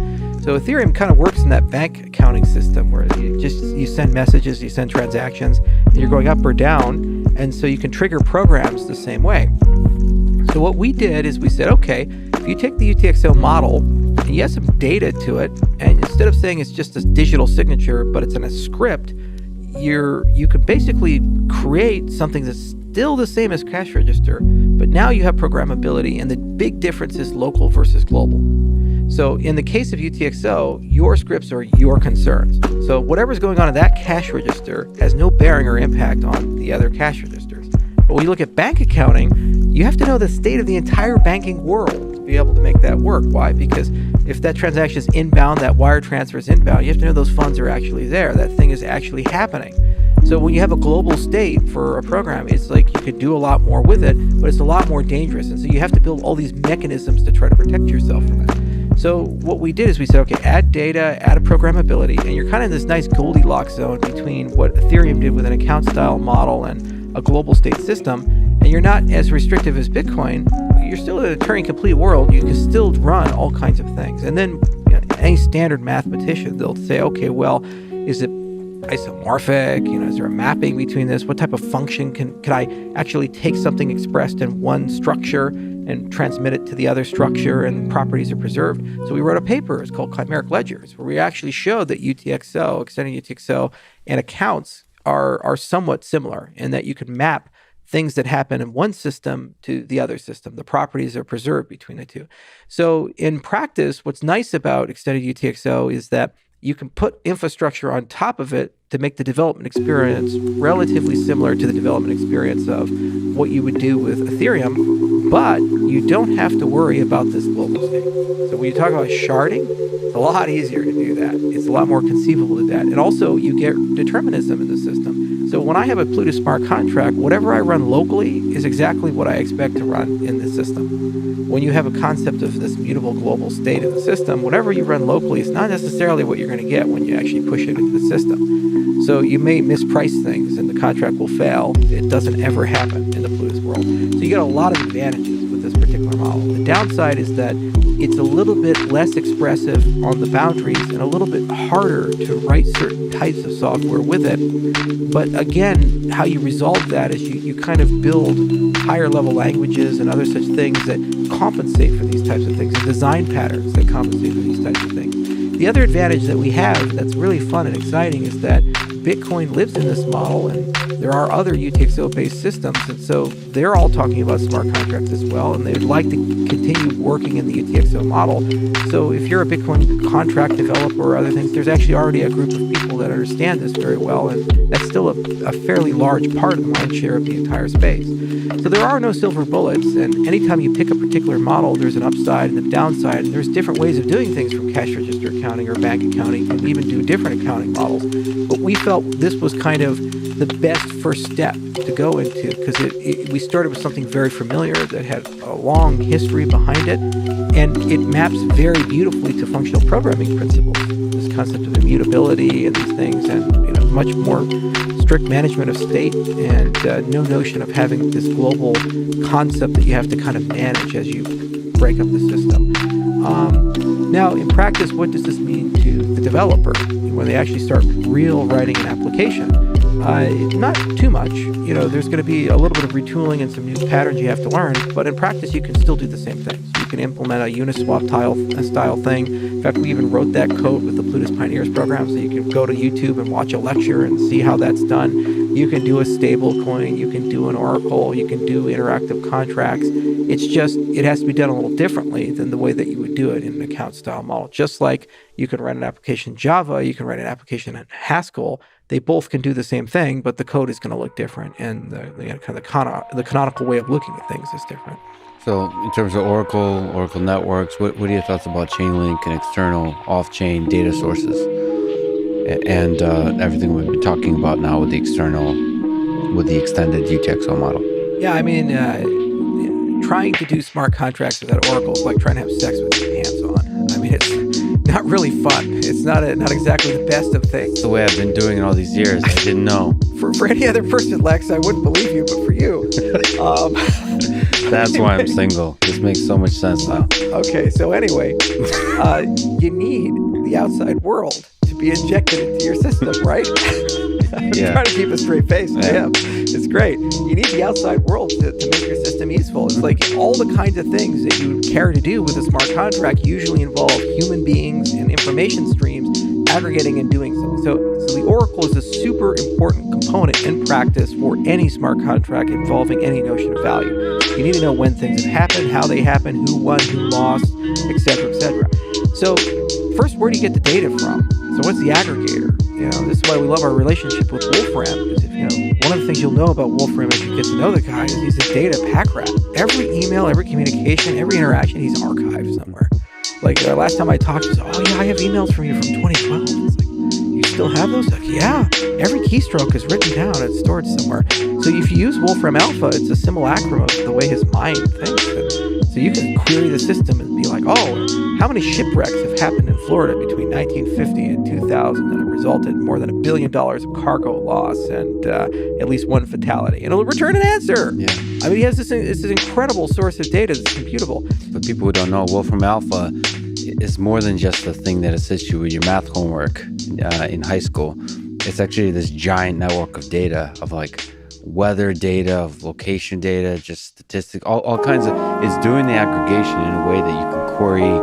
So Ethereum kind of works in that bank accounting system where you send messages, you send transactions, and you're going up or down, and so you can trigger programs the same way. So what we did is we said, okay, if you take the UTXO model and you have some data to it, and instead of saying it's just a digital signature, but it's in a script, you could basically create something that's still the same as cash register, but now you have programmability, and the big difference is local versus global. So in the case of UTXO, your scripts are your concerns. So whatever's going on in that cash register has no bearing or impact on the other cash registers. But when you look at bank accounting, you have to know the state of the entire banking world to be able to make that work. Why? Because if that transaction is inbound, that wire transfer is inbound, you have to know those funds are actually there. That thing is actually happening. So when you have a global state for a program, it's like you could do a lot more with it, but it's a lot more dangerous. And so you have to build all these mechanisms to try to protect yourself from it. So what we did is we said, okay, add data, add a programmability, and you're kind of in this nice Goldilocks zone between what Ethereum did with an account style model and a global state system, and you're not as restrictive as Bitcoin. You're still in a Turing complete world. You can still run all kinds of things. And then any standard mathematician, they'll say, okay, well, is it isomorphic? Is there a mapping between this? What type of function can I actually take something expressed in one structure and transmit it to the other structure and properties are preserved? So we wrote a paper, it's called Chimeric Ledgers, where we actually showed that UTXO, extending UTXO, and accounts are somewhat similar in that you can map things that happen in one system to the other system. The properties are preserved between the two. So in practice, what's nice about extended UTXO is that you can put infrastructure on top of it to make the development experience relatively similar to the development experience of what you would do with Ethereum, but you don't have to worry about this global state. So when you talk about sharding, it's a lot easier to do that. It's a lot more conceivable to that. And also you get determinism in the system. So when I have a Pluto smart contract, whatever I run locally is exactly what I expect to run in the system. When you have a concept of this mutable global state in the system, whatever you run locally is not necessarily what you're going to get when you actually push it into the system. So you may misprice things and the contract will fail. It doesn't ever happen in the Plutus world. So you get a lot of advantages with this particular model. The downside is that it's a little bit less expressive on the boundaries and a little bit harder to write certain types of software with it. But again, how you resolve that is you kind of build higher level languages and other such things that compensate for these types of things, and design patterns that compensate for these types of things. The other advantage that we have that's really fun and exciting is that Bitcoin lives in this model, and there are other UTXO-based systems, and so they're all talking about smart contracts as well, and they'd like to continue working in the UTXO model. So if you're a Bitcoin contract developer or other things, there's actually already a group of people that understand this very well, and that's still a fairly large part of the mind share of the entire space. So there are no silver bullets, and anytime you pick a particular model, there's an upside and a downside, and there's different ways of doing things from cash register accounting or bank accounting. You can even do different accounting models. But we felt this was kind of the best first step to go into, because we started with something very familiar that had a long history behind it, and it maps very beautifully to functional programming principles. This concept of immutability and these things, and much more strict management of state, and no notion of having this global concept that you have to kind of manage as you break up the system. Now, in practice, what does this mean to the developer when they actually start writing an application? Not too much. There's going to be a little bit of retooling and some new patterns you have to learn, but in practice, you can still do the same things. You can implement a Uniswap style thing. In fact, we even wrote that code with the Plutus Pioneers program, so you can go to YouTube and watch a lecture and see how that's done. You can do a stable coin, you can do an oracle, you can do interactive contracts. It's just, it has to be done a little differently than the way that you would do it in an account style model. Just like you can write an application in Java, you can write an application in Haskell. They both can do the same thing, but the code is going to look different, and the canonical way of looking at things is different. So in terms of Oracle networks, what are your thoughts about Chainlink and external off-chain data sources and everything we've been talking about now with the extended UTXO model? Yeah, I mean, trying to do smart contracts without Oracle is like trying to have sex with your hands on. I mean, it's not really fun. It's not exactly the best of things. It's the way I've been doing it all these years. I didn't know. For any other person, Lex, I wouldn't believe you, but for you. That's why I'm single. This makes so much sense now. Okay, so anyway, you need the outside world to be injected into your system, right? I'm trying to keep a straight face. I am. It's great. You need the outside world to make your system useful. It's like all the kinds of things that you care to do with a smart contract usually involve human beings and information streams aggregating and doing something. So the Oracle is a super important component in practice for any smart contract involving any notion of value. You need to know when things have happened, how they happened, who won, who lost, etc., etc. So first, where do you get the data from? So what's the aggregator? This is why we love our relationship with Wolfram. Because one of the things you'll know about Wolfram as you get to know the guy is he's a data pack rat. Every email, every communication, every interaction, he's archived somewhere. Like last time I talked, he said, "Oh yeah, I have emails from you from 2012." It's like, you still have those? Like, yeah. Every keystroke is written down and stored somewhere. So if you use Wolfram Alpha, it's a simulacrum of the way his mind thinks. So you can query the system and be like, oh, how many shipwrecks have happened in Florida between 1950 and 2000 that have resulted in more than $1 billion of cargo loss and at least one fatality? And it'll return an answer. Yeah. I mean, he has this incredible source of data that's computable. For people who don't know, Wolfram Alpha is more than just the thing that assists you with your math homework in high school. It's actually this giant network of data, of like weather data, of location data, just statistics, all kinds of. It's doing the aggregation in a way that you can query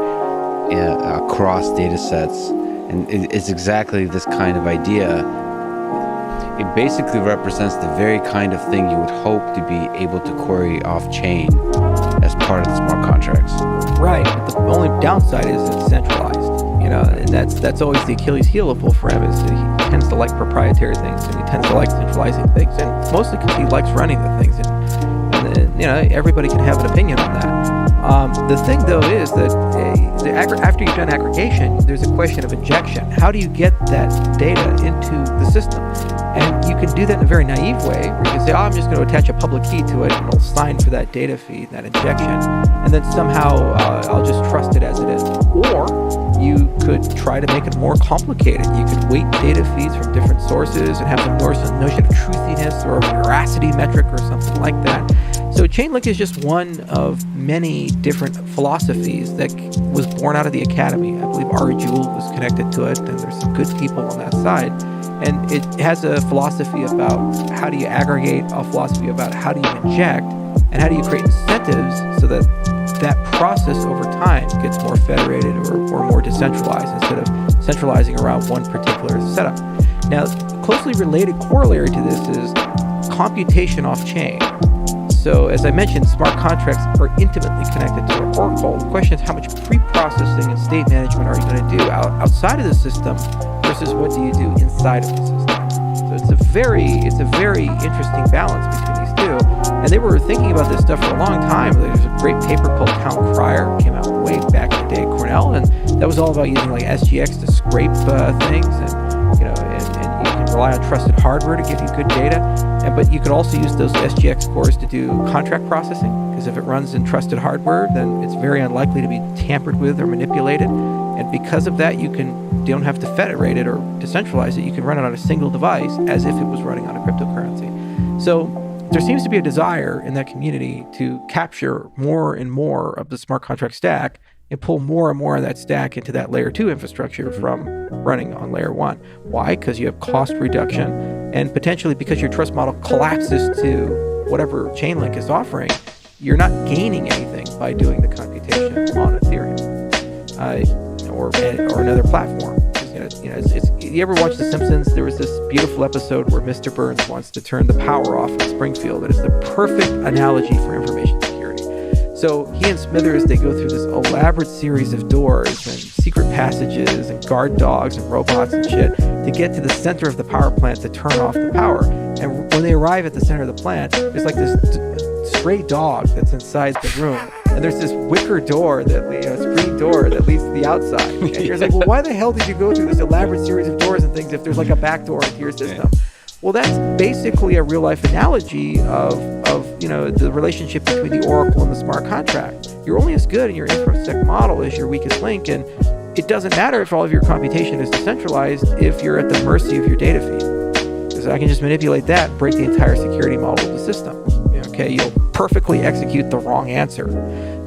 across data sets, and it's exactly this kind of idea. It basically represents the very kind of thing you would hope to be able to query off-chain as part of the smart contracts. Right. But the only downside is it's centralized. And that's always the Achilles heel of Wolfram, is he tends to like proprietary things, and he tends to like centralizing things, and mostly because he likes running the things. And everybody can have an opinion on that. The thing, though, is that after you've done aggregation, there's a question of injection. How do you get that data into the system? And you can do that in a very naive way, where you can say, I'm just going to attach a public key to it, and it'll sign for that data feed, that injection, and then somehow I'll just trust it as it is. Or you could try to make it more complicated. You could weight data feeds from different sources and have the notion of truthiness or a veracity metric or something like that. So Chainlink is just one of many different philosophies that was born out of the academy. I believe Ari Jewell was connected to it, and there's some good people on that side. And it has a philosophy about how do you aggregate, a philosophy about how do you inject, and how do you create incentives so that that process over time gets more federated or more decentralized instead of centralizing around one particular setup. Now, closely related corollary to this is computation off-chain. So as I mentioned, smart contracts are intimately connected to Oracle. The question is, how much pre-processing and state management are you going to do outside of the system versus what do you do inside of the system? So it's a very interesting balance between these two. And they were thinking about this stuff for a long time. There's a great paper called Town Crier, came out way back in the day at Cornell, and that was all about using like SGX to scrape things and You can rely on trusted hardware to give you good data, but you can also use those SGX cores to do contract processing, because if it runs in trusted hardware, then it's very unlikely to be tampered with or manipulated. And because of that, you don't have to federate it or decentralize it. You can run it on a single device as if it was running on a cryptocurrency. So there seems to be a desire in that community to capture more and more of the smart contract stack and pull more and more of that stack into that layer 2 infrastructure from running on layer 1. Why? Because you have cost reduction, and potentially because your trust model collapses to whatever Chainlink is offering, you're not gaining anything by doing the computation on Ethereum or another platform. You ever watch The Simpsons? There was this beautiful episode where Mr. Burns wants to turn the power off in Springfield, and it's the perfect analogy for information security. So he and Smithers, they go through this elaborate series of doors and secret passages and guard dogs and robots and shit to get to the center of the power plant to turn off the power. And when they arrive at the center of the plant, there's like this stray dog that's inside the room. And there's this wicker door screen door that leads to the outside. And you're like, well, why the hell did you go through this elaborate series of doors and things if there's like a back door into your system? Yeah. Well, that's basically a real life analogy of the relationship between the Oracle and the smart contract. You're only as good in your InfoSec model as your weakest link, and it doesn't matter if all of your computation is decentralized if you're at the mercy of your data feed. Because I can just manipulate that and break the entire security model of the system. You'll perfectly execute the wrong answer.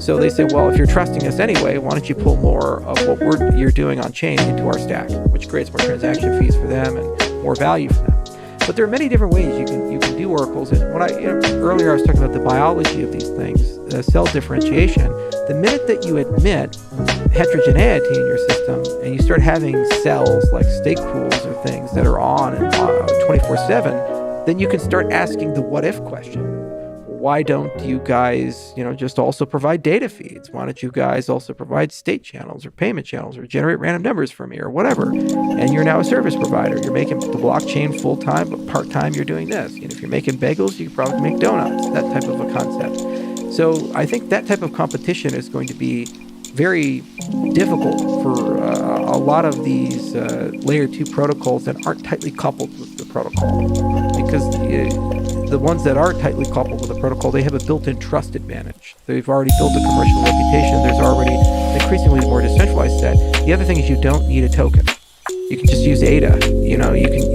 So they say, well, if you're trusting us anyway, why don't you pull more of what you're doing on chain into our stack, which creates more transaction fees for them and more value for them. But there are many different ways you can do oracles. And when earlier I was talking about the biology of these things, cell differentiation. The minute that you admit heterogeneity in your system and you start having cells like stake pools or things that are on and 24/7, then you can start asking the what if question. Why don't you guys, just also provide data feeds? Why don't you guys also provide state channels or payment channels or generate random numbers for me or whatever? And you're now a service provider. You're making the blockchain full-time, but part-time you're doing this. If you're making bagels, you can probably make donuts, that type of a concept. So I think that type of competition is going to be very difficult for a lot of these layer 2 protocols that aren't tightly coupled with the protocol. Because the ones that are tightly coupled with the protocol, they have a built-in trust advantage. They've already built a commercial reputation. There's already an increasingly more decentralized set. The other thing is you don't need a token. You can just use ADA. You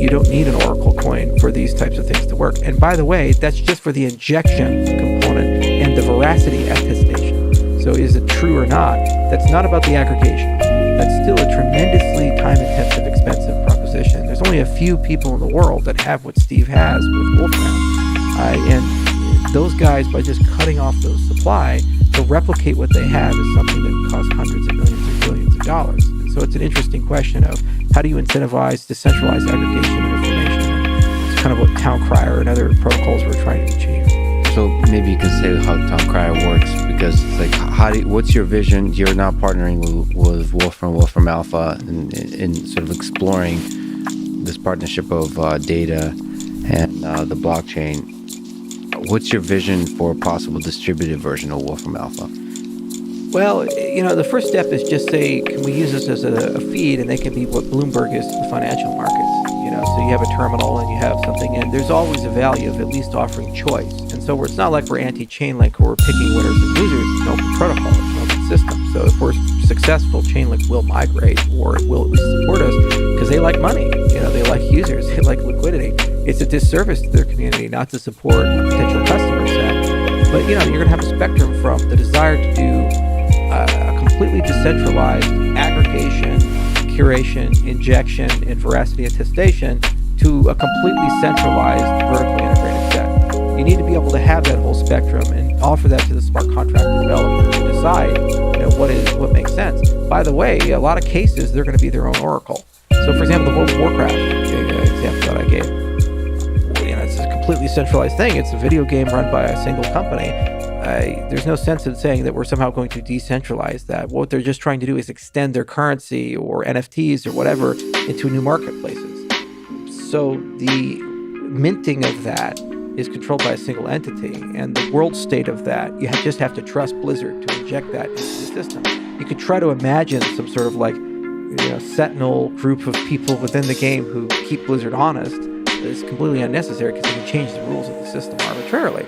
don't need an Oracle coin for these types of things to work. And by the way, that's just for the injection component and the veracity attestation. So is it true or not? That's not about the aggregation. That's still a tremendously time-intensive, expensive proposition. There's only a few people in the world that have what Steve has with Wolfram. And those guys, by just cutting off those supply, to replicate what they have is something that costs hundreds of millions or billions of dollars. And so it's an interesting question of how do you incentivize decentralized aggregation of information? It's kind of what Towncrier and other protocols were trying to achieve. So maybe you can say how Towncrier works, because it's like, what's your vision? You're now partnering with Wolfram Alpha, in sort of exploring this partnership of data and the blockchain. What's your vision for a possible distributed version of Wolfram Alpha? Well, the first step is just say, can we use this as a feed, and they can be what Bloomberg is to the financial markets. So you have a terminal and you have something, and there's always a value of at least offering choice. And so it's not like we're anti-Chainlink or we're picking winners and losers. It's an open protocol, it's an open system. So if we're successful, Chainlink will migrate, or it will at least support us, because they like money. They like users, they like liquidity. It's a disservice to their community not to support a potential customer set. But you're going to have a spectrum from the desire to do a completely decentralized aggregation, curation, injection, and veracity attestation to a completely centralized, vertically integrated set. You need to be able to have that whole spectrum and offer that to the smart contract developer to decide what makes sense. By the way, a lot of cases, they're going to be their own Oracle. So for example, the World of Warcraft example that I gave, it's a completely centralized thing. It's a video game run by a single company. There's no sense in saying that we're somehow going to decentralize that. What they're just trying to do is extend their currency or NFTs or whatever into new marketplaces. So the minting of that is controlled by a single entity, and the world state of that, you just have to trust Blizzard to inject that into the system. You could try to imagine some sort of sentinel group of people within the game who keep Blizzard honest is completely unnecessary because they can change the rules of the system arbitrarily.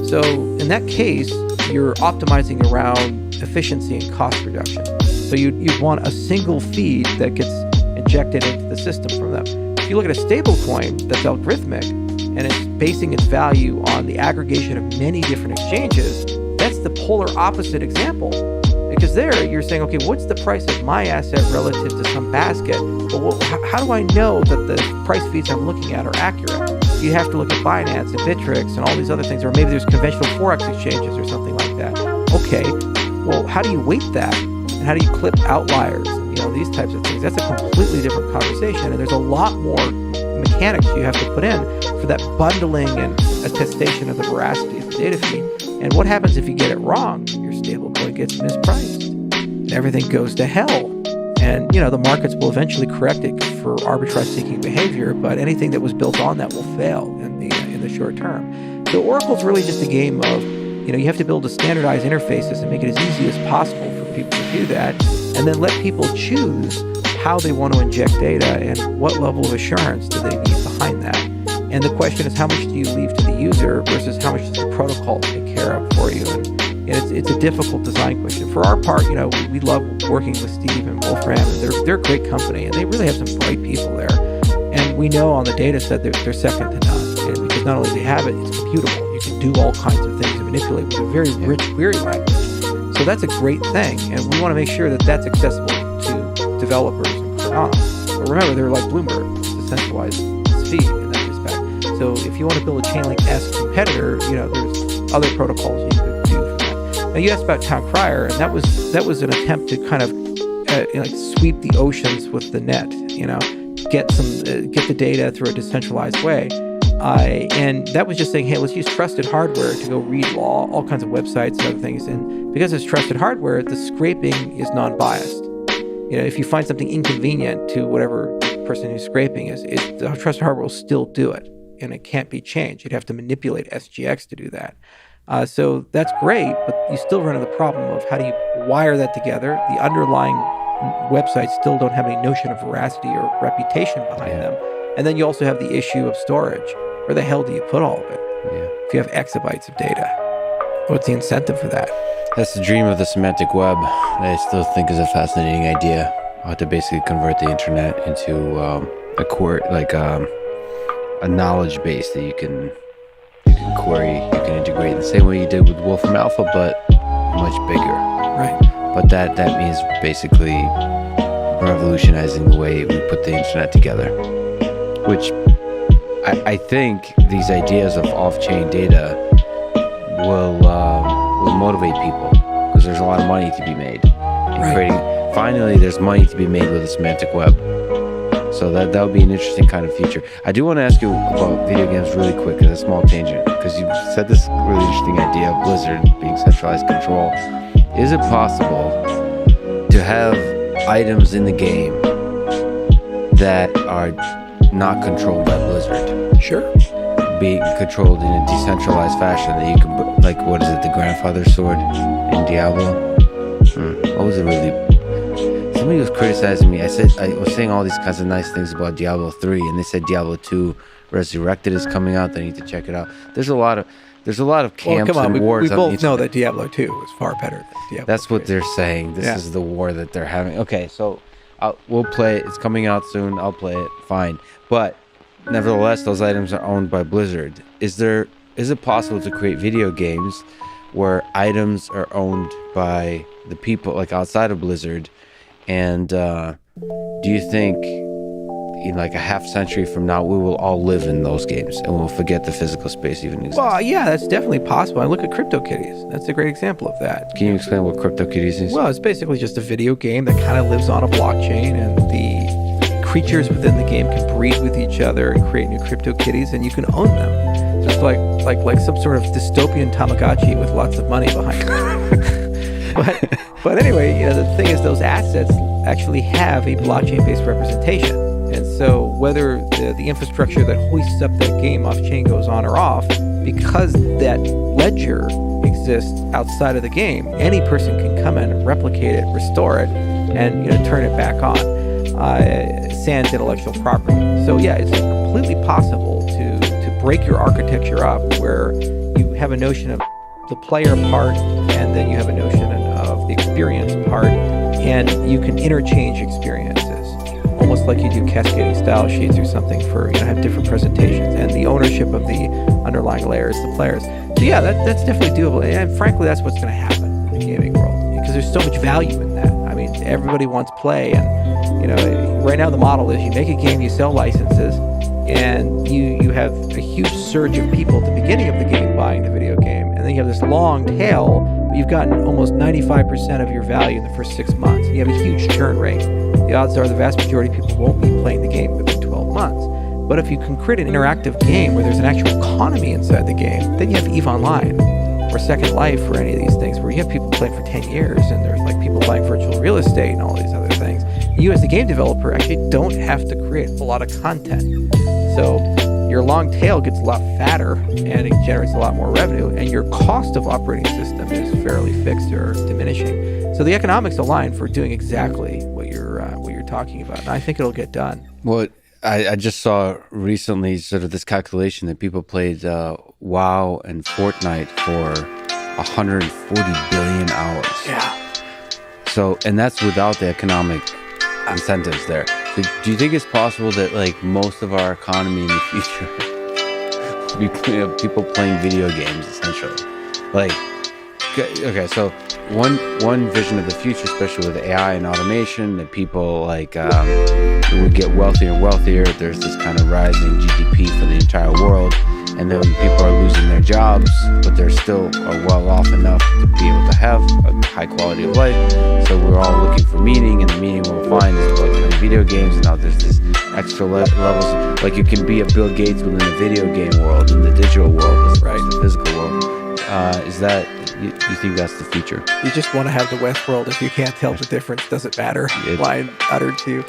So in that case, you're optimizing around efficiency and cost reduction. So you'd want a single feed that gets injected into the system from them. If you look at a stable coin that's algorithmic and it's basing its value on the aggregation of many different exchanges, that's the polar opposite example. Because there you're saying, okay, what's the price of my asset relative to some basket? Well, how do I know that the price feeds I'm looking at are accurate? You have to look at Binance and Bittrex and all these other things, or maybe there's conventional Forex exchanges or something like that. Okay, well, how do you weight that? And how do you clip outliers? These types of things. That's a completely different conversation. And there's a lot more mechanics you have to put in for that bundling and attestation of the veracity of the data feed. And what happens if you get it wrong? Your stablecoin gets mispriced and everything goes to hell. And, the markets will eventually correct it for arbitrage-seeking behavior, but anything that was built on that will fail in the short term. So Oracle's really just a game of, you have to build a standardized interfaces and make it as easy as possible for people to do that, and then let people choose how they want to inject data and what level of assurance do they need behind that. And the question is, how much do you leave to the user versus how much does the protocol take care of for you? And it's a difficult design question. For our part, we love working with Steve and Wolfram, and they're a great company, and they really have some bright people there. And we know on the data set they're second to none. And because not only do they have it, it's computable. You can do all kinds of things and manipulate with a very rich query language. So that's a great thing, and we want to make sure that that's accessible to developers and Cardano. But remember, they're like Bloomberg. It's a centralized feed in that respect. So if you want to build a Chainlink-esque competitor, there's other protocols you could do for that. Now you asked about Town Crier, and that was an attempt to kind of sweep the oceans with the net. Get the data through a decentralized way. And that was just saying, hey, let's use trusted hardware to go read law, all kinds of websites and other things. And because it's trusted hardware, the scraping is non-biased. If you find something inconvenient to whatever the person who's scraping is, the trusted hardware will still do it, and it can't be changed. You'd have to manipulate SGX to do that. So that's great, but you still run into the problem of how do you wire that together? The underlying websites still don't have any notion of veracity or reputation behind them. And then you also have the issue of storage. Where the hell do you put all of it? If you have exabytes of data, what's the incentive for that? That's the dream of the semantic web. I still think is a fascinating idea. How to basically convert the internet into a knowledge base that you can query, you can integrate the same way you did with Wolfram Alpha, but much bigger. Right. But that means basically revolutionizing the way we put the internet together, which I think these ideas of off-chain data will motivate people because there's a lot of money to be made in creating. Finally, there's money to be made with the semantic web. So that would be an interesting kind of future. I do want to ask you about video games really quick as a small tangent, because you said this really interesting idea of Blizzard being centralized control. Is it possible to have items in the game that are not controlled by Blizzard? Sure. Being controlled in a decentralized fashion that you can, like, what is it, the grandfather sword in Diablo? What was it really? Somebody was criticizing me. I was saying all these kinds of nice things about Diablo 3, and they said Diablo 2 Resurrected is coming out. They need to check it out. There's a lot of camps and wars. We both know that Diablo 2 is far better than Diablo 3. That's what they're saying. This is the war that they're having. Okay, so we'll play it. It's coming out soon. I'll play it. Fine. But nevertheless, those items are owned by Blizzard. Is it possible to create video games where items are owned by the people, like outside of Blizzard? And do you think in like a half century from now, we will all live in those games and we'll forget the physical space even exists? Well, yeah, that's definitely possible. I look at CryptoKitties. That's a great example of that. Can you explain what CryptoKitties is? Well, it's basically just a video game that kind of lives on a blockchain, and the creatures within the game can breed with each other and create new CryptoKitties, and you can own them. So it's like some sort of dystopian Tamagotchi with lots of money behind it. But anyway, the thing is, those assets actually have a blockchain-based representation. And so whether the infrastructure that hoists up that game off-chain goes on or off, because that ledger exists outside of the game, any person can come in, replicate it, restore it, and turn it back on. sans intellectual property. So yeah, it's completely possible to break your architecture up where you have a notion of the player part, and then you have a notion of the experience part, and you can interchange experiences, almost like you do cascading style sheets or something for, have different presentations, and the ownership of the underlying layers, the players. So yeah, that's definitely doable, and frankly, that's what's going to happen in the gaming world, because there's so much value in that. I mean, everybody wants play, and right now the model is you make a game, you sell licenses, and you have a huge surge of people at the beginning of the game buying the video game, and then you have this long tail, but you've gotten almost 95% of your value in the first 6 months, and you have a huge churn rate. The odds are the vast majority of people won't be playing the game within 12 months. But if you can create an interactive game where there's an actual economy inside the game, then you have EVE Online or Second Life or any of these things where you have people playing for 10 years, and there's like people buying virtual real estate and all these other things. You as the game developer actually don't have to create a lot of content. So your long tail gets a lot fatter and it generates a lot more revenue, and your cost of operating system is fairly fixed or diminishing. So the economics align for doing exactly what you're talking about, and I think it'll get done. Well, I just saw recently sort of this calculation that people played WoW and Fortnite for 140 billion hours. Yeah. So, and that's without the economic incentives there. So do you think it's possible that like most of our economy in the future will be people playing video games essentially? Like, okay, so one vision of the future, especially with AI and automation, that people like would get wealthier and wealthier. There's this kind of rising GDP for the entire world, and then people are losing their jobs, but they're still well off enough to be able to have a high quality of life. So we're all looking for meaning, and the meaning we'll find is by playing video games. And now there's this extra levels, like you can be a Bill Gates within the video game world, in the digital world, as opposed to the physical world. Is that, you think that's the future? You just want to have the Westworld. If you can't tell the difference, doesn't matter. Line uttered to you.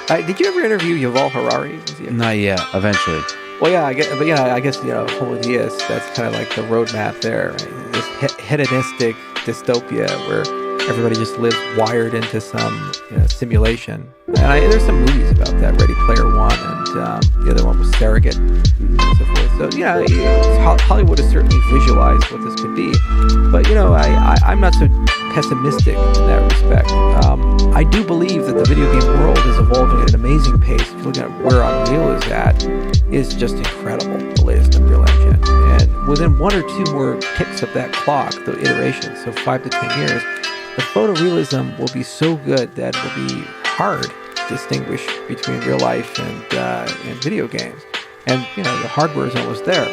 Did you ever interview Yuval Harari? Not yet. Eventually. Well, yeah, I guess Homo Deus, that's kind of like the roadmap there. Right? This hedonistic dystopia where everybody just lives wired into some simulation. And there's some movies about that, Ready Player One, and the other one was Surrogate, and so forth. So, Hollywood has certainly visualized what this could be. But, I'm not so pessimistic in that respect. I do believe that the video game world is evolving at an amazing pace. If you look at where Unreal is at, is just incredible, the latest Unreal Engine. And within 1 or 2 more ticks of that clock, the iterations, so 5 to 10 years, the photorealism will be so good that it will be hard to distinguish between real life and video games. And, the hardware is almost there.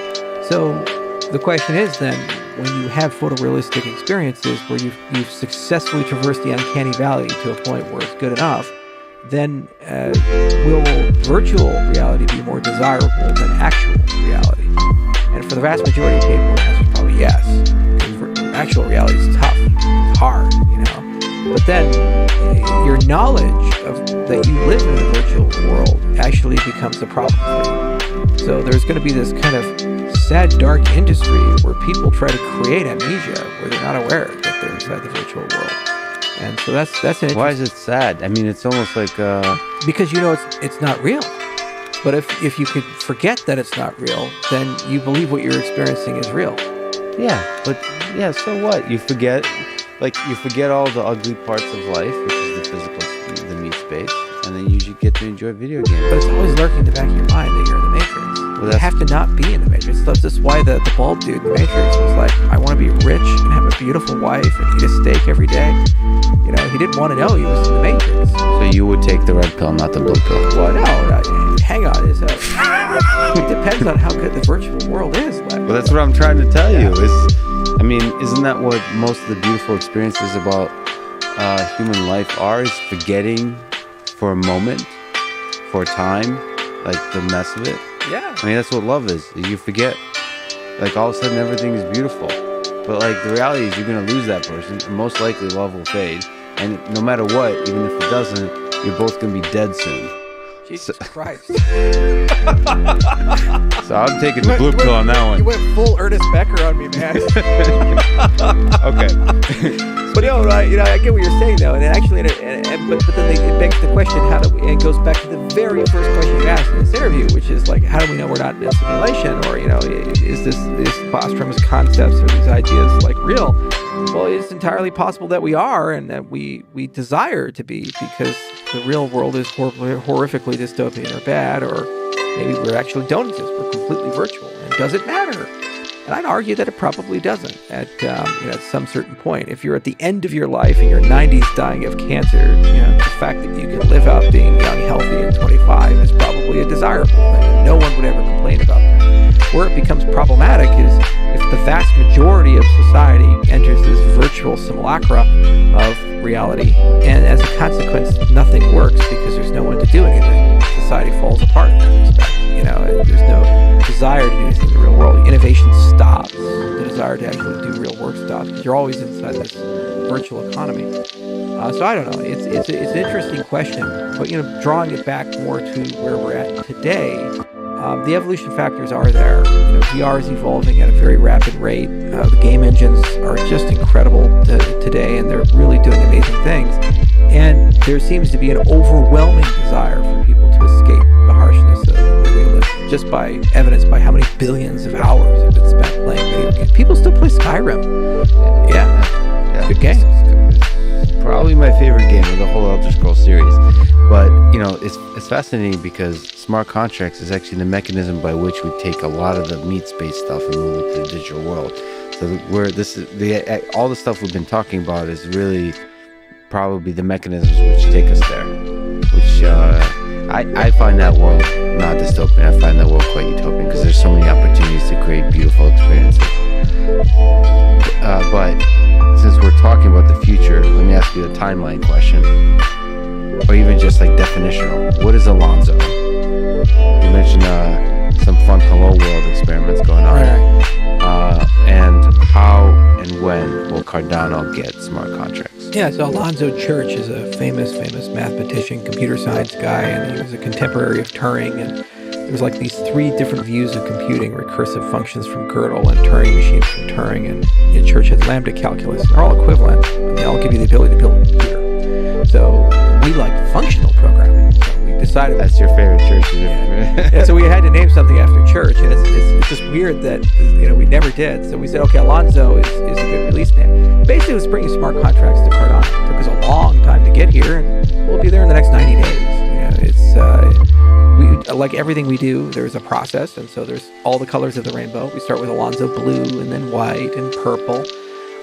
So the question is then, when you have photorealistic experiences where you've successfully traversed the uncanny valley to a point where it's good enough, then will virtual reality be more desirable than actual reality? And for the vast majority of people, the answer is probably yes. Because actual reality is tough, it's hard, But then your knowledge that you live in the virtual world actually becomes a problem for you. So there's going to be this kind of sad, dark industry where people try to create amnesia, where they're not aware that they're inside the virtual world. And so that's an Why is it sad? I mean, it's almost like because it's not real. But if you could forget that it's not real, then you believe what you're experiencing is real. Yeah, so what? You forget all the ugly parts of life, which is the physical, the meat space, and then you get to enjoy video games. But it's always lurking in the back of your mind that you're in the Matrix. Well, you have to not be in the Matrix. That's why the bald dude in the Matrix was like, I want to be rich and have a beautiful wife and eat a steak every day. He didn't want to know he was in the Matrix. So you would take the red pill, not the blue pill? Well, no, hang on. It depends on how good the virtual world is. Well, that's what I'm trying to tell you. Isn't that what most of the beautiful experiences about human life are? Is forgetting for a moment, for a time, like the mess of it. Yeah. That's what love is. You forget, like all of a sudden everything is beautiful. But like the reality is you're going to lose that person, and most likely love will fade. And no matter what, even if it doesn't, you're both going to be dead soon. Jesus Christ. So I'm taking the blue pill on that one. You went full Ernest Becker on me, man. Okay. But I get what you're saying though, and actually, but then it begs the question: how do we? And it goes back to the very first question you asked in this interview, which is like, how do we know we're not in a simulation, or is Bostrom's concepts or these ideas like real? Well, it's entirely possible that we are, and that we desire to be, because the real world is horrifically dystopian or bad, or maybe we actually don't exist. We're completely virtual, and does it matter? And I'd argue that it probably doesn't at some certain point. If you're at the end of your life in your 90s dying of cancer, the fact that you can live out being young, healthy, and 25 is probably a desirable thing. No one would ever complain about that. Where it becomes problematic is if the vast majority of society enters this virtual simulacra of reality, and as a consequence, nothing works because there's no one to do anything. Society falls apart in that respect. There's no desire to do anything in the real world. Innovation stops. The desire to actually do real work stops, because you're always inside this virtual economy. So I don't know. It's an interesting question, but drawing it back more to where we're at today, the evolution factors are there. VR is evolving at a very rapid rate. The game engines are just incredible today, and they're really doing amazing things. And there seems to be an overwhelming desire for people to escape the harshness of the realism, just by evidenced by how many billions of hours have been spent playing video games. People still play Skyrim. Yeah. Good game. It's probably my favorite game of the whole Elder Scrolls series. But it's fascinating because smart contracts is actually the mechanism by which we take a lot of the meat space stuff and move it to the digital world. So all the stuff we've been talking about is really probably the mechanisms which take us there. Which I find that world not dystopian. I find that world quite utopian, because there's so many opportunities to create beautiful experiences. But since we're talking about the future, let me ask you a timeline question. Or even just like definitional. What is Alonzo? You mentioned some fun Hello World experiments going on. Right. And how and when will Cardano get smart contracts? Yeah, so Alonzo Church is a famous mathematician, computer science guy, and he was a contemporary of Turing. And there's like these three different views of computing: recursive functions from Gödel and Turing machines from Turing. And Church has lambda calculus. They're all equivalent, and they all give you the ability to build a computer. So we like functional programming. So we decided that's your favorite church. Yeah, so we had to name something after Church, and it's just weird that we never did. So we said, okay, Alonzo is a good release name. Basically, it was bringing smart contracts to Cardano. It took us a long time to get here, and we'll be there in the next 90 days. We like everything we do. There's a process, and so there's all the colors of the rainbow. We start with Alonzo blue, and then white and purple.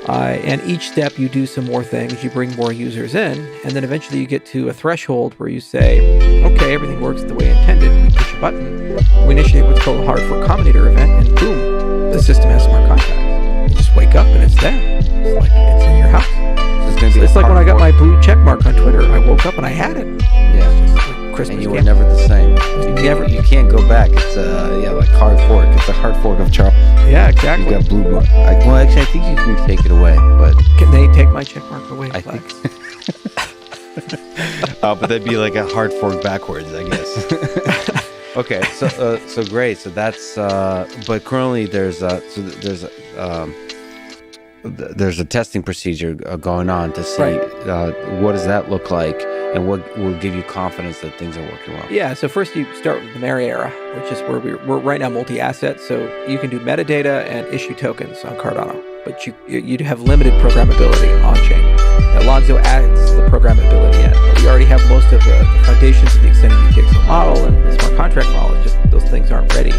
And each step you do some more things, you bring more users in, and then eventually you get to a threshold where you say, okay, everything works the way intended. We push a button, we initiate what's called a hard fork combinator event, and boom, the system has smart contracts. You just wake up and it's there. It's like it's in your house. So it's like when I got my blue check mark on Twitter. I woke up and I had it. Yeah. It's just like Christmas. And you were never the same. You can't go back. It's like hard fork. It's a hard fork of Charles. Yeah, exactly. You got blue mark. Well, actually, I think you can take it away, but can they take my check mark away? I think. But that'd be like a hard fork backwards, I guess. Okay, so great. So that's but currently there's a testing procedure going on to see what does that look like, and what will give you confidence that things are working well. Yeah, so first you start with the Mary era, which is where we're right now multi-asset, so you can do metadata and issue tokens on Cardano, but you have limited programmability on-chain. Alonzo adds the programmability in. We already have most of the foundations of the extended UTXO model and the smart contract model. It's just those things aren't ready.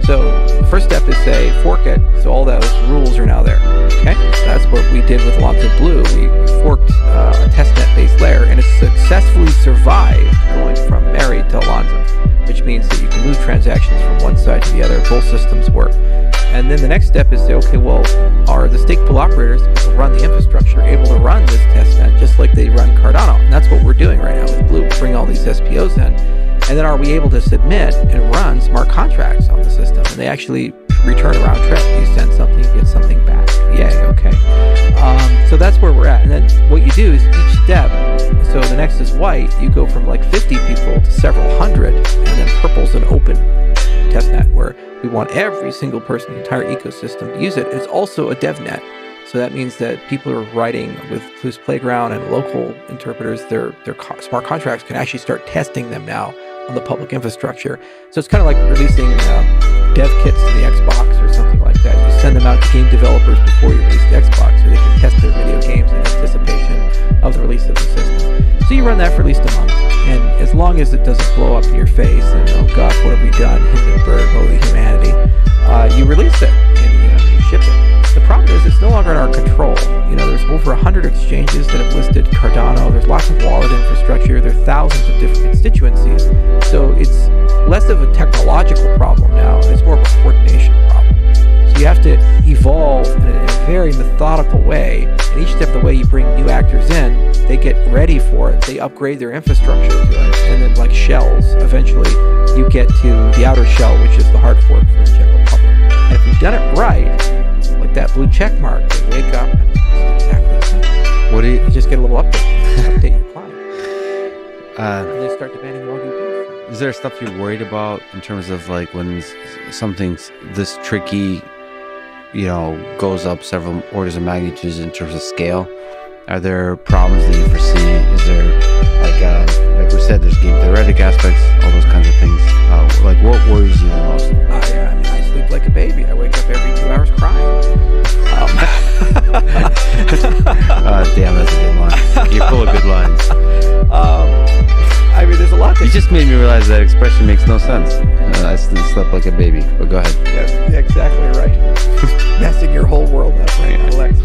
So the first step is say fork it, so all those rules are now there. Okay, that's what we did with Alonzo Blue. We forked a testnet-based layer, and it successfully survived going from Mary to Alonzo, which means that you can move transactions from one side to the other. Both systems work. And then the next step is say, okay, well, are the stake pool operators who run the infrastructure able to run this testnet just like they run Cardano? And that's what we're doing right now with Blue. Bring all these SPOs in. And then are we able to submit and run smart contracts on the system? And they actually return a round trip. You send something, you get something back. Yay, okay. So that's where we're at. And then what you do is each step is So the next is white. You go from like 50 people to several hundred, and then purple's an open testnet where we want every single person in the entire ecosystem to use it. It's also a DevNet. So that means that people are writing with Clues Playground and local interpreters, their smart contracts can actually start testing them now on the public infrastructure. So it's kind of like releasing dev kits to the Xbox or something like that. You send them out to game developers before you release the Xbox so they can test their video games in anticipation of the release of the system. So you run that for at least a month. And as long as it doesn't blow up in your face and, oh gosh, what have we done? Hindenburg, holy humanity. You release it and you ship it. The problem is it's no longer in our control. There's over 100 exchanges that have listed Cardano. There's lots of wallet infrastructure. There are thousands of different constituencies. So it's less of a technological problem now. It's more of a coordination problem. So you have to evolve in a very methodical way. And each step of the way you bring new actors in, they get ready for it. They upgrade their infrastructure to it. And then like shells, eventually you get to the outer shell, which is the hard fork for the general public. And if you've done it right, like that blue check mark, you wake up and it's exactly the same. You just get a little update. Update your client. And they start demanding more due. Is there stuff you're worried about in terms of like when something's this tricky, goes up several orders of magnitudes in terms of scale? Are there problems that you foresee? Is there like we said, there's game theoretic aspects, all those kinds of things. Like what worries you the most? I sleep like a baby. I wake up every 2 hours crying. Damn, that's a good line. You're full of good lines. There's a lot that you just made me realize that expression makes no sense. I slept like a baby, but go ahead. Yeah, exactly right. Messing your whole world up right now, Lex.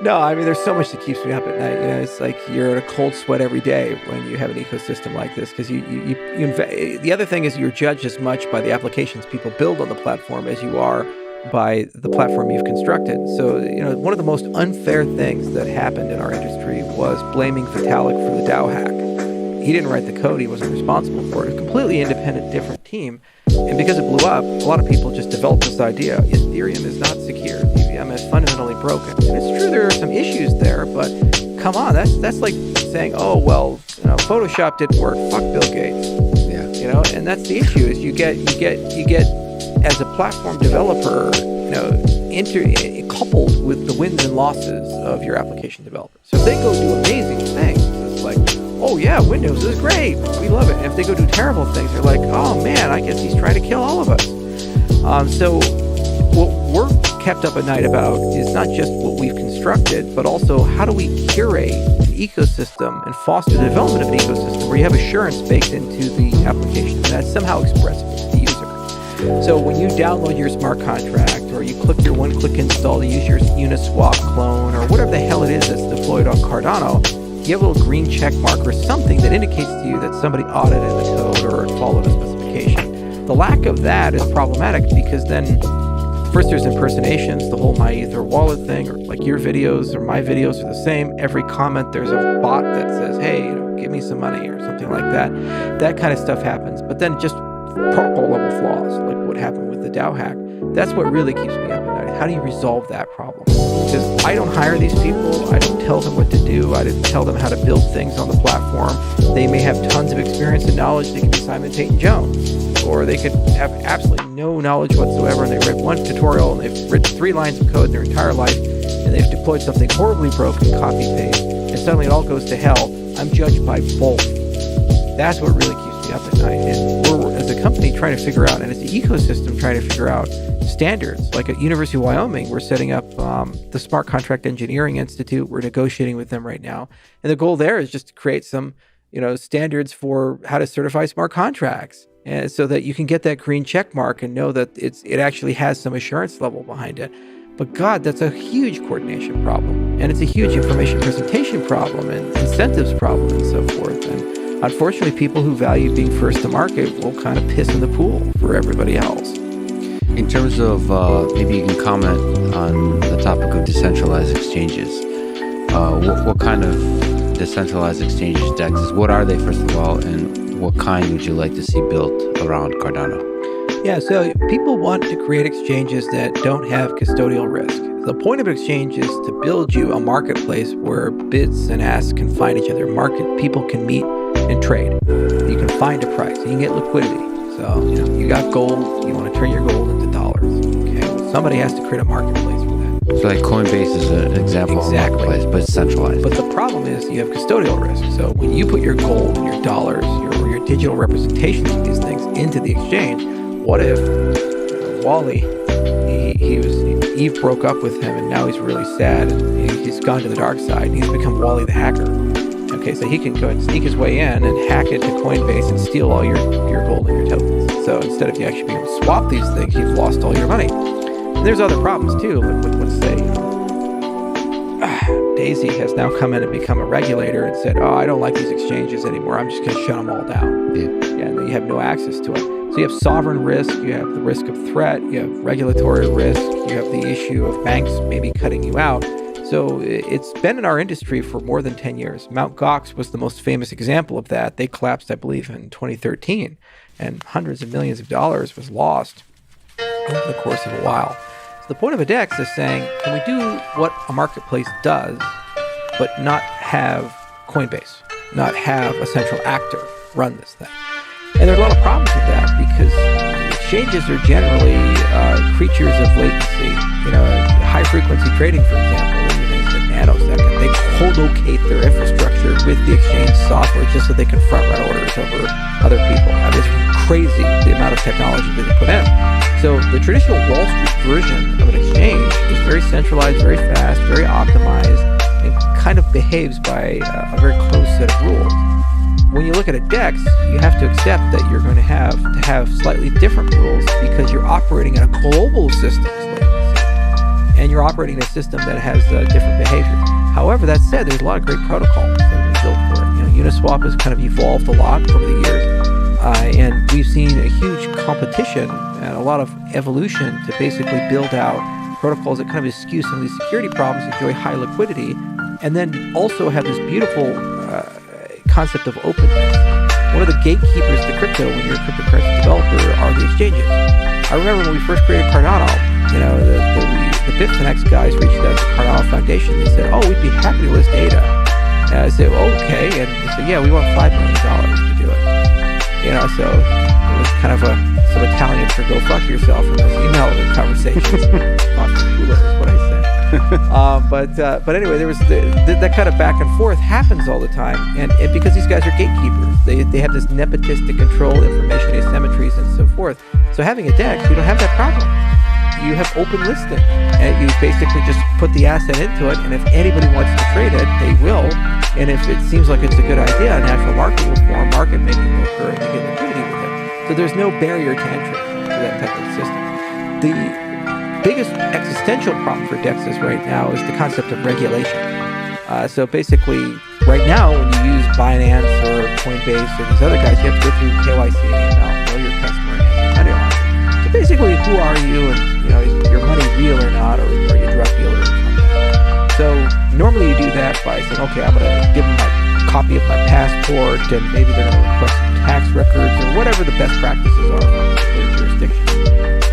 No, there's so much that keeps me up at night. It's like you're in a cold sweat every day when you have an ecosystem like this because the other thing is you're judged as much by the applications people build on the platform as you are by the platform you've constructed. So, one of the most unfair things that happened in our industry was blaming Vitalik for the DAO hack. He didn't write the code. He wasn't responsible for it. A completely independent, different team. And because it blew up, a lot of people just developed this idea. Ethereum is not secure. EVM is fundamentally broken. And it's true there are some issues there, but come on, that's like saying, oh, well, Photoshop didn't work. Fuck Bill Gates. Yeah. And that's the issue is you get as a platform developer, coupled with the wins and losses of your application developer. So if they go do amazing things, it's like, oh yeah, Windows is great, we love it. And if they go do terrible things, they're like, oh man, I guess he's trying to kill all of us. So what we're kept up at night about is not just what we've constructed, but also how do we curate an ecosystem and foster the development of an ecosystem where you have assurance baked into the application and that's somehow expressible to the user. So when you download your smart contract or you click your one-click install to use your Uniswap clone or whatever the hell it is that's deployed on Cardano, you have a little green check mark or something that indicates to you that somebody audited the code or followed a specification. The lack of that is problematic because then first there's impersonations, the whole MyEther wallet thing, or like your videos or my videos are the same. Every comment there's a bot that says, hey, give me some money or something like that. That kind of stuff happens. But then just protocol level flaws, like what happened with the DAO hack. That's what really keeps me up at night. How do you resolve that problem? Because I don't hire these people. I don't tell them what to do. I didn't tell them how to build things on the platform. They may have tons of experience and knowledge. They could be Simon Peyton-Jones, or they could have absolutely no knowledge whatsoever, and they read one tutorial and they've written 3 lines of code in their entire life, and they've deployed something horribly broken, copy-paste, and suddenly it all goes to hell. I'm judged by both. That's what really keeps me up at night. And we're, as a company, trying to figure out, and as an ecosystem, trying to figure out standards. Like at University of Wyoming, we're setting up the Smart Contract Engineering Institute. We're negotiating with them right now. And the goal there is just to create some, standards for how to certify smart contracts. And so that you can get that green check mark and know that it actually has some assurance level behind it. But God, that's a huge coordination problem. And it's a huge information presentation problem and incentives problem and so forth. And unfortunately, people who value being first to market will kind of piss in the pool for everybody else. In terms of, maybe you can comment on the topic of decentralized exchanges. What kind of decentralized exchanges exist? What are they, first of all, and what kind would you like to see built around Cardano? Yeah, so people want to create exchanges that don't have custodial risk. The point of exchange is to build you a marketplace where bids and asks can find each other. People can meet and trade. You can find a price. You can get liquidity. So, you got gold. You want to turn your gold into dollars. Okay, well, somebody has to create a marketplace for that. So like Coinbase is an example of a marketplace, but it's centralized. But the problem is you have custodial risk. So when you put your gold and your dollars, your digital representations of these things into the exchange, what if Wally, Eve broke up with him and now he's really sad and he's gone to the dark side and he's become Wally the hacker. Okay, so he can go and sneak his way in and hack into Coinbase and steal all your gold and your tokens. So instead of you actually being able to swap these things, you've lost all your money. And there's other problems too. Let's say Daisy has now come in and become a regulator and said, I don't like these exchanges anymore. I'm just going to shut them all down. Yeah, and then you have no access to it. So you have sovereign risk, you have the risk of threat, you have regulatory risk, you have the issue of banks maybe cutting you out. So it's been in our industry for more than 10 years. Mt. Gox was the most famous example of that. They collapsed, I believe, in 2013, and hundreds of millions of dollars was lost over the course of a while. So the point of a DEX is saying, can we do what a marketplace does, but not have Coinbase, not have a central actor run this thing? And there's a lot of problems with that because exchanges are generally creatures of latency. High frequency trading, for example, is a nanosecond. They co-locate their infrastructure with the exchange software just so they can front run orders over other people. It's crazy the amount of technology that they put in. So the traditional Wall Street version of an exchange is very centralized, very fast, very optimized, and kind of behaves by a very close set of rules. When you look at a DEX, you have to accept that you're going to have slightly different rules because you're operating in a global system, and you're operating in a system that has different behavior. However, that said, there's a lot of great protocols that have been built for it. Uniswap has kind of evolved a lot over the years, and we've seen a huge competition and a lot of evolution to basically build out protocols that kind of eschew some of these security problems, enjoy high liquidity, and then also have this beautiful concept of openness. One of the gatekeepers to crypto when you're a cryptocurrency developer are the exchanges. I remember when we first created Cardano, the Bitfinex guys reached out to the Cardano Foundation. They said, we'd be happy to list ADA. And I said, okay. And they said, yeah, we want $5 million to do it. So it was kind of some Italian for go fuck yourself in those email conversations. Cooler is what I said. But anyway, there was that kind of back and forth happens all the time, and because these guys are gatekeepers, they have this nepotistic control, information asymmetries, and so forth. So having a DEX, you don't have that problem. You have open listing, and you basically just put the asset into it, and if anybody wants to trade it, they will. And if it seems like it's a good idea, a natural market will form, market making will occur, and you get liquidity with it. So there's no barrier to entry to that type of system. The biggest existential problem for DEXs right now is the concept of regulation. So basically, right now, when you use Binance or Coinbase or these other guys, you have to go through KYC and AML, know your customer and money laundering. So basically, who are you, and is your money real or not, or are you a drug dealer or something? So normally you do that by saying, okay, I'm going to give them a copy of my passport, and maybe they're going to request tax records or whatever the best practices are for their jurisdiction.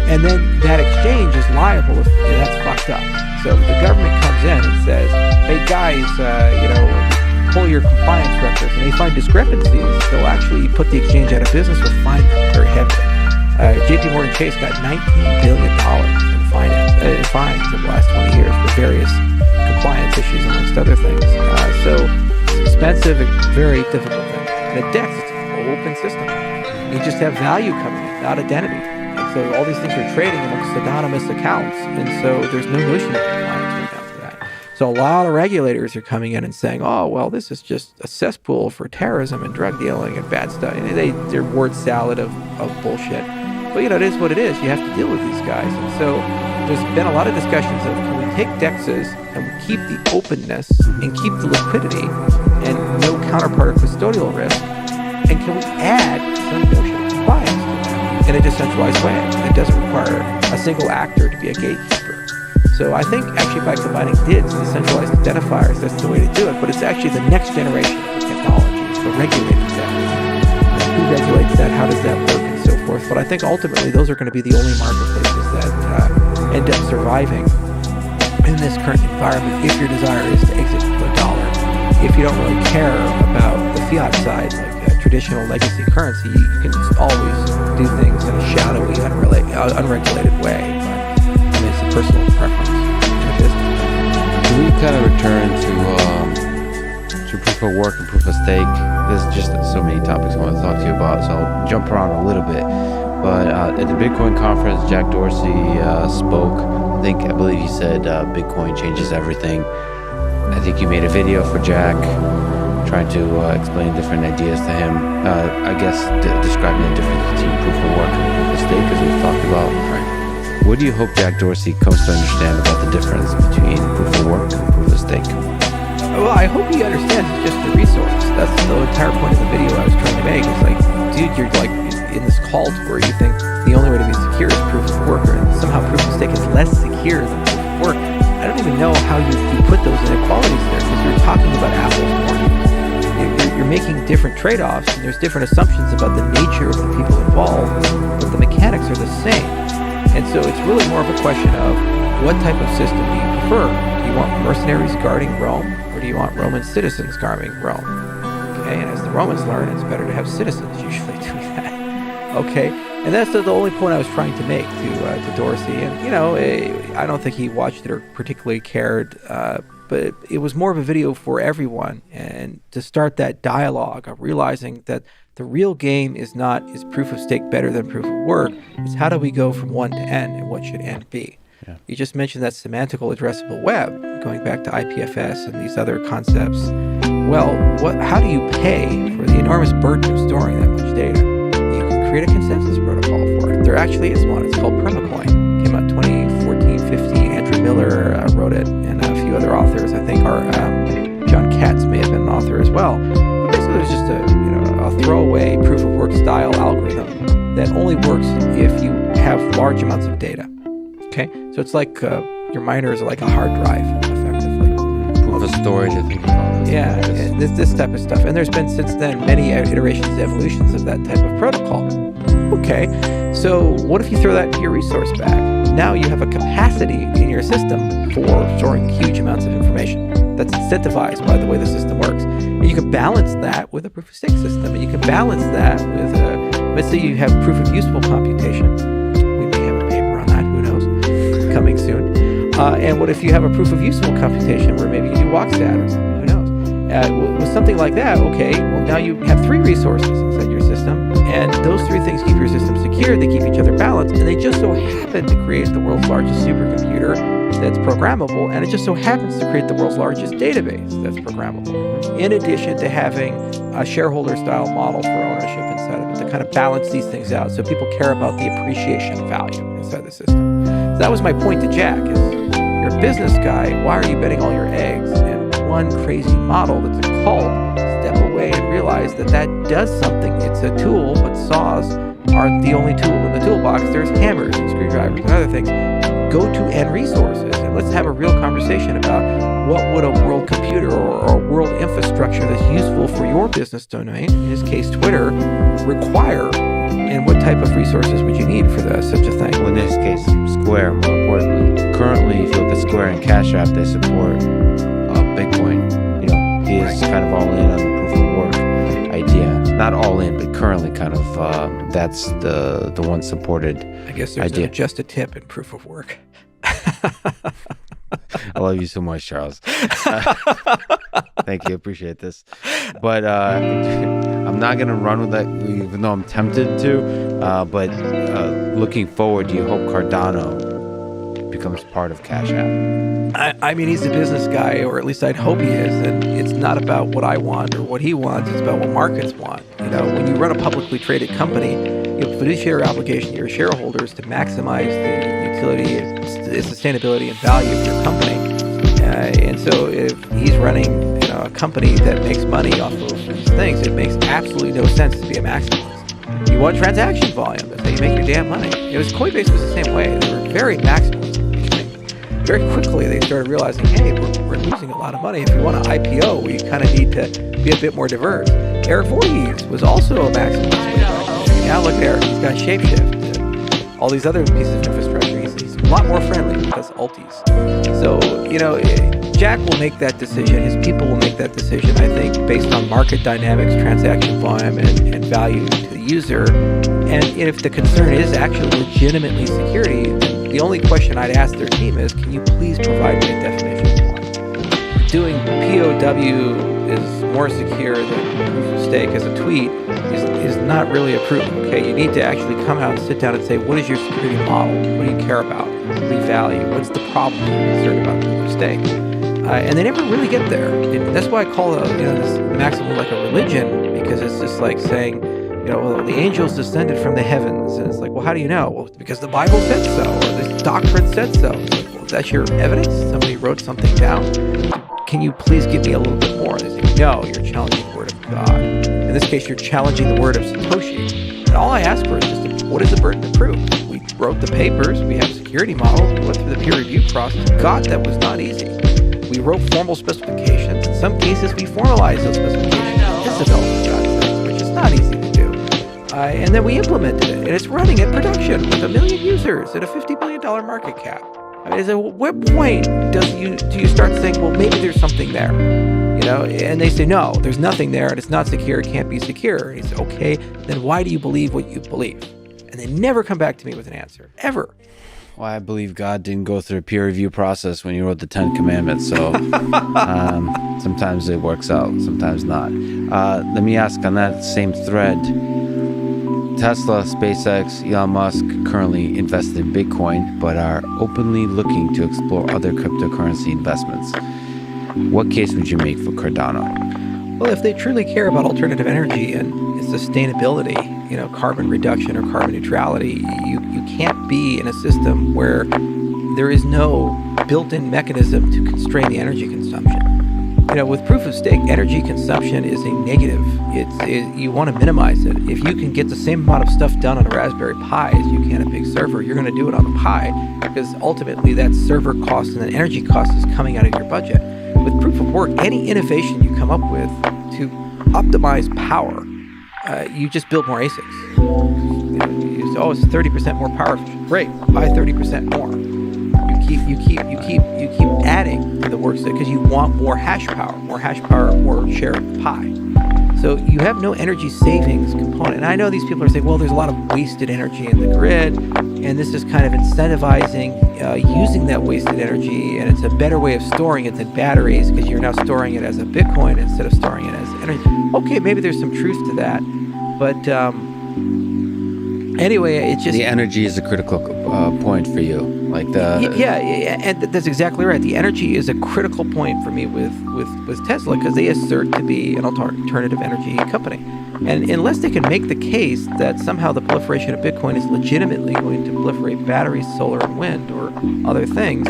And then that exchange is liable if that's fucked up. So if the government comes in and says, hey guys, pull your compliance records, and they find discrepancies, they'll actually put the exchange out of business or fine them very heavily. JP Morgan Chase got $19 billion in fines in the last 20 years for various compliance issues, amongst other things. So it's expensive and very difficult thing. And a DEX, it's an open system. You just have value coming in, not identity. So all these things are trading amongst anonymous accounts, and so there's no notion of compliance right now for that. So a lot of regulators are coming in and saying, this is just a cesspool for terrorism and drug dealing and bad stuff. And they're word salad of bullshit. But it is what it is. You have to deal with these guys. And so there's been a lot of discussions of, can we take DEXs and we keep the openness and keep the liquidity and no counterparty custodial risk, and can we add some notion of compliance to that in a decentralized way that doesn't require a single actor to be a gatekeeper? So I think actually by combining DIDs and decentralized identifiers, that's the way to do it. But it's actually the next generation of technology, so regulating that. Who regulates that? How does that work? And so forth. But I think ultimately those are going to be the only marketplaces that end up surviving in this current environment, if your desire is to exit to $1, if you don't really care about the fiat side, like traditional legacy currency, you can always do things in a shadowy, unregulated way. But I mean, it's a personal preference in a business. Can we kind of return to proof of work and proof of stake? There's just so many topics I want to talk to you about, so I'll jump around a little bit. But at the Bitcoin conference, Jack Dorsey spoke. I believe he said Bitcoin changes everything. I think you made a video for Jack trying to explain different ideas to him. I guess describing the difference between proof of work and proof of stake, as we've talked about. Right. What do you hope Jack Dorsey comes to understand about the difference between proof of work and proof of stake? Well, I hope he understands it's just a resource. That's the entire point of the video I was trying to make. It's like, dude, you're like in this cult where you think the only way to be secure is proof of work, and somehow proof of stake is less secure than proof of work. I don't even know how you put those inequalities there, because you're talking about apples and oranges. You're making different trade-offs, and there's different assumptions about the nature of the people involved, but the mechanics are the same. And so it's really more of a question of what type of system do you prefer? Do you want mercenaries guarding Rome, or do you want Roman citizens guarding Rome? Okay, and as the Romans learn, it's better to have citizens usually do that. Okay, and that's the only point I was trying to make to Dorsey. And I don't think he watched it or particularly cared, but it was more of a video for everyone, and to start that dialogue of realizing that the real game is not, is proof of stake better than proof of work? It's how do we go from 1 to n, and what should n be? Yeah. You just mentioned that semantical addressable web, going back to IPFS and these other concepts. Well, how do you pay for the enormous burden of storing that much data? You can create a consensus protocol for it. There actually is one. It's called Permacoin. It came out 2014, 15. Andrew Miller wrote it, and a few other authors. I think John Katz may have been an author as well. But basically, it's just a throwaway proof of work style algorithm that only works if you have large amounts of data. Okay, so it's like your miners are like a hard drive, effectively. Proof of storage, I think. Yeah, this type of stuff. And there's been since then many iterations, evolutions of that type of protocol. Okay, so what if you throw that into your resource bag? Now you have a capacity in your system for storing huge amounts of information. That's incentivized by the way the system works. And you can balance that with a proof of stake system. And you can balance that with let's say you have proof of useful computation. We may have a paper on that, who knows, coming soon. And what if you have a proof of useful computation where maybe you do walkstat or something, who knows? With something like that, okay, well now you have 3 resources inside your system, and those 3 things keep your system secure, they keep each other balanced, and they just so happen to create the world's largest supercomputer that's programmable, and it just so happens to create the world's largest database that's programmable, in addition to having a shareholder-style model for ownership inside of it to kind of balance these things out so people care about the appreciation value inside the system. So that was my point to Jack, is you're a business guy, why are you betting all your eggs in one crazy model that's a cult? Step away and realize that does something. It's a tool, but saws aren't the only tool in the toolbox. There's hammers and screwdrivers and other things. Go to n resources, and let's have a real conversation about what would a world computer or a world infrastructure that's useful for your business domain, in this case Twitter, require, and what type of resources would you need for such a thing? Well, in this case, Square, more importantly. Currently, if you look at Square and Cash App, they support Bitcoin. He is kind of all in on the proof of work idea. Not all in, but currently kind of that's the one supported I guess there's idea. Just a tip in proof of work. I love you so much, Charles. Thank you. Appreciate this. But I'm not going to run with that, even though I'm tempted to. But looking forward, do you hope Cardano becomes part of Cash App? I mean, he's a business guy, or at least I'd hope he is. And it's not about what I want or what he wants. It's about what markets want. When you run a publicly traded company, you have a fiduciary obligation to your shareholders to maximize the utility, the sustainability, and value of your company. And so if he's running a company that makes money off of these things, it makes absolutely no sense to be a maximalist. You want transaction volume. That's how you make your damn money. Coinbase was the same way. They were very maximalist. Very quickly, they started realizing, hey, we're losing a lot of money. If we want to IPO, we kind of need to be a bit more diverse. Eric Voorhees was also a maximalist. Now look there, he's got Shapeshift. All these other pieces of infrastructure. He's a lot more friendly with us alties. So, Jack will make that decision. His people will make that decision, I think, based on market dynamics, transaction volume, and value to the user. And if the concern is actually legitimately security, the only question I'd ask their team is, can you please provide me a definition of one? Doing POW is more secure than proof of stake as a tweet is not really a proof. Okay, you need to actually come out and sit down and say, what is your security model? What do you care about? What do you value? What's the problem you're concerned about proof of stake? And they never really get there. And that's why I call this maximum like a religion, because it's just like saying, well, the angels descended from the heavens. And it's like, well, how do you know? Well, because the Bible said so, or this doctrine said so. It's like, well, is that your evidence? Somebody wrote something down? Can you please give me a little bit more? They say, no, you're challenging the word of God. In this case, you're challenging the word of Satoshi. And all I ask for is just, what is the burden of proof? We wrote the papers, we have security models, we went through the peer review process. God, that was not easy. We wrote formal specifications. In some cases, we formalized those specifications. It's developed, God says, which is not easy to do. And then we implemented it, and it's running at production with 1 million users at a $50 billion market cap. I mean, at what point do you start saying, well, maybe there's something there? And they say, no, there's nothing there, and it's not secure, it can't be secure. And you say, okay, then why do you believe what you believe? And they never come back to me with an answer, ever. Well, I believe God didn't go through a peer review process when he wrote the 10 Commandments, so sometimes it works out, sometimes not. Let me ask on that same thread, Tesla, SpaceX, Elon Musk currently invested in Bitcoin, but are openly looking to explore other cryptocurrency investments. What case would you make for Cardano? Well, if they truly care about alternative energy and sustainability, carbon reduction or carbon neutrality, you can't be in a system where there is no built-in mechanism to constrain the energy consumption. With proof of stake, energy consumption is a negative. You want to minimize it. If you can get the same amount of stuff done on a Raspberry Pi as you can a big server, you're going to do it on the Pi, because ultimately that server cost and the energy cost is coming out of your budget. With proof of work, any innovation you come up with to optimize power, you just build more ASICs. You say, it's 30% more power. Great, buy 30% more. You keep adding to the workstation because you want more hash power, more share of the pie. So you have no energy savings component. And I know these people are saying, well, there's a lot of wasted energy in the grid, and this is kind of incentivizing using that wasted energy, and it's a better way of storing it than batteries because you're now storing it as a Bitcoin instead of storing it as energy. Okay, maybe there's some truth to that, but anyway, it's just... The energy is a critical point for you. Yeah, and that's exactly right. The energy is a critical point for me with Tesla, because they assert to be an alternative energy company. And unless they can make the case that somehow the proliferation of Bitcoin is legitimately going to proliferate batteries, solar, and wind, or other things,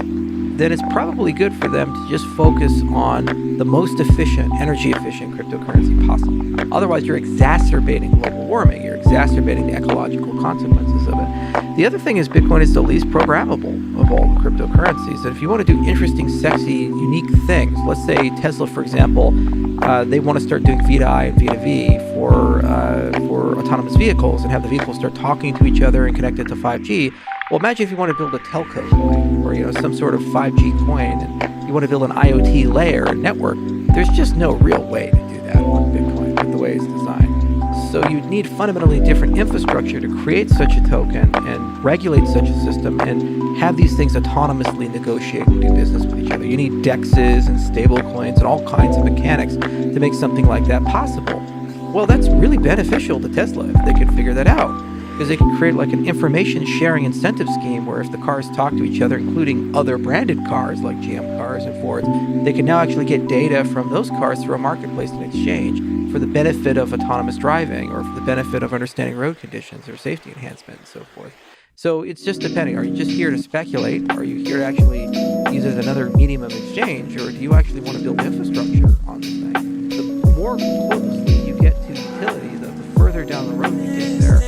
then it's probably good for them to just focus on the most energy-efficient cryptocurrency possible. Otherwise, you're exacerbating global warming. You're exacerbating the ecological consequences of it. The other thing is Bitcoin is the least programmable of all the cryptocurrencies. And if you want to do interesting, sexy, unique things, let's say Tesla, for example, they want to start doing V2I and V2V for autonomous vehicles and have the vehicles start talking to each other and connected to 5G. Well, imagine if you want to build a telco coin or some sort of 5G coin, and you want to build an IoT layer and network. There's just no real way to do that on Bitcoin with the way it's designed. So you'd need fundamentally different infrastructure to create such a token and regulate such a system and have these things autonomously negotiate and do business with each other. You need DEXs and stable coins and all kinds of mechanics to make something like that possible. Well, that's really beneficial to Tesla if they could figure that out, because they can create like an information sharing incentive scheme where if the cars talk to each other, including other branded cars like GM cars and Fords, they can now actually get data from those cars through a marketplace in exchange for the benefit of autonomous driving or for the benefit of understanding road conditions or safety enhancement and so forth. So it's just depending. Are you just here to speculate? Are you here to actually use it as another medium of exchange? Or do you actually want to build infrastructure on this thing? The more closely you get to utility, the further down the road you get there,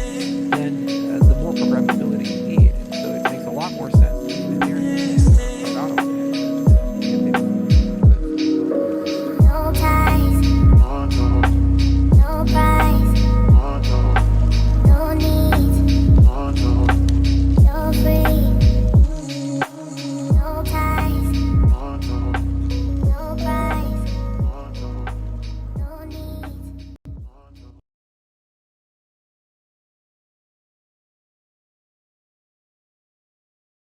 then